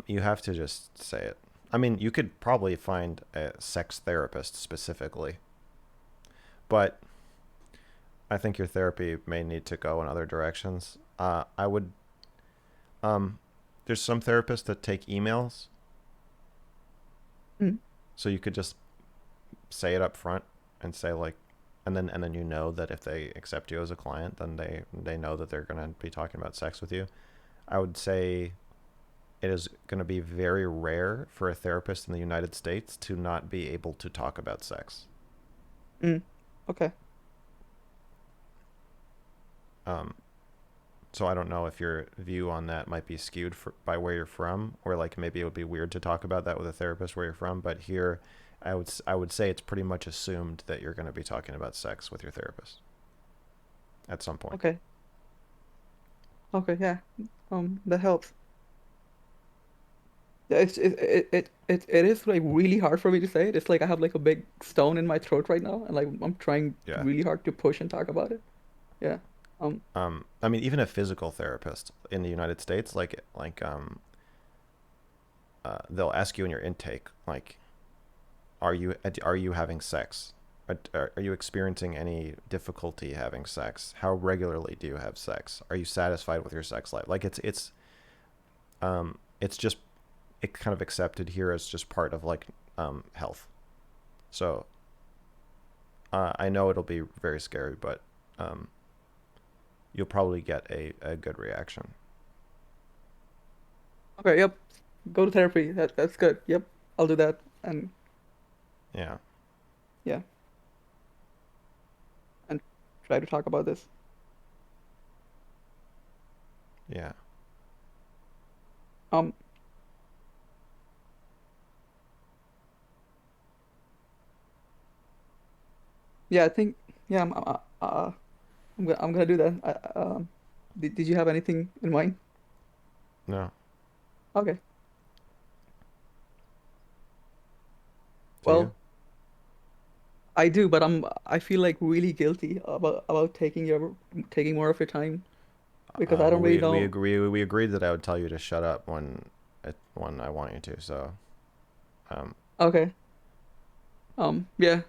You have to just say it. I mean, you could probably find a sex therapist specifically, but I think your therapy may need to go in other directions. I would. Um, there's some therapists that take emails, Mm, so you could just say it up front and say like, and then you know that if they accept you as a client, then they know that they're gonna be talking about sex with you. I would say it is going to be very rare for a therapist in the United States to not be able to talk about sex. mm. Okay. Um, so I don't know if your view on that might be skewed by where you're from, or like maybe it would be weird to talk about that with a therapist where you're from. But here, I would say it's pretty much assumed that you're going to be talking about sex with your therapist at some point. Okay. Okay. Yeah. That helps. Yeah, it is like really hard for me to say it. It's like I have like a big stone in my throat right now, and like I'm trying Yeah. really hard to push and talk about it. Yeah. Um. I mean, even a physical therapist in the United States, they'll ask you in your intake, like, are you having sex? Are you experiencing any difficulty having sex? How regularly do you have sex? Are you satisfied with your sex life? Like it's just it kind of accepted here as just part of like health. So I know it'll be very scary, but um, you'll probably get a good reaction. Okay. Yep. Go to therapy. That's good. Yep. I'll do that. And Yeah, yeah, and try to talk about this. yeah, Um. Yeah. I think. Yeah. I'm gonna do that. Did you have anything in mind? no, Okay. do you? Well, I do, but I feel like really guilty about taking more of your time because I don't really We know. agree. We agreed that I would tell you to shut up when I want you to. So, um, Okay. Yeah.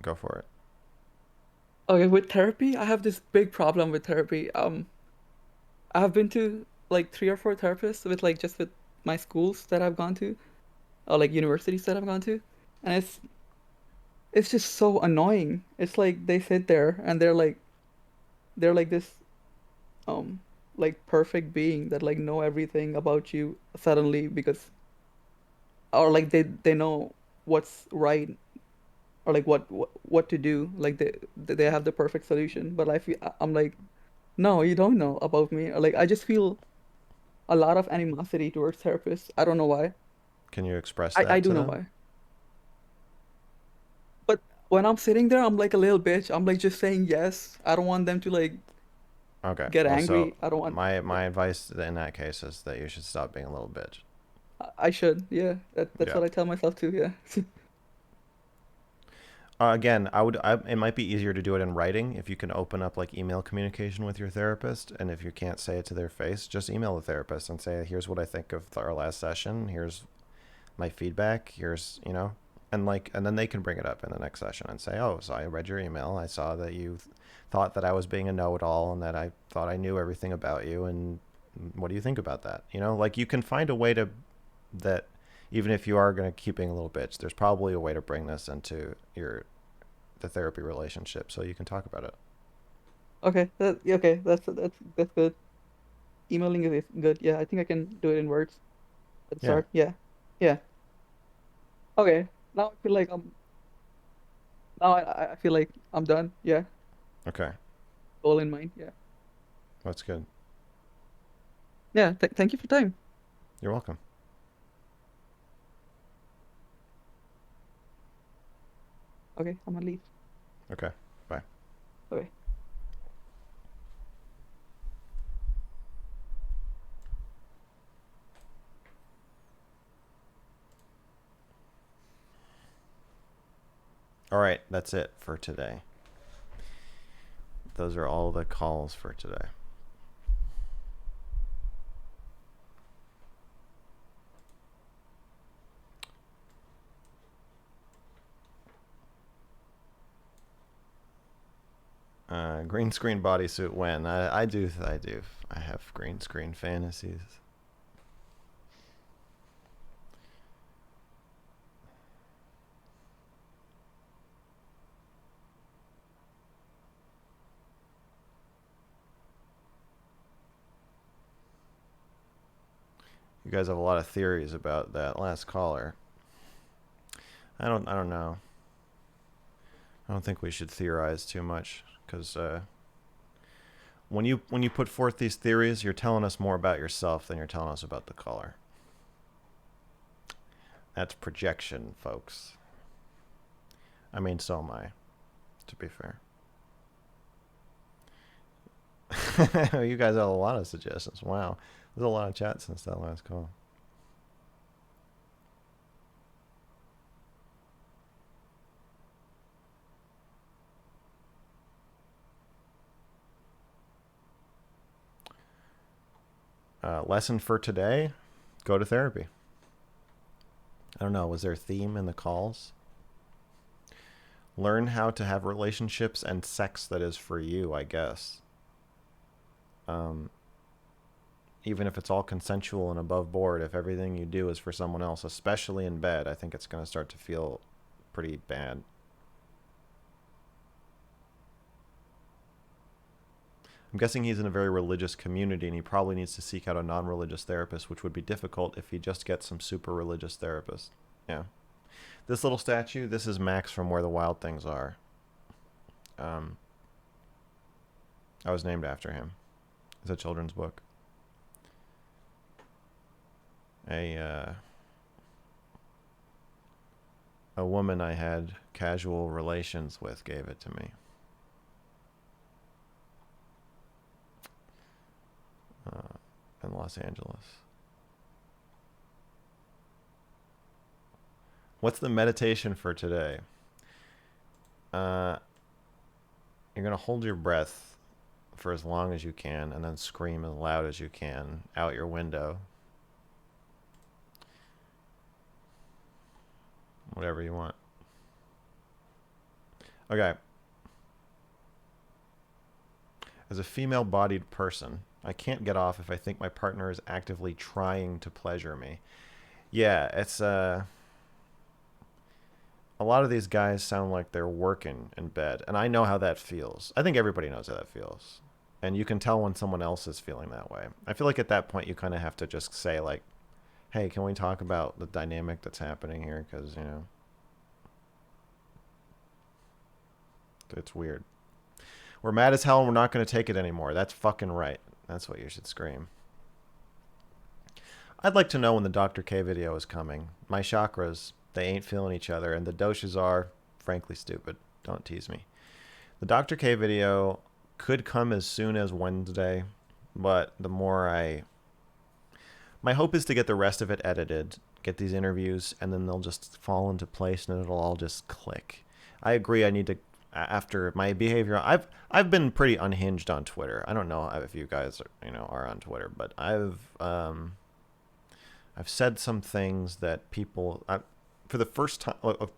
go for it. Okay, with therapy, I have this big problem with therapy. I have been to like three or four therapists with like just with my schools that I've gone to, or like universities that I've gone to, and it's just so annoying. It's like they sit there and they're like this um like perfect being that like know everything about you suddenly because or like they know what's right or like what to do. Like they have the perfect solution, but I'm like, no, you don't know about me. Or like I just feel a lot of animosity towards therapists. I don't know why. Can you express I that do to know them? why. But when I'm sitting there, I'm like a little bitch. I'm like just saying yes. I don't want them to like Okay. get Well, so angry. I don't want. my Yeah. advice in that case is that you should stop being a little bitch. I should. Yeah, that's Yeah. what I tell myself too. Yeah. Again, it might be easier to do it in writing if you can open up like email communication with your therapist. And if you can't say it to their face, just email the therapist and say, here's what I think of our last session. Here's my feedback. Here's, and then they can bring it up in the next session and say, oh, so I read your email. I saw that you thought that I was being a know-it-all and that I thought I knew everything about you. And what do you think about that? Like you can find a way that even if you are going to keep being a little bitch, there's probably a way to bring this into the therapy relationship so you can talk about it. Okay. That's good. Emailing is good. Yeah, I think I can do it in words at the Yeah. start. Yeah. Yeah. Okay. Now I feel like I feel like I'm done. Yeah. Okay. Goal in mind. Yeah. That's good. Yeah. Thank you for time. You're welcome. Okay, I'm gonna leave. Okay. Bye. Okay. All right. That's it for today. Those are all the calls for today. Green screen bodysuit when? I do. I have green screen fantasies. You guys have a lot of theories about that last caller. I don't know. I don't think we should theorize too much because when you put forth these theories, you're telling us more about yourself than you're telling us about the caller. That's projection, folks. I mean, so am I, to be fair. You guys have a lot of suggestions. Wow. There's a lot of chat since that last call. Lesson for today, go to therapy. I don't know, was there a theme in the calls? Learn how to have relationships and sex that is for you, I guess. Even if it's all consensual and above board, if everything you do is for someone else, especially in bed, I think it's going to start to feel pretty bad. I'm guessing he's in a very religious community and he probably needs to seek out a non-religious therapist, which would be difficult if he just gets some super religious therapist. Yeah. This little statue, this is Max from Where the Wild Things Are. I was named after him. It's a children's book. A woman I had casual relations with gave it to me. In Los Angeles. What's the meditation for today? You're going to hold your breath for as long as you can and then scream as loud as you can out your window. Whatever you want. Okay. As a female-bodied person, I can't get off if I think my partner is actively trying to pleasure me. Yeah, it's a lot of these guys sound like they're working in bed, and I know how that feels. I think everybody knows how that feels. And you can tell when someone else is feeling that way. I feel like at that point you kind of have to just say like, hey, can we talk about the dynamic that's happening here? Because, it's weird. We're mad as hell and we're not going to take it anymore. That's fucking right. That's what you should scream. I'd like to know when the Dr. K video is coming. My chakras, they ain't feeling each other, and the doshas are, frankly, stupid. Don't tease me. The Dr. K video could come as soon as Wednesday, but the more I My hope is to get the rest of it edited, get these interviews, and then they'll just fall into place and it'll all just click. I agree. I need to, after my behavior, I've been pretty unhinged on Twitter. I don't know if you guys are on Twitter, but I've said some things that people, for the first time, this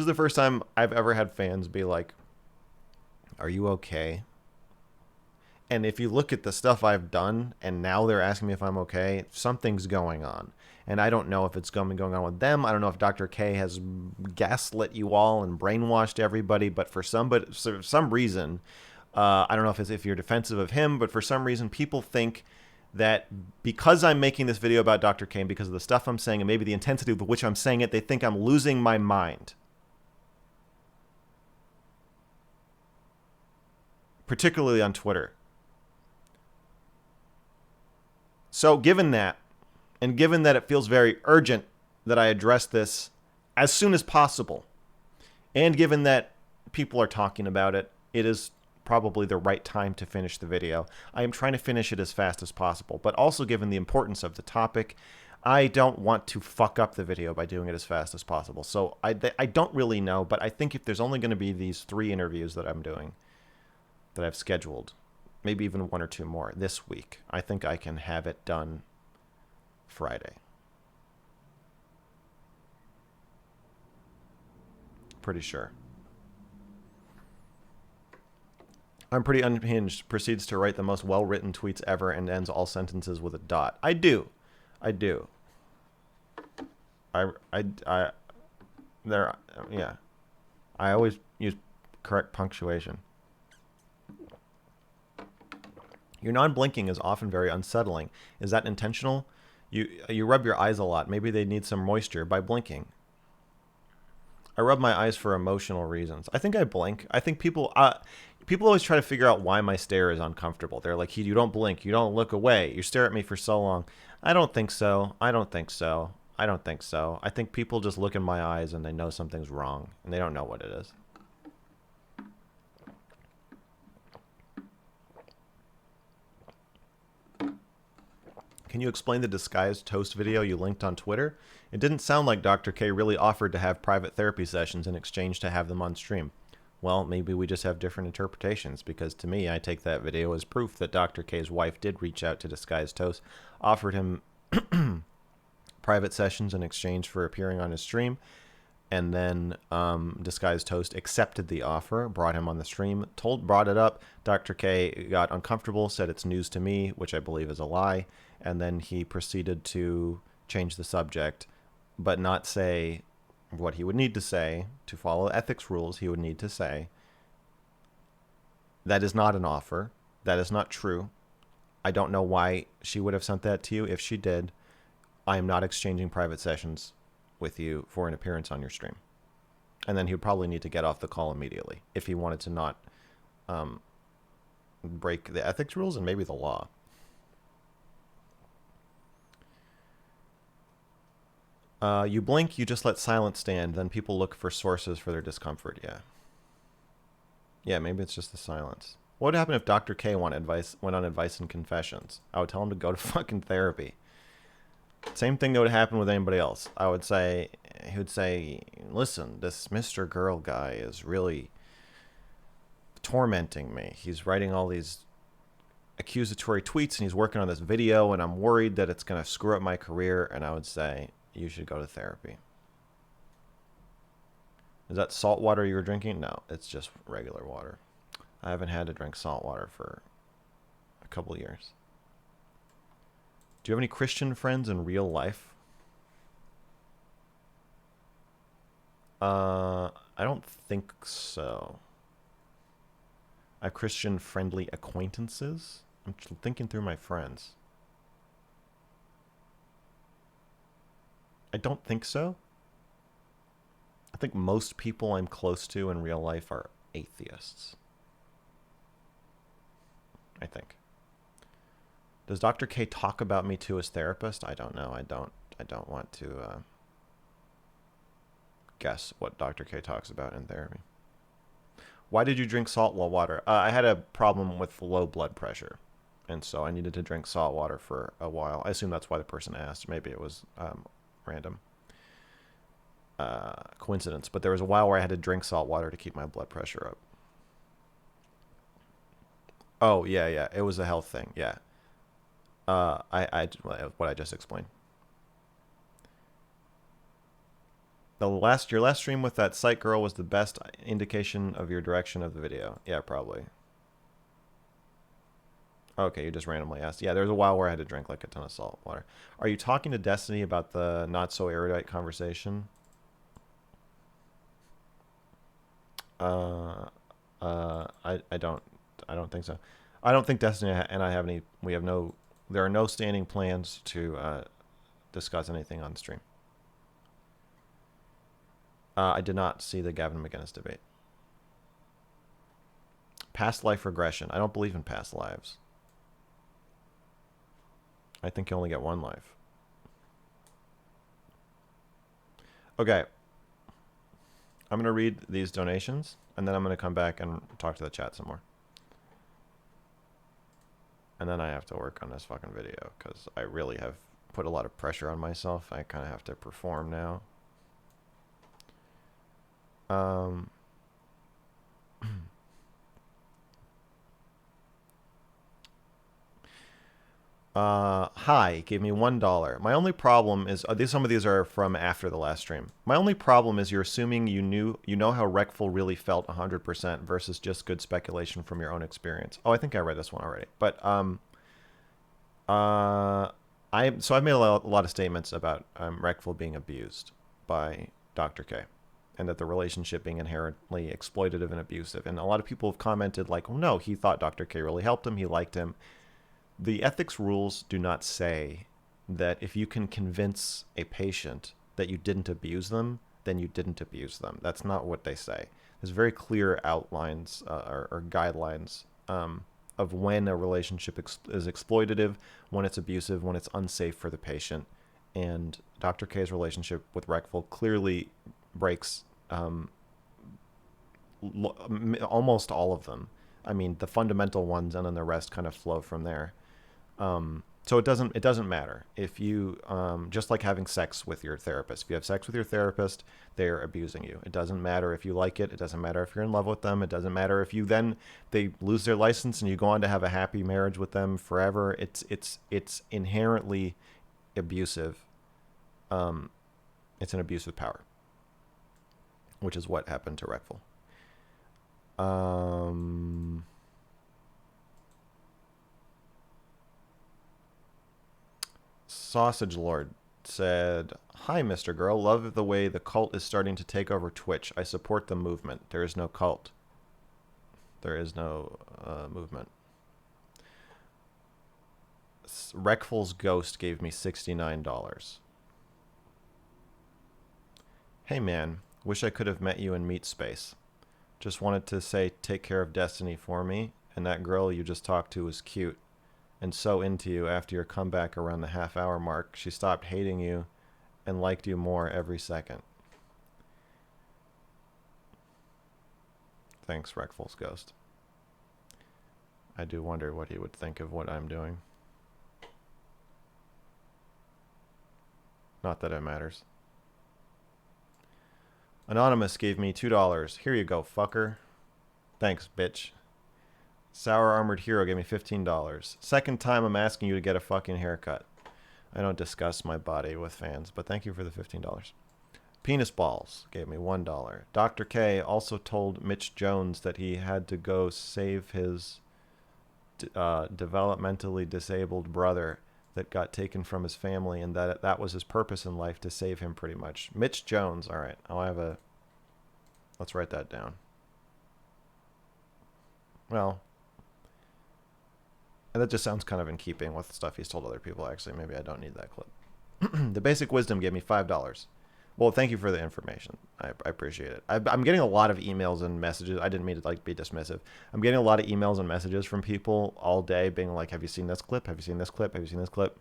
is the first time I've ever had fans be like, "Are you okay?" And if you look at the stuff I've done, and now they're asking me if I'm okay, something's going on. And I don't know if it's going on with them. I don't know if Dr. K has gaslit you all and brainwashed everybody, but for some reason, I don't know if you're defensive of him, but for some reason, people think that because I'm making this video about Dr. K and because of the stuff I'm saying and maybe the intensity with which I'm saying it, they think I'm losing my mind. Particularly on Twitter. So given that, and given that it feels very urgent that I address this as soon as possible, and given that people are talking about it, it is probably the right time to finish the video. I am trying to finish it as fast as possible, but also given the importance of the topic, I don't want to fuck up the video by doing it as fast as possible. So I don't really know, but I think if there's only going to be these 3 interviews that I'm doing, that I've scheduled, maybe even 1 or 2 more this week, I think I can have it done Friday. Pretty sure. I'm pretty unhinged. Proceeds to write the most well-written tweets ever and ends all sentences with a dot. I do. Yeah. I always use correct punctuation. Your non-blinking is often very unsettling. Is that intentional? You rub your eyes a lot. Maybe they need some moisture by blinking. I rub my eyes for emotional reasons. I think I blink. I think people always try to figure out why my stare is uncomfortable. They're like, you don't blink. You don't look away. You stare at me for so long. I don't think so. I think people just look in my eyes and they know something's wrong and they don't know what it is. Can you explain the disguised toast video you linked on Twitter? It didn't sound like Dr. K really offered to have private therapy sessions in exchange to have them on stream. Well, maybe we just have different interpretations, because to me, I take that video as proof that Dr. K's wife did reach out to Disguised Toast, offered him private sessions in exchange for appearing on his stream, and then Disguised Toast accepted the offer, brought him on the stream, brought it up. Dr. K got uncomfortable, said it's news to me, which I believe is a lie, and then he proceeded to change the subject, but not say what he would need to say. To follow ethics rules, he would need to say, that is not an offer. That is not true. I don't know why she would have sent that to you. If she did, I am not exchanging private sessions with you for an appearance on your stream. And then he would probably need to get off the call immediately if he wanted to not break the ethics rules and maybe the law. You blink, you just let silence stand, then people look for sources for their discomfort. Yeah, maybe it's just the silence. What would happen if Dr. K went on advice and confessions? I would tell him to go to fucking therapy. Same thing that would happen with anybody else. He would say, listen, this Mr. Girl guy is really tormenting me. He's writing all these accusatory tweets and he's working on this video and I'm worried that it's going to screw up my career. And I would say, you should go to therapy. Is that salt water you were drinking? No, it's just regular water. I haven't had to drink salt water for a couple of years. Do you have any Christian friends in real life? I don't think so. I have Christian-friendly acquaintances. I'm thinking through my friends. I don't think so. I think most people I'm close to in real life are atheists. I think. Does Dr. K talk about me to his therapist? I don't know. I don't want to guess what Dr. K talks about in therapy. Why did you drink salt water? I had a problem with low blood pressure. and so I needed to drink salt water for a while. I assume that's why the person asked. Maybe it was random coincidence, but there was a while where I had to drink salt water to keep my blood pressure up. Oh yeah, it was a health thing. Yeah, what I just explained. Your last stream with that site girl was the best indication of your direction of the video. Yeah, probably. Okay, you just randomly asked. Yeah, there was a while where I had to drink like a ton of salt water. Are you talking to Destiny about the not so erudite conversation? I don't think so. I don't think Destiny and I have any. There are no standing plans to discuss anything on stream. I did not see the Gavin McInnes debate. Past life regression. I don't believe in past lives. I think you only get one life. Okay. I'm going to read these donations, and then I'm going to come back and talk to the chat some more. And then I have to work on this fucking video, because I really have put a lot of pressure on myself. I kind of have to perform now. Hi, gave me $1. My only problem is some of these are from after the last stream. My only problem is you're assuming you know how Wreckful really felt 100% versus just good speculation from your own experience. Oh, I think I read this one already. But I've made a lot of statements about Wreckful being abused by Dr. K, and that the relationship being inherently exploitative and abusive. And a lot of people have commented like, "Oh no, he thought Dr. K really helped him. He liked him." The ethics rules do not say that if you can convince a patient that you didn't abuse them, then you didn't abuse them. That's not what they say. There's very clear outlines or guidelines of when a relationship is exploitative, when it's abusive, when it's unsafe for the patient. And Dr. K's relationship with Wreckful clearly breaks almost all of them. I mean, the fundamental ones, and then the rest kind of flow from there. So it doesn't matter if you just like having sex with your therapist. If you have sex with your therapist, they're abusing you. It doesn't matter if you like it. It doesn't matter if you're in love with them. It doesn't matter if they lose their license and you go on to have a happy marriage with them forever. It's inherently abusive. It's an abuse of power, which is what happened to Wreckful. Sausage Lord said, "Hi, Mr. Girl. Love the way the cult is starting to take over Twitch. I support the movement. There is no cult. There is no movement." Wreckful's ghost gave me $69. Hey, man. Wish I could have met you in Meat Space. Just wanted to say take care of Destiny for me, and that girl you just talked to was cute and so into you after your comeback around the half-hour mark. She stopped hating you and liked you more every second. Thanks, Wreckful's ghost. I do wonder what he would think of what I'm doing. Not that it matters. Anonymous gave me $2. Here you go, fucker. Thanks, bitch. Sour Armored Hero gave me $15. Second time I'm asking you to get a fucking haircut. I don't discuss my body with fans, but thank you for the $15. Penis Balls gave me $1. Dr. K also told Mitch Jones that he had to go save his developmentally disabled brother that got taken from his family, and that was his purpose in life, to save him pretty much. Mitch Jones. All right. Let's write that down. Well, and that just sounds kind of in keeping with stuff he's told other people. Actually, maybe I don't need that clip. The Basic Wisdom gave me $5. Well, thank you for the information. I appreciate it. I'm getting a lot of emails and messages. I didn't mean to be dismissive. I'm getting a lot of emails and messages from people all day being like, have you seen this clip? Have you seen this clip? Have you seen this clip?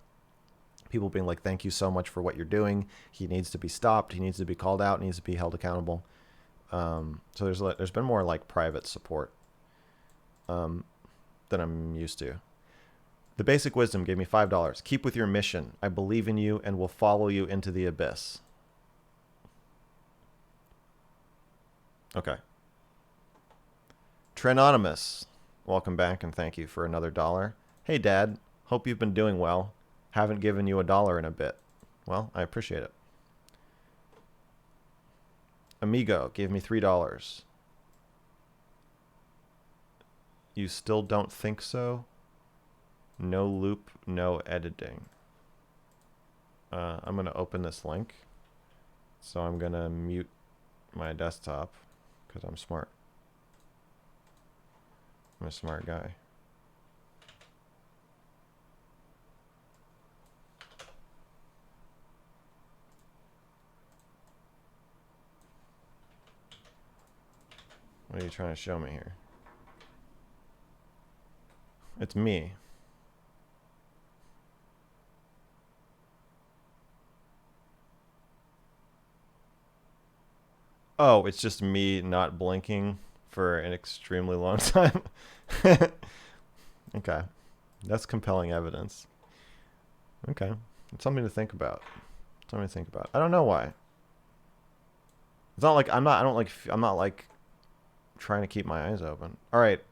People being like, thank you so much for what you're doing. He needs to be stopped. He needs to be called out. He needs to be held accountable. So there's been more like private support than I'm used to. The Basic Wisdom gave me $5. Keep with your mission. I believe in you and will follow you into the abyss. Okay. Trenonymous, welcome back and thank you for another $1. Hey, Dad. Hope you've been doing well. Haven't given you $1 in a bit. Well, I appreciate it. Amigo gave me $3. You still don't think so? No loop, no editing. I'm going to open this link. So I'm going to mute my desktop because I'm smart. I'm a smart guy. What are you trying to show me here? It's me. Oh, it's just me not blinking for an extremely long time. Okay. That's compelling evidence. Okay. It's something to think about. Something to think about. I don't know why. It's not like I'm not like trying to keep my eyes open. All right.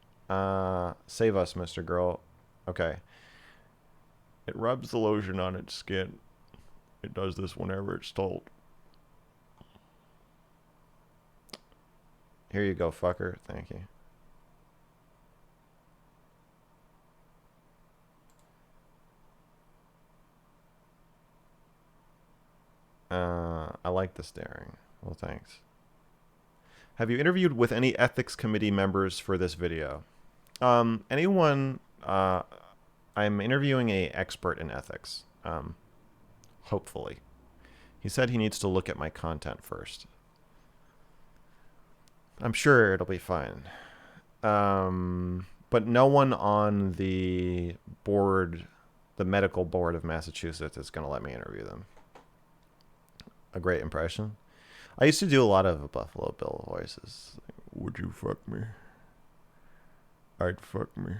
Save us, Mr. Girl. Okay. It rubs the lotion on its skin. It does this whenever it's told. Here you go, fucker. Thank you. I like the staring. Well, thanks. Have you interviewed with any ethics committee members for this video? Anyone, I'm interviewing a expert in ethics. Hopefully. He said he needs to look at my content first. I'm sure it'll be fine. But no one on the board, the medical board of Massachusetts, is going to let me interview them. A great impression. I used to do a lot of Buffalo Bill voices. Would you fuck me? I'd fuck me.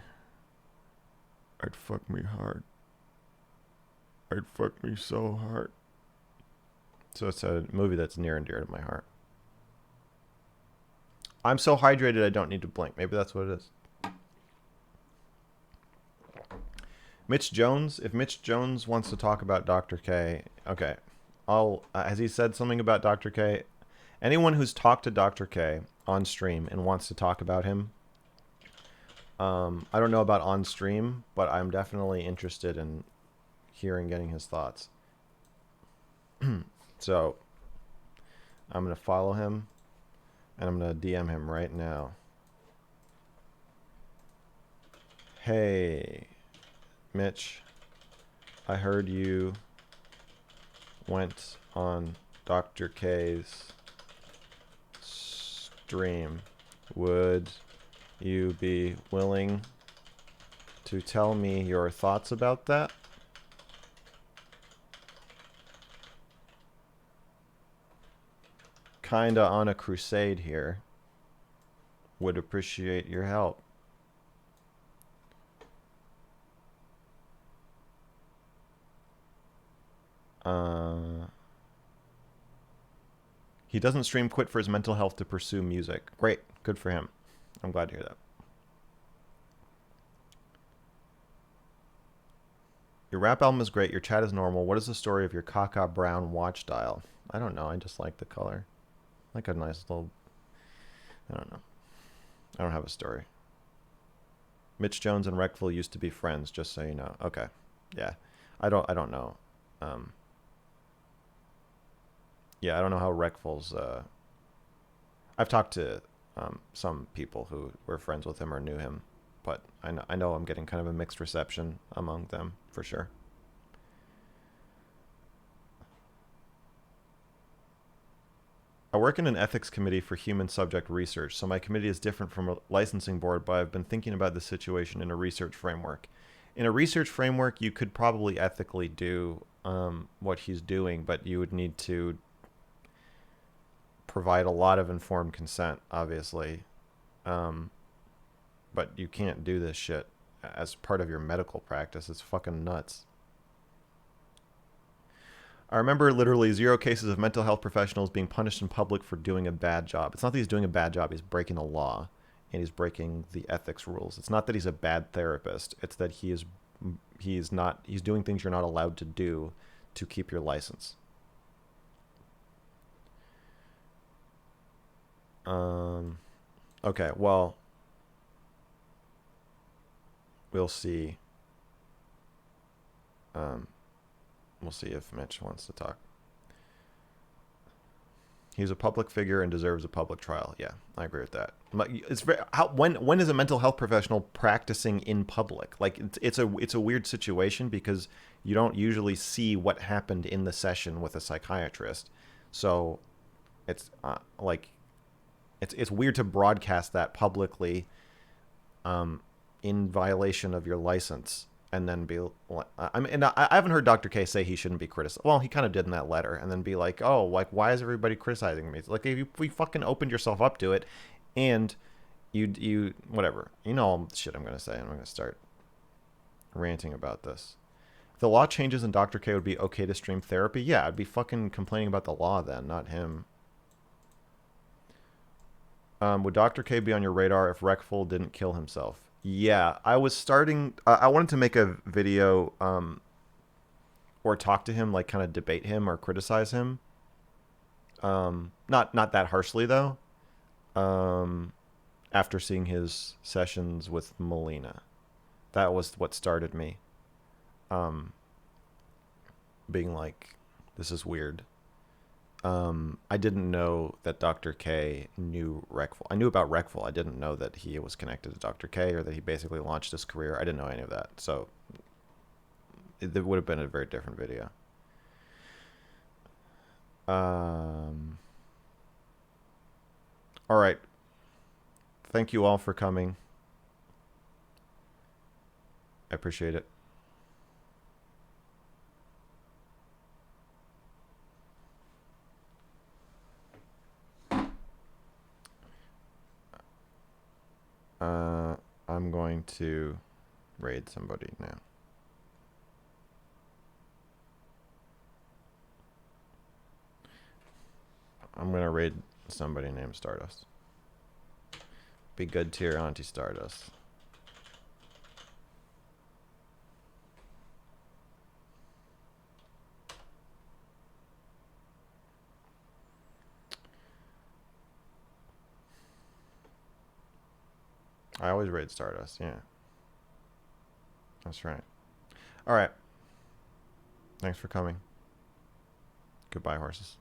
I'd fuck me hard. I'd fuck me so hard. So it's a movie that's near and dear to my heart. I'm so hydrated I don't need to blink. Maybe that's what it is. Mitch Jones. If Mitch Jones wants to talk about Dr. K, okay. Has he said something about Dr. K? Anyone who's talked to Dr. K on stream and wants to talk about him, I don't know about on stream, but I'm definitely interested in getting his thoughts. So I'm going to follow him and I'm going to DM him right now. Hey, Mitch, I heard you went on Dr. K's stream. Would you be willing to tell me your thoughts about that? Kinda on a crusade here. Would appreciate your help. He doesn't stream, quit for his mental health to pursue music. Great. Good for him. I'm glad to hear that. Your rap album is great. Your chat is normal. What is the story of your caca brown watch dial? I don't know. I just like the color. Like a nice little... I don't know. I don't have a story. Mitch Jones and Reckful used to be friends, just so you know. Okay. Yeah. I don't know. Yeah, I don't know how Reckful's... I've talked to some people who were friends with him or knew him, but I know I'm getting kind of a mixed reception among them, for sure. I work in an ethics committee for human subject research, so my committee is different from a licensing board, but I've been thinking about this situation in a research framework. In a research framework, you could probably ethically do what he's doing, but you would need to provide a lot of informed consent, obviously. But you can't do this shit as part of your medical practice. It's fucking nuts. I remember literally 0 cases of mental health professionals being punished in public for doing a bad job. It's not that he's doing a bad job, he's breaking the law and he's breaking the ethics rules. It's not that he's a bad therapist, it's that he's doing things you're not allowed to do to keep your license. Okay, well, we'll see. We'll see if Mitch wants to talk. He's a public figure and deserves a public trial. Yeah, I agree with that. It's very, when is a mental health professional practicing in public? Like it's a weird situation because you don't usually see what happened in the session with a psychiatrist. So it's it's weird to broadcast that publicly in violation of your license. And then be, I mean, I haven't heard Dr. K say he shouldn't be criticized. Well, he kind of did in that letter, and then be like, oh, like, why is everybody criticizing me? It's like, if you fucking opened yourself up to it, and you whatever, you know all the shit I'm gonna say, and I'm gonna start ranting about this. If the law changes and Dr. K would be okay to stream therapy, yeah, I'd be fucking complaining about the law then, not him. Would Dr. K be on your radar if Reckful didn't kill himself? Yeah, I was starting. I wanted to make a video, or talk to him, like kind of debate him or criticize him. Not that harshly though. After seeing his sessions with Melina, that was what started me. Being like, this is weird. I didn't know that Dr. K knew Reckful. I knew about Reckful. I didn't know that he was connected to Dr. K or that he basically launched his career. I didn't know any of that. So it would have been a very different video. All right. Thank you all for coming. I appreciate it. I'm going to raid somebody now. I'm going to raid somebody named Stardust. Be good to your Auntie Stardust. I always raid Stardust, yeah. That's right. All right. Thanks for coming. Goodbye, horses.